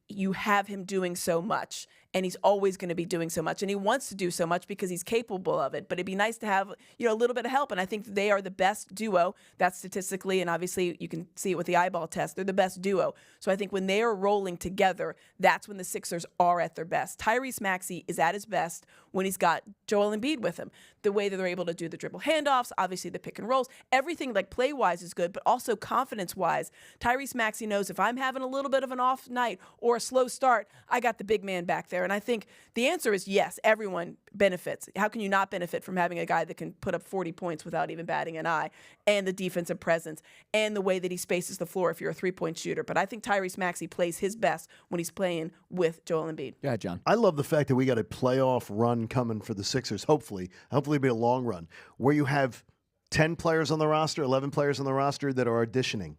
you have him doing so much, and he's always going to be doing so much, and he wants to do so much because he's capable of it. But it'd be nice to have, a little bit of help, and I think they are the best duo. That's statistically, and obviously you can see it with the eyeball test. They're the best duo. So I think when they are rolling together, that's when the Sixers are at their best. Tyrese Maxey is at his best when he's got Joel Embiid with him. The way that they're able to do the dribble handoffs, obviously the pick and rolls, everything play-wise is good, but also confidence-wise. Tyrese Maxey knows if I'm having a little bit of an off night or a slow start, I got the big man back there. And I think the answer is yes, everyone benefits. How can you not benefit from having a guy that can put up 40 points without even batting an eye, and the defensive presence, and the way that he spaces the floor if you're a three-point shooter? But I think Tyrese Maxey plays his best when he's playing with Joel Embiid. Go ahead, John. I love the fact that we got a playoff run coming for the Sixers, hopefully it'll be a long run, where you have 10 players on the roster, 11 players on the roster that are auditioning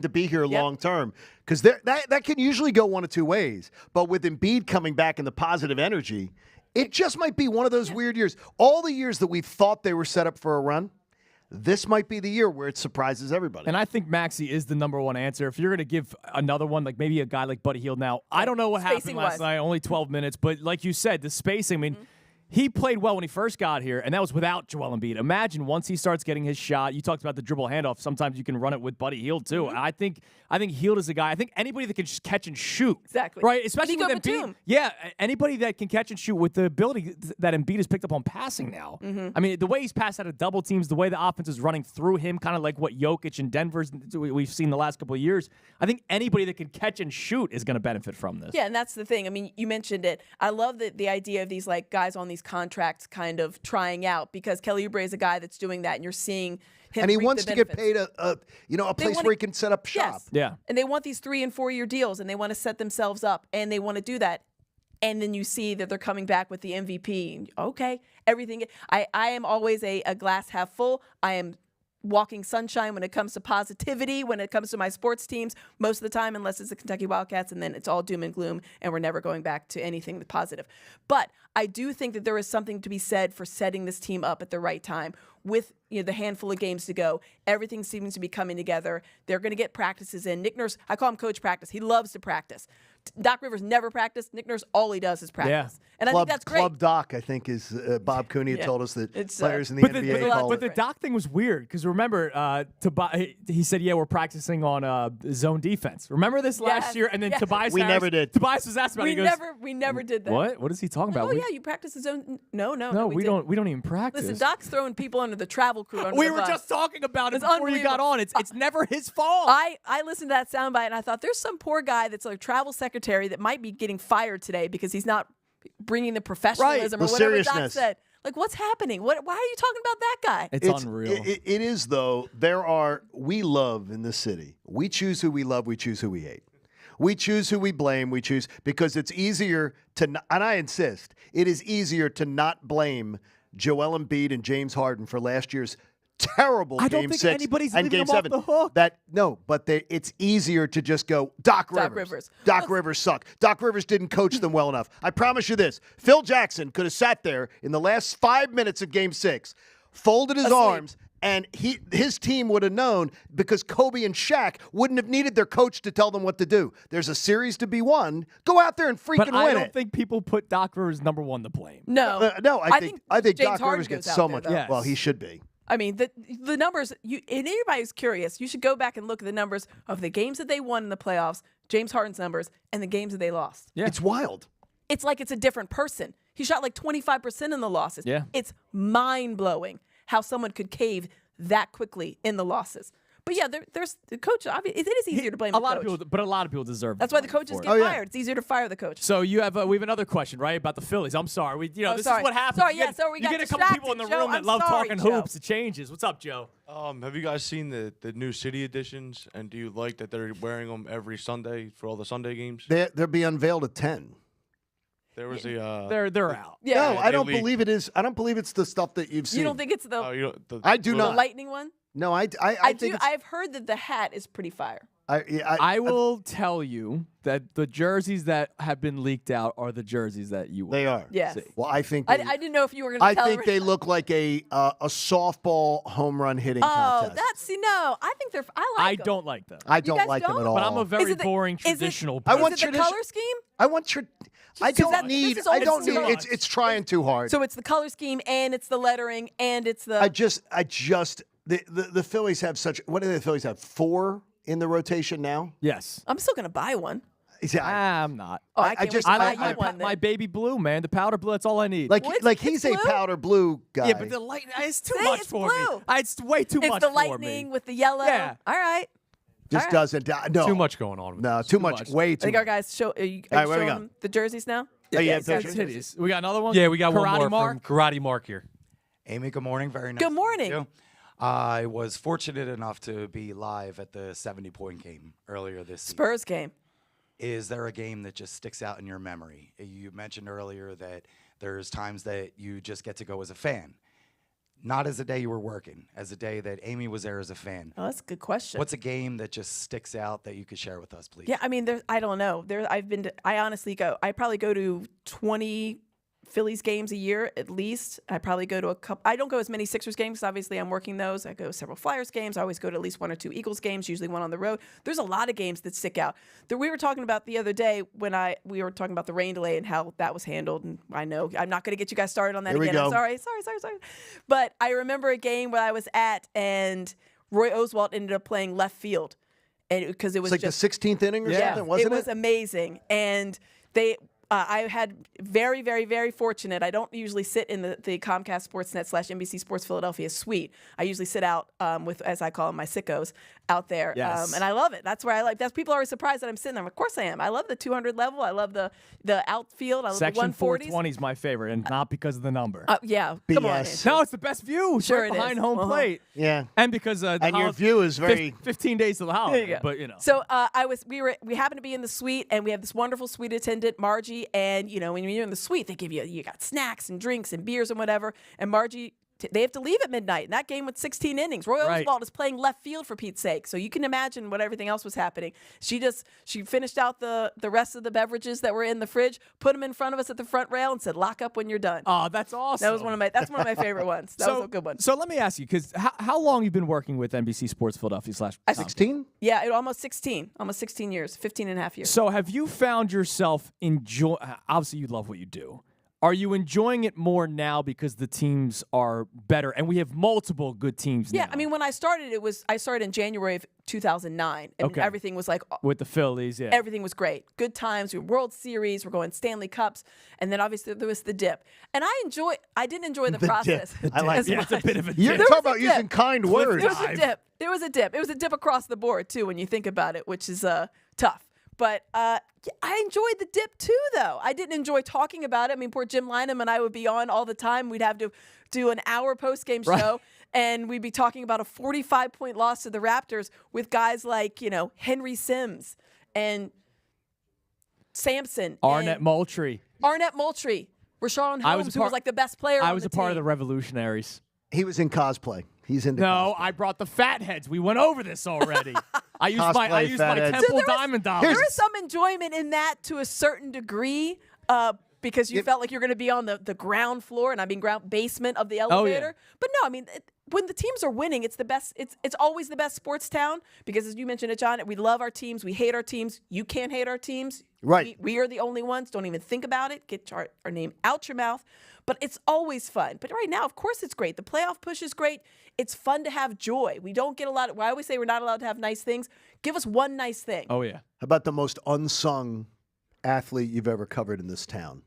to be here long term, because that can usually go one of two ways. But with Embiid coming back and the positive energy, it just might be one of those weird years. All the years that we thought they were set up for a run, this might be the year where it surprises everybody. And I think Maxey is the number one answer. If you're going to give another one, like maybe a guy like Buddy Hield now, I don't know what happened last night, only 12 minutes, but like you said, the spacing, I mean, he played well when he first got here, and that was without Joel Embiid. Imagine once he starts getting his shot. You talked about the dribble handoff. Sometimes you can run it with Buddy Hield too. And I think Hield is a guy. I think anybody that can just catch and shoot, exactly, right? Especially with Embiid. Yeah, anybody that can catch and shoot with the ability that Embiid has picked up on passing now. I mean, the way he's passed out of double teams, the way the offense is running through him, kind of like what Jokic and Denver's we've seen the last couple of years. I think anybody that can catch and shoot is going to benefit from this. Yeah, and that's the thing. I mean, you mentioned it. I love the idea of these guys on these contracts kind of trying out, because Kelly Oubre is a guy that's doing that, and you're seeing him. And he wants to get paid a place where he can set up shop. Yes. Yeah. And they want these 3 and 4 year deals, and they want to set themselves up, and they want to do that. and then you see that they're coming back with the MVP. Okay, everything. I am always a glass half full. I am walking sunshine when it comes to positivity, when it comes to my sports teams, most of the time, unless it's the Kentucky Wildcats, and then it's all doom and gloom, and we're never going back to anything positive. But I do think that there is something to be said for setting this team up at the right time with the handful of games to go. Everything seems to be coming together. They're going to get practices in. Nick Nurse, I call him Coach Practice. He loves to practice. Doc Rivers never practiced. Nick Nurse, all he does is practice. And I think that's great. Club Doc, I think, is Bob Cooney told us that players in the but NBA call But the Doc thing was weird because remember, he said, we're practicing on zone defense. Remember this last year? And then Tobias We Harris, never did. Tobias was asked about it. We never did that. What is he talking about? Oh, yeah, you practice the zone. No, we don't even practice. Listen, Doc's throwing people under the travel crew. We were just talking about it before you got on. It's never his fault. I listened to that soundbite and I thought there's some poor guy that's like a travel secretary that might be getting fired today because he's not bringing the professionalism or whatever Doc said. Like, whatking happening? Why are you talking about that guy? It's unreal. It is, though. We love in this city. We choose who we love. We choose who we hate. We choose who we blame. We choose because it's easier to, and I insist, it is easier to not blame Joel Embiid and James Harden for last year's terrible I don't Game think 6 anybody's and leaving Game them 7. off the hook. It's easier to just go, Doc Rivers. Doc Rivers suck. Doc Rivers didn't coach them well enough. I promise you this. Phil Jackson could have sat there in the last 5 minutes of Game 6, folded his arms, and his team would have known because Kobe and Shaq wouldn't have needed their coach to tell them what to do. There's a series to be won. Go out there and freaking win it. But I don't think people put Doc Rivers number one to blame. No. I think James Doc Harden Rivers gets goes so out much. there, Well, he should be. I mean, the numbers, and anybody who's curious, you should go back and look at the numbers of the games that they won in the playoffs, James Harden's numbers, and the games that they lost. Yeah. It's wild. It's like it's a different person. He shot like 25% in the losses. Yeah. It's mind-blowing how someone could cave that quickly in the losses. But yeah, there's the coach. It is easier to blame the coach. But a lot of people deserve. That's why the coaches get fired. It's easier to fire the coach. So we have another question, right, about the Phillies. I'm sorry. This sorry. is what happens. Sorry, you get we got a couple people in the room that love talking hoops. It changes. What's up, Joe? Have you guys seen the new city editions? And do you like that they're wearing them every Sunday for all the Sunday games? They'll be unveiled at 10. There was a they're out. Yeah. No, I don't believe it is. I don't believe it's the stuff that you've seen. You don't think it's I do not. The lightning one? No, I think it's, I've heard that the hat is pretty fire. I will tell you that the jerseys that have been leaked out are the jerseys that you will. They are. Yes. See. Well, I think I didn't know if you were going to tell I think they look like a softball home run hitting contest. I think they're. I don't like them. I don't like them at all. But I'm a very boring traditional. I want is it the color scheme? I want I don't need. I don't need. It's trying too hard. So it's the color scheme and it's the lettering and it's the. The Phillies have such. What do the Phillies have? 4 in the rotation now. Yes. I'm still going to buy one. I'm not. Oh, I can't wait to buy you one. My baby blue, man. The powder blue. That's all I need. He's a powder blue guy. Yeah, but the light. It's too much for me. It's way too much It's the for lightning me. with the yellow. Yeah. All right. Just doesn't. No. Too much going on. No, too much. Way too I think much. our guys show. Are you All right, where we showing go? the jerseys now? Yeah, That's hideous. We got another one. Yeah, we got one Karate more Mark. from Karate Mark here. Amy, good morning. Very nice. Good morning. To meet you. I was fortunate enough to be live at the 70-point game earlier this season. Spurs game. Is there a game that just sticks out in your memory? You mentioned earlier that there's times that you just get to go as a fan. Not as a day you were working, as a day that Amy was there as a fan. Oh, that's a good question. What's a game that just sticks out that you could share with us, please? Yeah, I mean, I don't know. I honestly I probably go to 20 Phillies games a year at least. I probably go to a couple. I don't go as many Sixers games because obviously I'm working those. I go to several Flyers games. I always go to at least 1 or 2 Eagles games, usually one on the road. There's a lot of games that stick out. We were talking about the other day when we were talking about the rain delay and how that was handled. And I know I'm not going to get you guys started on that Here we again. go. I'm sorry. But I remember a game where I was at and Roy Oswalt ended up playing left field, and because it was like just the 16th inning or something, wasn't it? It was amazing, and they. I had very, very, very fortunate. I don't usually sit in the Comcast Sportsnet / NBC Sports Philadelphia suite. I usually sit out with, as I call them, my sickos out there. Yes. And I love it. That's where I like. That's people are always surprised that I'm sitting there. Of course I am. I love the 200 level. I love the outfield. I love Section the 140s. 420 is my favorite, and not because of the number. Yeah. BS. Come on. No, it's the best view. Sure right it behind is. home plate. Yeah. And because and your view is very 15 days to the holiday. There you go. But you know. So we happened to be in the suite, and we have this wonderful suite attendant, Margie, Margie, and when you're in the suite, they give you got snacks and drinks and beers and whatever. And Margie, they have to leave at midnight. And that game went 16 innings. Roy Oswald is playing left field, for Pete's sake. So you can imagine what everything else was happening. She finished out the rest of the beverages that were in the fridge, put them in front of us at the front rail, and said, "Lock up when you're done." Oh, that's awesome. That's one of my favorite ones. That was a good one. So let me ask you, because how long you been working with NBC Sports Philadelphia / 16? Yeah, almost 16 years, 15 and a half years. So have you found yourself obviously you love what you do. Are you enjoying it more now because the teams are better and we have multiple good teams now? Yeah, I mean, when I started, I started in January of 2009, and everything was like with the Phillies. Yeah, everything was great. Good times. We were World Series. We're going Stanley Cups, and then obviously there was the dip. And I did enjoy the process. I like it. It's a bit of a dip. You're talking about using kind words. There was a dip. There was a dip. It was a dip across the board too, when you think about it, which is tough. But I enjoyed the dip too, though. I didn't enjoy talking about it. I mean, poor Jim Lynam and I would be on all the time. We'd have to do an hour post-game show, and we'd be talking about a 45-point loss to the Raptors with guys like, Henry Sims and Sampson. Arnett Moultrie. Rashawn Holmes, who was like the best player on the team. I was a part of the Revolutionaries. He was in cosplay. He's into No, cosplay. I brought the Fatheads. We went over this already. I used my Fatheads. Temple Diamond dollar. There was some enjoyment in that to a certain degree, because you felt like you're going to be on the ground floor, and I mean basement of the elevator. But no, I mean, when the teams are winning, it's the best. It's always the best sports town, because as you mentioned it, John, we love our teams. We hate our teams. You can't hate our teams. Right. We are the only ones. Don't even think about it. Get our name out your mouth. But it's always fun. But right now, of course, it's great. The playoff push is great. It's fun to have joy. We don't get a lot. I always say we're not allowed to have nice things. Give us one nice thing. Oh, yeah. How about the most unsung athlete you've ever covered in this town?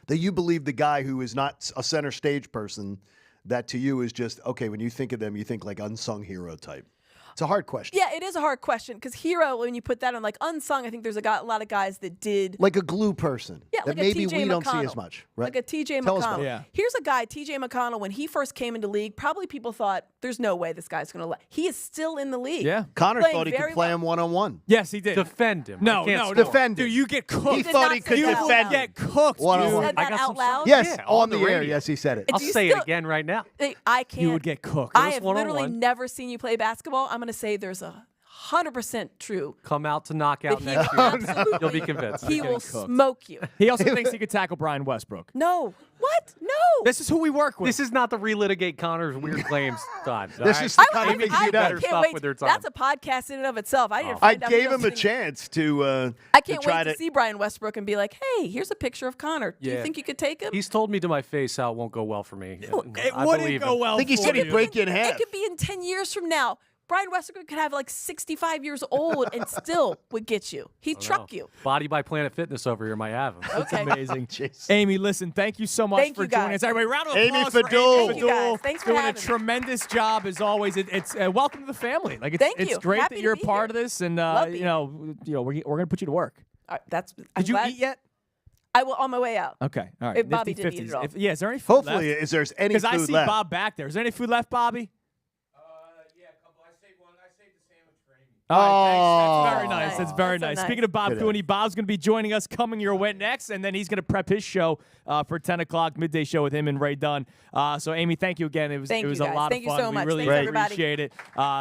That you believe the guy who is not a center stage person, that to you is just, okay, when you think of them, you think like unsung hero type. It's a hard question. Yeah, it is a hard question, because hero, when you put that on like unsung, I think there's a lot of guys that did. Like a glue person. Yeah, that like maybe a TJ we don't see McConnell. as much. Right? Like a TJ Tell us about McConnell. it. Yeah. Here's a guy, TJ McConnell, when he first came into league, probably people thought, there's no way this guy's going to He is still in the league. Yeah. Connor Playing thought he could very play well. him one-on-one. Yes, he did. Defend him. No, I can't no, stop. Defend him. Dude, you get cooked. He did thought not he say could that out defend loud. him. Get cooked, One-on-one. You said that out loud? Yes, Yeah, on on the the air. radio. Yes, he said it. I'll Do you say still- it again right now. I can't. You would get cooked. I have literally one-on-one. never seen you play basketball. I'm going to say there's 100% true. Come out to knockout That he next will year. absolutely- You'll be convinced. He You're will getting cooked. smoke you. He also thinks he could tackle Brian Westbrook. No. What? No. This is who we work with. This is not the relitigate Connor's weird claims time. This all is right? the kind of Amy thing can you do better better can't stuff wait. with her time. That's a podcast in and of itself. I didn't I find out gave he him was a sitting- chance to I can't try wait to to see Brian Westbrook and be like, hey, here's a picture of Connor. Do you Yeah. think you could take him? He's told me to my face how it won't go well for me. It I wouldn't believe go him. well I think he for said he'd you. break you in It half. could be in 10 years from now. Brian Westbrook could have like 65 years old and still would get you. He'd truck you. Body by Planet Fitness over here might have him. That's Okay. amazing. Amy, listen, thank you so much Thank for you, joining guys. us. Everybody, round of Amy applause for Fadool. Amy Thank you, guys. Fadool. Thanks for doing a having me. tremendous job as always. It's welcome to the family. Like it's Thank you. great Happy that to you're a be part here. of this, and Love we're gonna put you to work. That's. Did you eat yet? I will on my way out. Okay, all right. If Bobby Nifty didn't eat 50s. it all. Yeah, is there any food Hopefully, left? is there's any Because I food see left. Bob back there. Is there any food left, Bobby? Oh, All right, thanks. That's very nice. That's very That's so nice. Speaking of Bob Good Cooney, Bob's going to be joining us coming your way next, and then he's going to prep his show for 10 o'clock, midday show with him and Ray Dunn. So, Amy, thank you again. It was Thank it was you, a guys. lot Thank of you fun. so much. We really Thanks, everybody. appreciate it.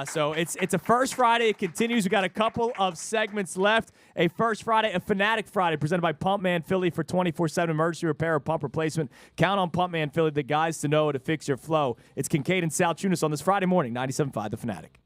So it's a First Friday. It continues. We got a couple of segments left. A First Friday, a Fanatic Friday, presented by Pumpman Philly for 24/7 emergency repair or pump replacement. Count on Pumpman Philly, the guys to know to fix your flow. It's Kincade and Salciunas on this Friday morning, 97.5 The Fanatic.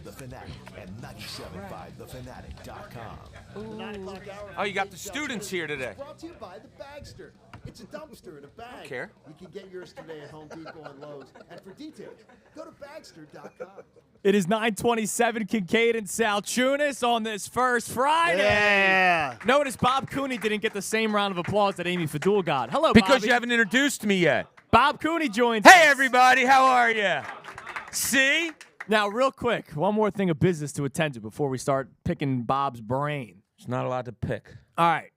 The Fanatic and 97.5thefanatic.com. Oh, you got the students here today. Brought to you by the Bagster. It's a dumpster in a bag. I don't care. You can get yours today at Home Depot and Lowe's. And for details, go to Bagster.com. It is 9:27. Kincade and Salciunas on this first Friday. Yeah. Notice Bob Cooney didn't get the same round of applause that Amy Fadool got. Hello, Because Bobby. you haven't introduced me yet. Bob Cooney joins Hey, us. everybody. How are you? See? Now, real quick, one more thing of business to attend to before we start picking Bob's brain. It's not allowed to pick. All right.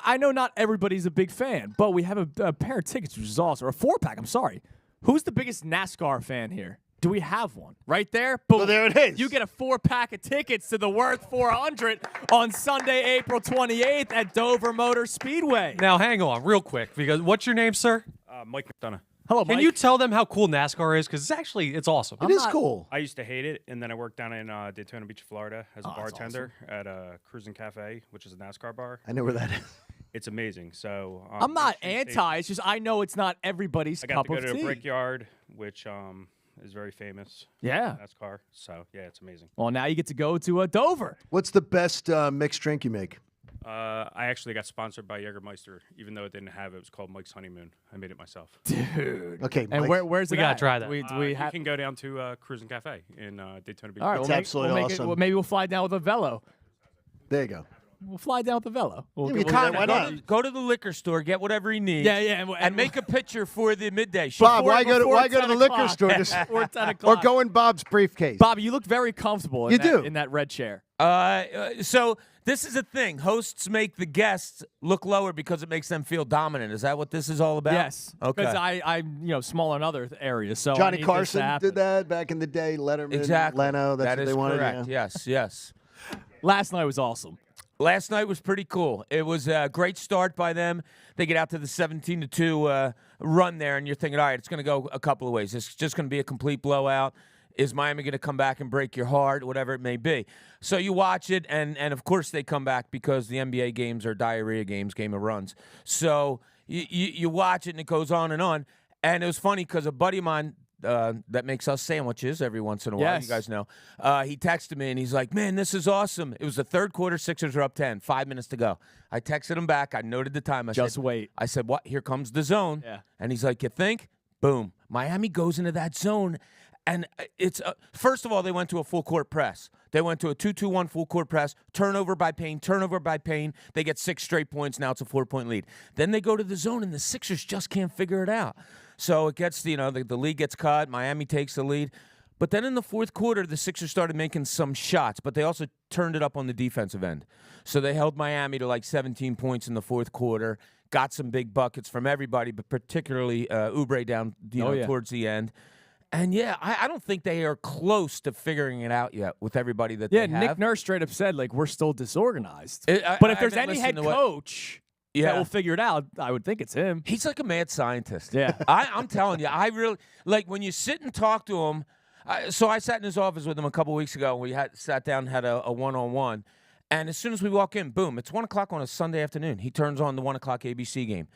I know not everybody's a big fan, but we have a pair of tickets, which is awesome. Or a 4-pack, I'm sorry. Who's the biggest NASCAR fan here? Do we have one? Right there? Boom. Well, there it is. You get a 4-pack of tickets to the Worth 400 on Sunday, April 28th at Dover Motor Speedway. Now, hang on real quick, because what's your name, sir? Mike McDonough. Hello, Can Mike. you tell them how cool NASCAR is? Because it's awesome. It is cool. I used to hate it, and then I worked down in Daytona Beach, Florida, as a bartender at a Cruising Cafe, which is a NASCAR bar. I know where that is. It's amazing. So I'm not anti. It's just I know it's not everybody's I got cup to go of to tea. a Brickyard, which is very famous. Yeah. NASCAR. So yeah, it's amazing. Well, now you get to go to Dover. What's the best mixed drink you make? I actually got sponsored by Jägermeister, even though it didn't have it. It was called Mike's Honeymoon. I made it myself. Dude. Okay. And Mike, where's we it gotta at? try that. Do we You have? can go down to Cruising Cafe in Daytona Beach. All right, It's we'll absolutely make awesome. maybe we'll fly down with a Velo. There you go. We'll fly down with the Velo. We'll Yeah, go- Connor, why not? Go to the liquor store, get whatever he needs. Yeah, And make a picture for the midday show. Bob, Before why go to the liquor 10 store? Just, Before 10 or o'clock. go in Bob's briefcase. Bobby, you look very comfortable in You that, do. in that red chair. So this is a thing. Hosts make the guests look lower because it makes them feel dominant. Is that what this is all about? Yes. Okay. Because I'm smaller in other areas. So I Johnny need this to Carson happen. did that back in the day. Letterman, Exactly. Leno. That's That what is they wanted. correct. Yeah. Yes. Last night was awesome. Last night was pretty cool. It was a great start by them. They get out to the 17-2 run there, and you're thinking, all right, it's going to go a couple of ways. It's just going to be a complete blowout. Is Miami going to come back and break your heart, whatever it may be? So you watch it, and of course they come back because the NBA games are diarrhea games, game of runs. So you watch it, and it goes on. And it was funny because a buddy of mine that makes us sandwiches every once in a while, Yes. you guys know, he texted me, and he's like, man, this is awesome. It was the third quarter, Sixers are up 10, 5 minutes to go. I texted him back. I noted the time. I Just said, wait. I said, what? Here comes the zone. Yeah. And he's like, you think? Boom. Miami goes into that zone. And it's first of all, they went to a full court press. They went to a 2-2-1 full court press, turnover by Payne. They get 6 straight points. Now it's a 4-point lead. Then they go to the zone, and the Sixers just can't figure it out. So it gets, the lead gets cut. Miami takes the lead. But then in the fourth quarter, the Sixers started making some shots, but they also turned it up on the defensive end. So they held Miami to like 17 points in the fourth quarter, got some big buckets from everybody, but particularly Oubre down towards the end. And, yeah, I don't think they are close to figuring it out yet with everybody that they have. Nick Nurse straight up said, we're still disorganized. But but if there's any head coach that will figure it out, I would think it's him. He's like a mad scientist. Yeah. I'm telling you, I really like when you sit and talk to him. So I sat in his office with him a couple weeks ago. We sat down and had a one-on-one. And as soon as we walk in, boom, it's 1 o'clock on a Sunday afternoon. He turns on the 1 o'clock ABC game.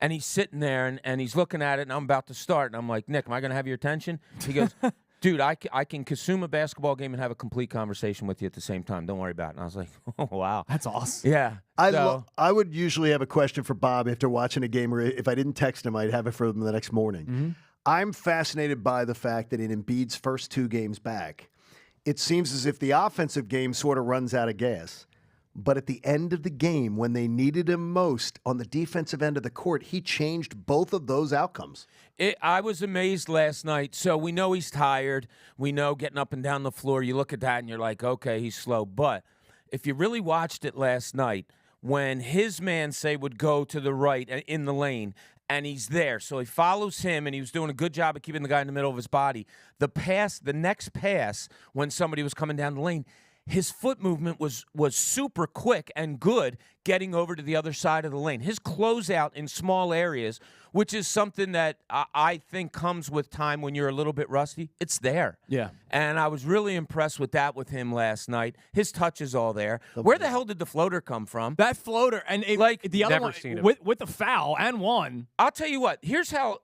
And he's sitting there, and he's looking at it, and I'm about to start. And I'm like, Nick, am I going to have your attention? He goes, dude, I can consume a basketball game and have a complete conversation with you at the same time. Don't worry about it. And I was like, oh, wow. That's awesome. Yeah. I would usually have a question for Bob after watching a game, or if I didn't text him, I'd have it for him the next morning. Mm-hmm. I'm fascinated by the fact that in Embiid's first 2 games back, it seems as if the offensive game sort of runs out of gas. But at the end of the game, when they needed him most on the defensive end of the court, he changed both of those outcomes. I was amazed last night. So we know he's tired. We know getting up and down the floor, you look at that and you're like, okay, he's slow. But if you really watched it last night, when his man, say, would go to the right in the lane, and he's there. So he follows him, and he was doing a good job of keeping the guy in the middle of his body. The next pass, when somebody was coming down the lane, his foot movement was super quick and good getting over to the other side of the lane. His closeout in small areas, which is something that I think comes with time when you're a little bit rusty, it's there. Yeah. And I was really impressed with that with him last night. His touch is all there. Where the hell did the floater come from? That floater, and the other one with the foul and one. I'll tell you what. Here's how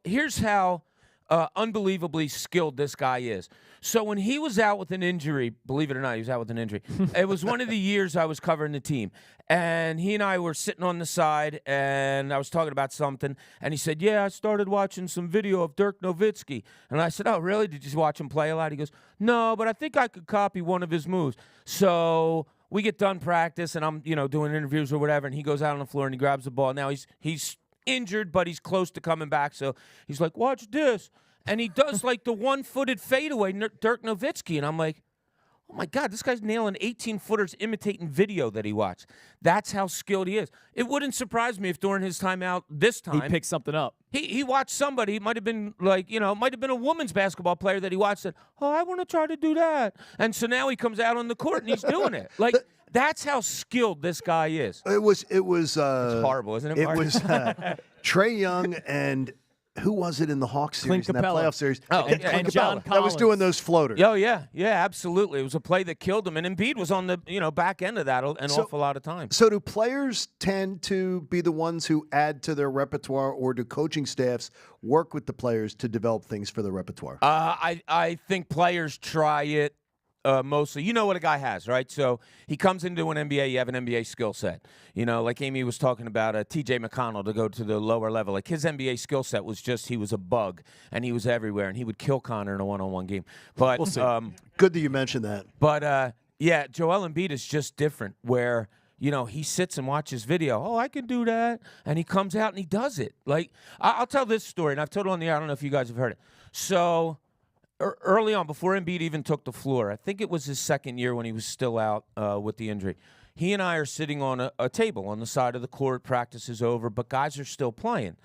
unbelievably skilled this guy is. So when he was out with an injury, believe it or not, he was out with an injury. It was one of the years I was covering the team. And he and I were sitting on the side, and I was talking about something. And he said, yeah, I started watching some video of Dirk Nowitzki. And I said, oh, really? Did you watch him play a lot? He goes, no, but I think I could copy one of his moves. So we get done practice, and I'm, doing interviews or whatever, and he goes out on the floor, and he grabs the ball. Now he's injured, but he's close to coming back. So he's like, watch this. And he does like the one-footed fadeaway, Dirk Nowitzki. And I'm like, oh, my God, this guy's nailing 18-footers imitating video that he watched. That's how skilled he is. It wouldn't surprise me if during his timeout this time he picked something up. He watched somebody. It might have been might have been a women's basketball player that he watched and, oh, I want to try to do that. And so now he comes out on the court and he's doing it. Like, that's how skilled this guy is. It was it's horrible, isn't it, It Mark? was Trae Young and who was it in the Hawks series, in that playoff series? Oh, and and John Collins. That was doing those floaters. Oh, yeah, absolutely. It was a play that killed him, and Embiid was on the back end of that an awful lot of time. So do players tend to be the ones who add to their repertoire, or do coaching staffs work with the players to develop things for the repertoire? I think players try it mostly. You know what a guy has, right? So he comes into an NBA, you have an NBA skill set. Like Amy was talking about T.J. McConnell to go to the lower level. Like his NBA skill set was just he was a bug, and he was everywhere, and he would kill Connor in a one-on-one game. But we'll see. Good that you mentioned that. But, yeah, Joel Embiid is just different where, he sits and watches video. Oh, I can do that. And he comes out and he does it. Like, I'll tell this story, and I've told it on the air. I don't know if you guys have heard it. So early on, before Embiid even took the floor, I think it was his second year when he was still out with the injury, he and I are sitting on a table on the side of the court. Practice is over, but guys are still playing.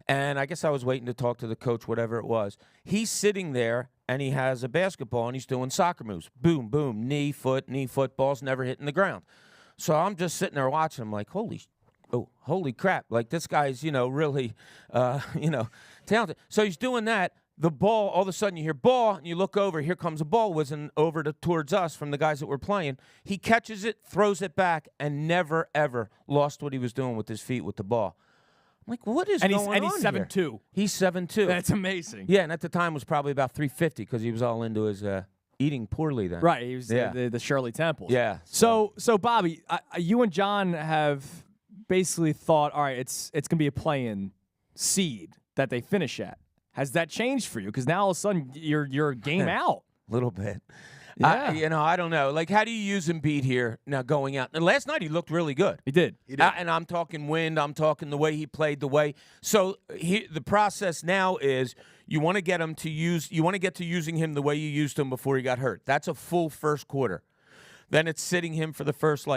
And I guess I was waiting to talk to the coach, whatever it was. He's sitting there, and he has a basketball, and he's doing soccer moves. Boom, boom, knee, foot, ball's never hitting the ground. So I'm just sitting there watching. I'm like, holy crap. Like, this guy's, really, talented. So he's doing that. The ball, all of a sudden you hear ball, and you look over, here comes a ball whizzing over towards us from the guys that were playing. He catches it, throws it back, and never, ever lost what he was doing with his feet with the ball. I'm like, what is going on And he's 7'2". He's 7'2". That's amazing. Yeah, and at the time was probably about 350 because he was all into his eating poorly then. Right, he was the Shirley Temples. Yeah. So Bobby, you and John have basically thought, all right, it's going to be a play-in seed that they finish at. Has that changed for you? Because now all of a sudden you're a game out. A little bit. Yeah. I don't know. Like, how do you use Embiid here now going out? And last night he looked really good. He did. And I'm talking wind. I'm talking the way he played, the way. So the process now is you want to get him to use. You want to get to using him the way you used him before he got hurt. That's a full first quarter. Then it's sitting him for the first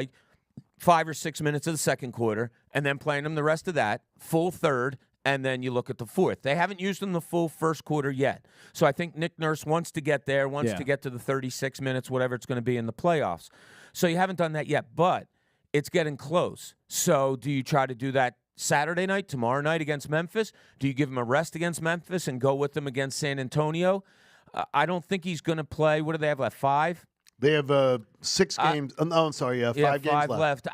5 or 6 minutes of the second quarter, and then playing him the rest of that full third. And then you look at the fourth. They haven't used him the full first quarter yet. So I think Nick Nurse wants to get there, to get to the 36 minutes, whatever it's going to be in the playoffs. So you haven't done that yet, but it's getting close. So do you try to do that Saturday night, tomorrow night against Memphis? Do you give him a rest against Memphis and go with them against San Antonio? I don't think he's going to play. What do they have left, 5? They have 6 games. I'm sorry, 5 games left.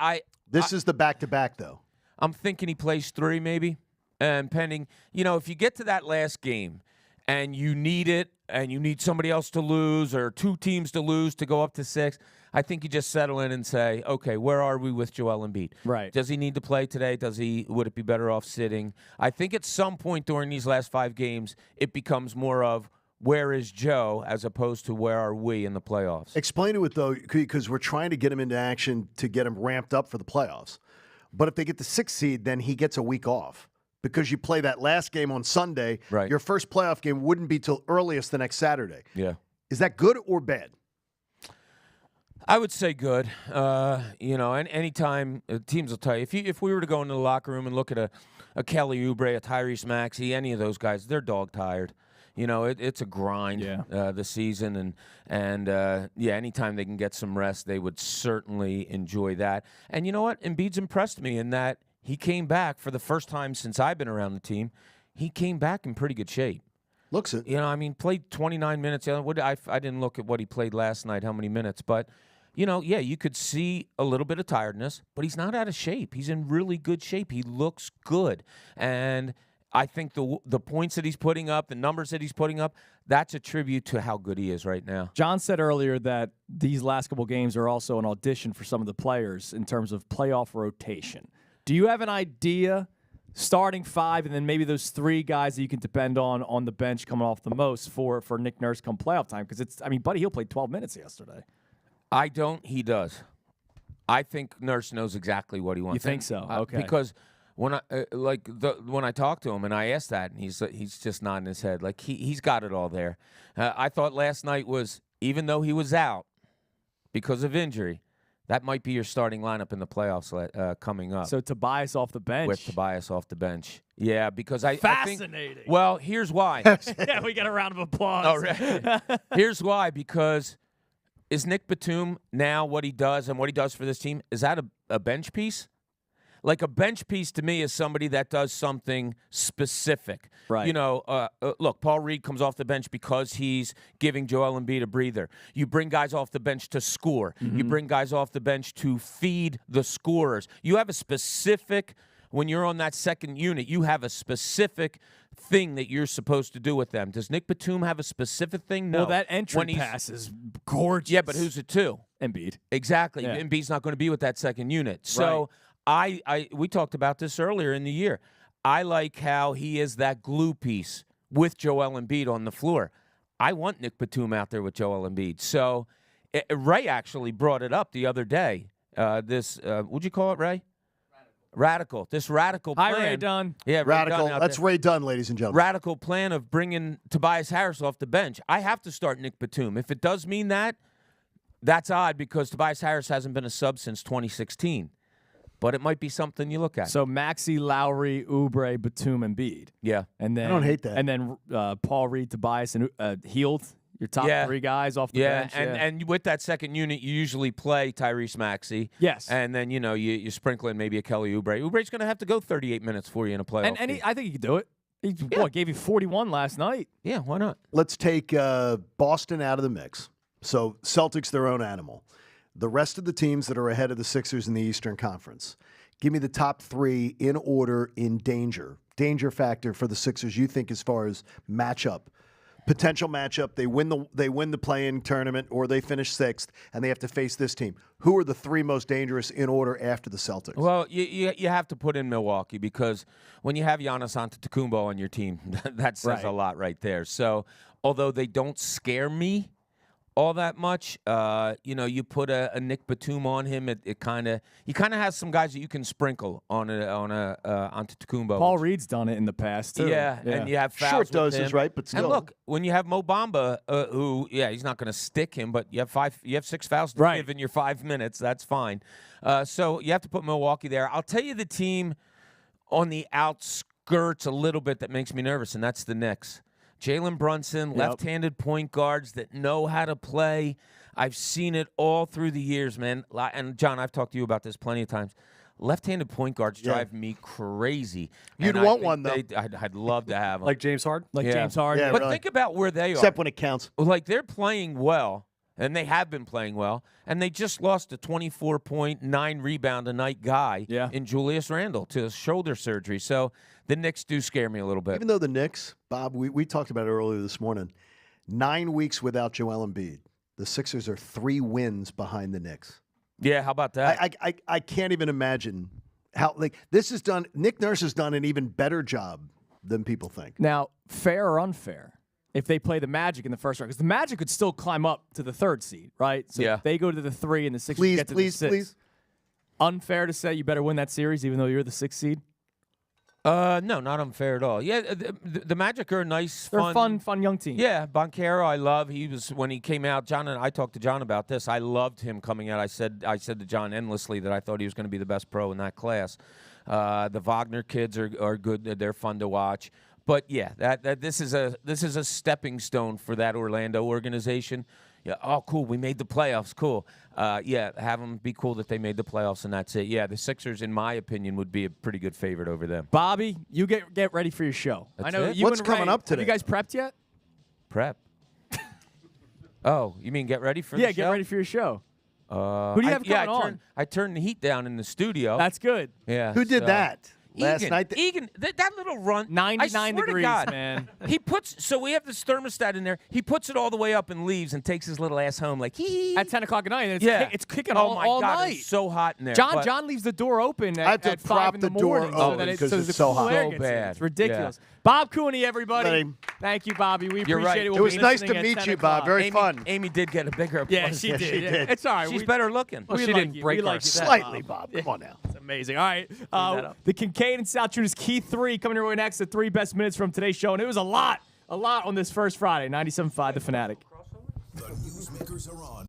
This is the back-to-back, though. I'm thinking he plays 3 maybe. And pending, if you get to that last game and you need it and you need somebody else to lose or 2 teams to lose to go up to 6, I think you just settle in and say, okay, where are we with Joel Embiid? Right. Does he need to play today? Would it be better off sitting? I think at some point during these last 5 games, it becomes more of where is Joe as opposed to where are we in the playoffs. Explain to it, though, because we're trying to get him into action to get him ramped up for the playoffs. But if they get the 6th seed, then he gets a week off. Because you play that last game on Sunday, right. Your first playoff game wouldn't be till earliest the next Saturday. Yeah. Is that good or bad? I would say good. And anytime teams will tell you, if we were to go into the locker room and look at a Kelly Oubre, a Tyrese Maxey, any of those guys, they're dog tired. It's a grind the season, and anytime they can get some rest, they would certainly enjoy that. And you know what? Embiid's impressed me in that he came back for the first time since I've been around the team. He came back in pretty good shape. Looks it. Played 29 minutes. I didn't look at what he played last night, how many minutes, but you could see a little bit of tiredness, but he's not out of shape. He's in really good shape. He looks good, and I think the points that he's putting up, the numbers that he's putting up, that's a tribute to how good he is right now. John said earlier that these last couple games are also an audition for some of the players in terms of playoff rotation. Do you have an idea, starting 5 and then maybe those 3 guys that you can depend on the bench coming off the most for Nick Nurse come playoff time? Because Buddy Hield played 12 minutes yesterday. I don't. He does. I think Nurse knows exactly what he wants. You think so? Okay. Because when I talked to him and I asked that, and he's just nodding his head like he's got it all there. I thought last night was, even though he was out because of injury, that might be your starting lineup in the playoffs coming up. So Tobias off the bench. With Tobias off the bench. Yeah, because I Fascinating. think, well, here's why. Yeah, we get a round of applause. All right. Here's why, because is Nick Batum now what he does and what he does for this team, is that a bench piece? Like a bench piece to me is somebody that does something specific. Right. Look, Paul Reed comes off the bench because he's giving Joel Embiid a breather. You bring guys off the bench to score. Mm-hmm. You bring guys off the bench to feed the scorers. You have a specific, when you're on that second unit, you have a specific thing that you're supposed to do with them. Does Nick Batum have a specific thing? No. Well, that entry pass is gorgeous. Yeah, but who's it to? Embiid. Exactly. Yeah. Embiid's not going to be with that second unit. So we talked about this earlier in the year. I like how he is that glue piece with Joel Embiid on the floor. I want Nick Batum out there with Joel Embiid. So Ray actually brought it up the other day. What'd you call it, Ray? Radical. This radical plan. Hi, Ray Dunn. Yeah, Radical. That's there. Ray Dunn, ladies and gentlemen. Radical plan of bringing Tobias Harris off the bench. I have to start Nick Batum. If it does mean that, that's odd because Tobias Harris hasn't been a sub since 2016. But it might be something you look at. So Maxey, Lowry, Oubre, Batum, Embiid. Yeah. And then I don't hate that. And then Paul Reed, Tobias, and Hield. Your top 3 guys off the bench. And with that second unit, you usually play Tyrese Maxey. Yes. And then, you sprinkle in maybe a Kelly Oubre. Oubre's going to have to go 38 minutes for you in a playoff And game. I think he can do it. He gave you 41 last night. Yeah, why not? Let's take Boston out of the mix. So Celtics, their own animal. The rest of the teams that are ahead of the Sixers in the Eastern Conference. Give me the top 3 in order in danger factor for the Sixers, you think, as far as potential matchup. They win the play-in tournament, or they finish 6th, and they have to face this team. Who are the 3 most dangerous in order after the Celtics? Well, you have to put in Milwaukee because when you have Giannis Antetokounmpo on your team, that says a lot right there. So although they don't scare me all that much, you put a Nick Batum on him. He kind of has some guys that you can sprinkle on Antetokounmpo. Paul Reed's done it in the past too. Yeah, and you have fouls Short with doses, him. right? But still, and look, when you have Mo Bamba, he's not going to stick him, but you have 6 fouls to give in your 5 minutes. That's fine. So you have to put Milwaukee there. I'll tell you the team on the outskirts a little bit that makes me nervous, and that's the Knicks. Jalen Brunson, left-handed point guards that know how to play. I've seen it all through the years, man. And, John, I've talked to you about this plenty of times. Left-handed point guards drive me crazy. You'd want one, though. I'd love to have them. Like James Harden? James Harden. Yeah, but really. think about where they are. Except when it counts. Like, they're playing well, and they have been playing well, and they just lost a 24-point, 9-rebound-a-night guy in Julius Randle to shoulder surgery. So the Knicks do scare me a little bit. Even though the Knicks, Bob, we talked about it earlier this morning, 9 weeks without Joel Embiid. The Sixers are 3 wins behind the Knicks. Yeah, how about that? I can't even imagine how this is done. Nick Nurse has done an even better job than people think. Now, fair or unfair, if they play the Magic in the first round, because the Magic could still climb up to the 3rd seed, right? So if they go to the 3 and the Sixers get to the 6. Please. Unfair to say you better win that series even though you're the 6th seed? No, not unfair at all. Yeah, the Magic are a nice, They're a fun young team. Yeah, Banchero, I love. When he came out, John and I talked to John about this. I loved him coming out. I said to John endlessly that I thought he was going to be the best pro in that class. The Wagner kids are good. They're fun to watch. But yeah, this is a stepping stone for that Orlando organization. Yeah. Oh, cool. We made the playoffs. Cool. Have them be cool that they made the playoffs, and that's it. Yeah, the Sixers, in my opinion, would be a pretty good favorite over them. Bobby, you get ready for your show. That's I know it? you What's and Ray, coming up today? Have you guys prepped yet? Prep. Oh, you mean get ready for the show? Yeah, get ready for your show. Who do you have coming on? I turned the heat down in the studio. That's good. Yeah. Who did that? Last night, Egan, that little run, 99 I swear degrees, to God, man. He puts, so we have this thermostat in there. He puts it all the way up and leaves and takes his little ass home like, hee. At 10 o'clock at night, and it's kicking oh all, my all God, night. It's so hot in there. John leaves the door open I have to at 5 prop in the the door morning open so that because so it's the so cool hot. air So gets in. bad. It's ridiculous. Yeah. Bob Cooney, everybody. Buddy. Thank you, Bobby. We You're appreciate right. it. We'll It was be nice to listening at meet 10 you, Bob. o'clock. Very fun. Amy did get a bigger Yeah, applause. she Yeah, did. she did. It's all right. She's better looking. Well, We she like didn't you. break We our like you, set. Slightly, Bob. Come on now. It's amazing. All right. The Kincade and Salciunas Key 3 coming your way next. The 3 best minutes from today's show. And it was a lot on this first Friday. 97.5 The Fanatic. The newsmakers are on.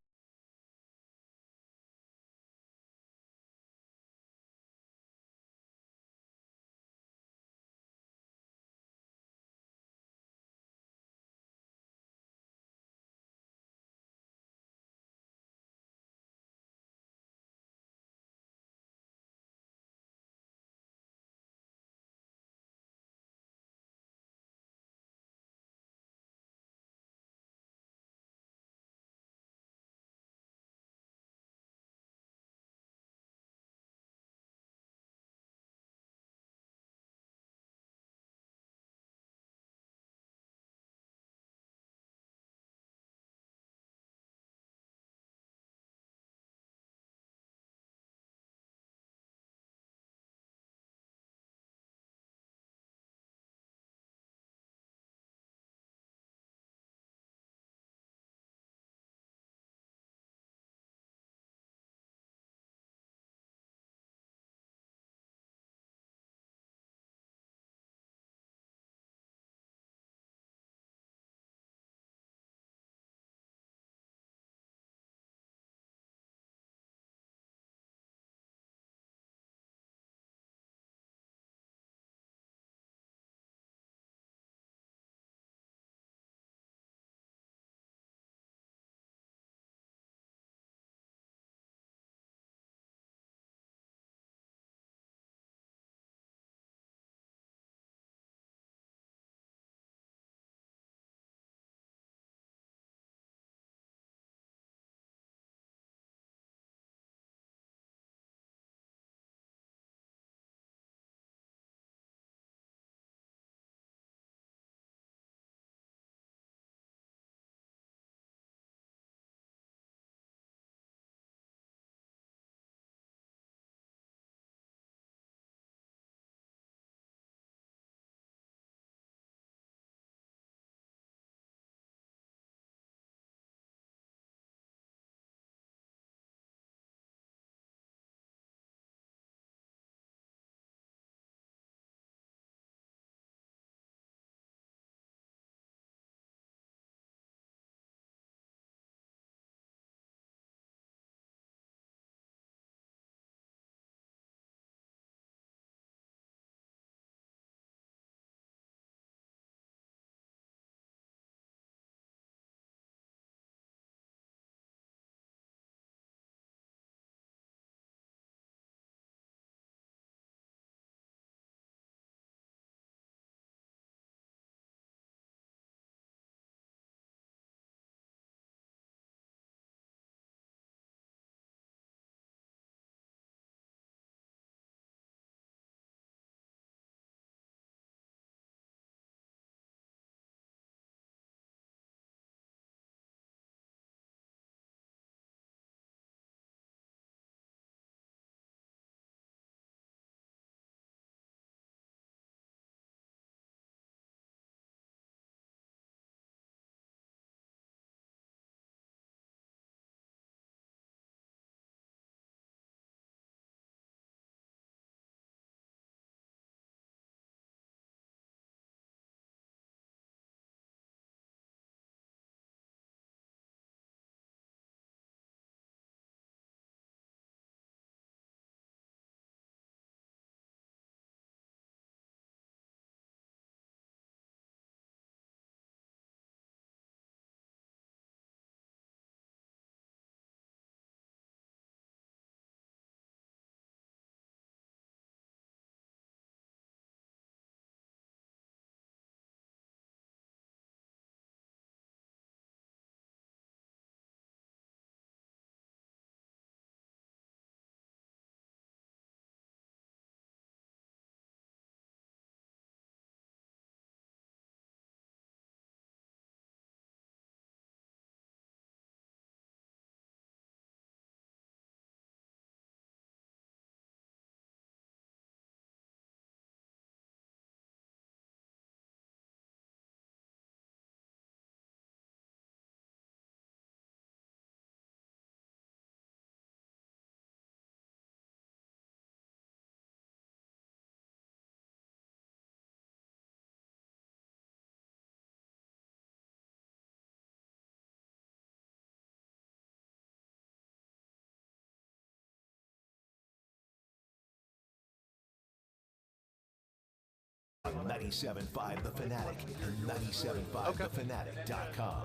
97.5 The Fanatic and 97.5thefanatic.com.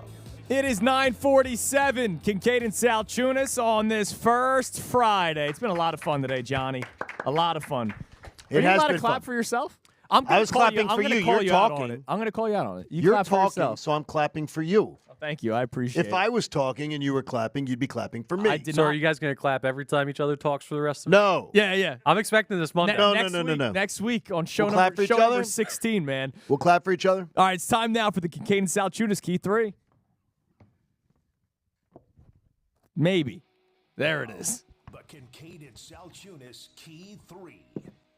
It is 9:47. Kincade and Salciunas on this first Friday. It's been a lot of fun today, Johnny. A lot of fun. It Are you has allowed to been clap fun. for yourself? I was clapping for you. You're talking. I'm going to call you out on it. You You're clap for talking, yourself. so I'm clapping for you. Thank you. I appreciate it. If I was talking and you were clapping, you'd be clapping for me. So are you guys going to clap every time each other talks for the rest of it? No. Yeah. I'm expecting this Monday. No. Next week on show, We'll clap for each other? number 16, man. We'll clap for each other. All right, it's time now for the Kincade and Salciunas Key 3. Maybe. There it is. The Kincade and Salciunas Key 3.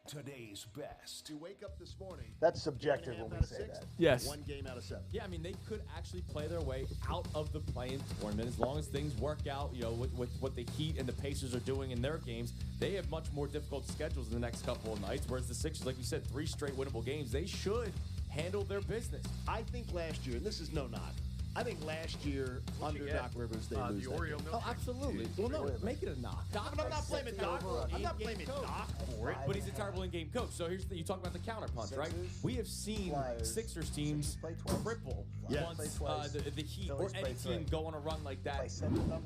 Today's best. You wake up this morning. That's subjective when we say that. Yes. 1 game out of 7. Yeah, I mean, they could actually play their way out of the play-in tournament as long as things work out, with what the Heat and the Pacers are doing in their games. They have much more difficult schedules in the next couple of nights, whereas the Sixers, like you said, 3 straight winnable games. They should handle their business. I think last year, and this is no knock, I think last year under Doc Rivers they lose. The Oreo milk. Oh, absolutely. Well, no, make it a knock. I'm not blaming Doc. I'm not blaming Doc for it. But he's a terrible in-game coach. So here's the thing. You talk about the counterpunch, right? We have seen Sixers teams cripple once the Heat or any team go on a run like that.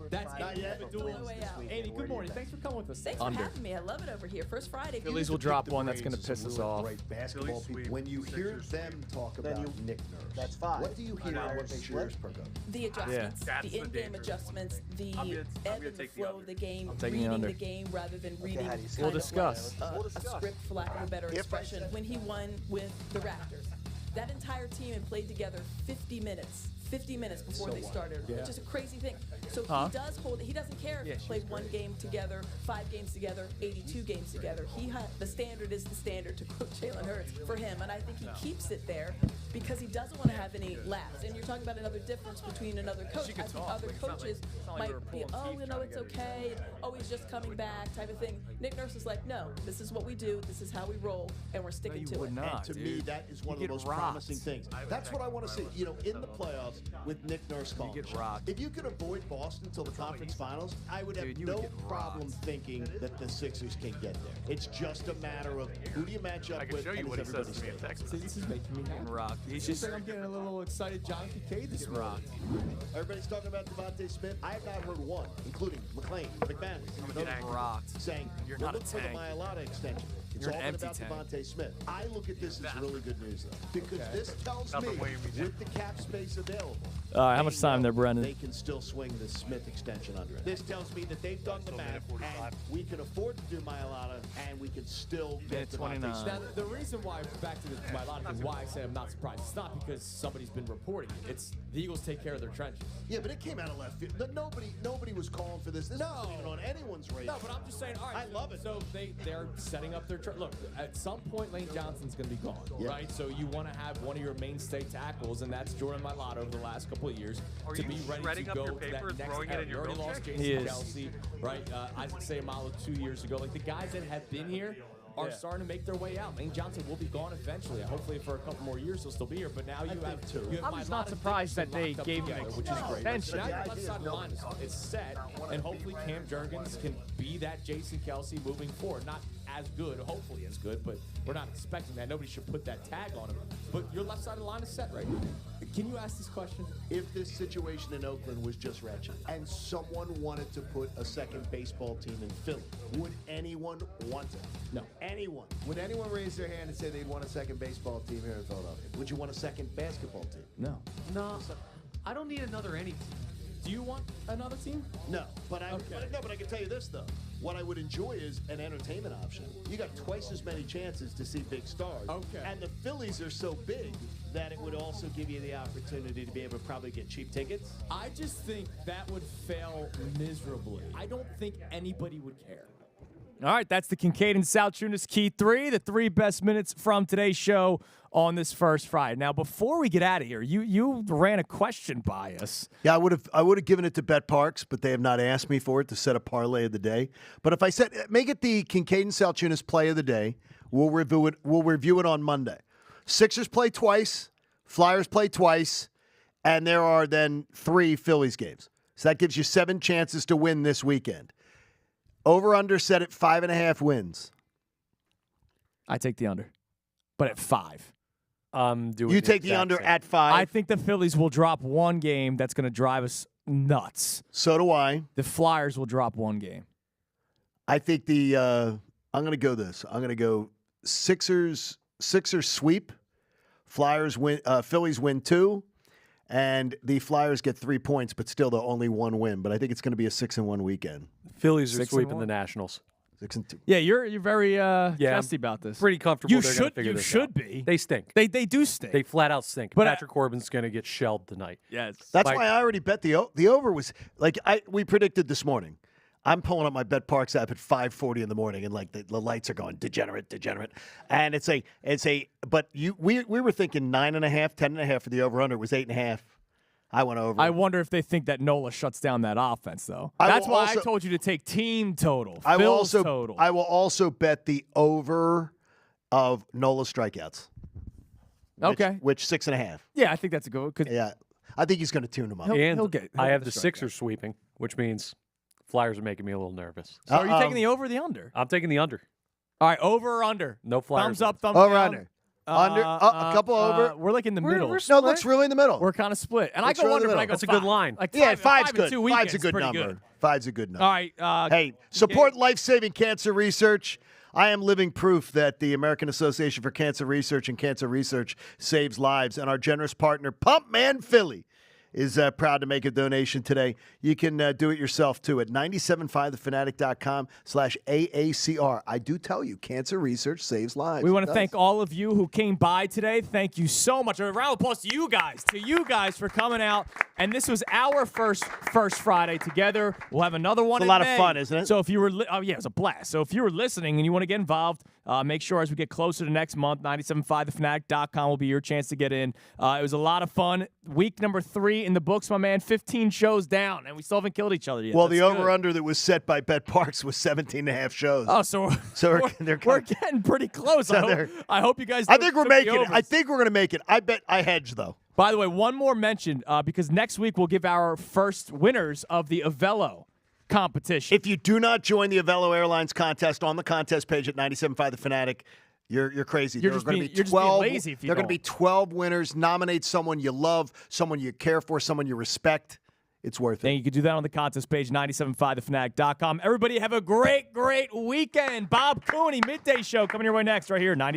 That's Fadool. Amy, good morning. Thanks for coming with us. Thanks for having me. I love it over here. First Friday. Phillies will drop one that's going to piss us off. Basketball people. When you hear them talk about Nick Nurse, that's 5. What do you hear about what they cheers per go? The adjustments, the in-game adjustments, the ebb and the flow of the game, reading the game rather than reading We'll discuss. a script, for lack of a better expression. When he won with the Raptors, that entire team had played together 50 minutes before they started, which is a crazy thing. So he doesn't care if he played 1 game together, 5 games together, 82 games together. The standard is the standard, to quote Jalen Hurts, for him, and I think he keeps it there because he doesn't want to have any lapse. And you're talking about another difference between another coach. I think other coaches might be, it's okay, he's just coming back type of thing. Nick Nurse is like, no, this is what we do, this is how we roll, and we're sticking to it. And to me, that is one of the most promising things. That's what I want to see. In the playoffs, with Nick Nurse calling. If you could avoid Boston till the conference finals, I would have no problem thinking that the Sixers can get there. It's just a matter of who do you match up with, and does everybody stay? See, this is making me happy. He's just saying I'm getting a little excited. John Kincade this morning. Everybody's talking about Devontae Smith. I have not heard one, including McLean, McManus, saying you're not looking for the Mailata extension. It's all been about Devontae Smith. I look at this as really good news, though, because this tells me with the cap space available, All right, how much time there, Brendan? they can still swing the Smith extension under it. This tells me that they've done the math, and we can afford to do Mailata, and we can still get Devontae Smith. Now, the reason why, back to my lot of things, why I say I'm not surprised, it's not because somebody's been reporting it. It's the Eagles take care of their trenches. Yeah, but it came out of left field. Nobody was calling for this. This wasn't even on anyone's radar. No, but I'm just saying, all right. I love it. So they're setting up their look, at some point Lane Johnson's going to be gone, right? So you want to have one of your mainstay tackles, and that's Jordan Mailata over the last couple of years, to be ready to go to that next era. You already lost Jason Kelsey, right? Isaac Seumalo 2 years ago. Like, the guys that have been here are starting to make their way out. Lane Johnson will be gone eventually. Hopefully for a couple more years he'll still be here. But now you have two. I'm just not surprised that they gave him an which is great. extension. Now your left side line is set, and hopefully Cam Jurgens can be that Jason Kelsey moving forward. Not as good, hopefully as good, but we're not expecting that. Nobody should put that tag on him. But your left side of the line is set right now. Can you ask this question? If this situation in Oakland was just wretched and someone wanted to put a second baseball team in Philly, would anyone want it? No. Anyone. Would anyone raise their hand and say they'd want a second baseball team here in Philadelphia? Would you want a second basketball team? No. No. I don't need another any team. Do you want another team? No, but I can tell you this though. What I would enjoy is an entertainment option. You got twice as many chances to see big stars. Okay. And the Phillies are so big that it would also give you the opportunity to be able to probably get cheap tickets. I just think that would fail miserably. I don't think anybody would care. All right, that's the Kincade and Salciunas Key 3, the 3 best minutes from today's show on this first Friday. Now, before we get out of here, you ran a question by us. Yeah, I would have given it to Bet Parks, but they have not asked me for it to set a parlay of the day. But if I said make it the Kincade and Salciunas play of the day, we'll review it on Monday. Sixers play twice, Flyers play twice, and there are then 3 Phillies games. So that gives you 7 chances to win this weekend. Over-under set at 5.5 wins. I take the under, but at 5. You take the under at 5. I think the Phillies will drop one game that's going to drive us nuts. So do I. The Flyers will drop one game. I think I'm going to go this. I'm going to go Sixers sweep. Flyers win. Phillies win 2. And the Flyers get 3 points, but still they'll only 1 win. But I think it's going to be a 6-1 weekend. Phillies are sweeping the Nationals. 6-2. Yeah, you're very testy about this. Pretty comfortable. You they're should. Figure You this should out. be. They stink. They do stink. They flat out stink. But Patrick Corbin's going to get shelled tonight. Yes. That's why I already bet the over was like we predicted this morning. I'm pulling up my Bet Parks app at 5:40 in the morning, and like the lights are going degenerate, and but we were thinking 9.5, 10.5 for the over under. It was 8.5. I went over. I wonder if they think that Nola shuts down that offense, though. That's why I told you to take team total. I will also bet the over of Nola strikeouts. Okay. Which 6.5. Yeah, I think that's a good. Yeah, I think he's going to tune him up. And I have the Sixers sweeping, which means Flyers are making me a little nervous. So are you taking the over or the under? I'm taking the under. All right, over or under? No Flyers. Thumbs up, thumbs over, down. Under. A couple over. We're like in the middle. No, looks really in the middle. We're kind of split. And Looks I go really under, in the but I middle. go That's a 5. good line. Like Yeah, 5's and good. 2 5's a weekends, good pretty number. good. 5's a good number. All right. Hey, support life-saving cancer research. I am living proof that the American Association for Cancer Research and Cancer Research saves lives, and our generous partner, Pump Man Philly, is proud to make a donation today. You can do it yourself, too, at 975thefanatic.com/AACR. I do tell you, cancer research saves lives. We want to thank all of you who came by today. Thank you so much. A round of applause to you guys for coming out. And this was our first Friday together. We'll have another one. It's a lot of fun, isn't it? So if you were, it was a blast. So if you were listening and you want to get involved, make sure as we get closer to next month, 975thefanatic.com will be your chance to get in. It was a lot of fun. Week number 3 in the books, my man. 15 shows down, and we still haven't killed each other yet. Well, That's the good. over-under that was set by Bet Parks was 17.5 shows. Oh, so we're getting pretty close. I hope you guys. I think we're took the making it. overs. I think we're going to make it. I bet I hedge, though. By the way, one more mention, because next week we'll give our first winners of the Avello competition. If you do not join the Avello Airlines contest on the contest page at 97.5 The Fanatic, you're crazy. You're just being lazy if you There are going to don't. be 12 winners. Nominate someone you love, someone you care for, someone you respect. It's worth it. And you can do that on the contest page, 975thefanatic.com. Everybody have a great, great weekend. Bob Cooney, Midday Show, coming your way next right here, 90.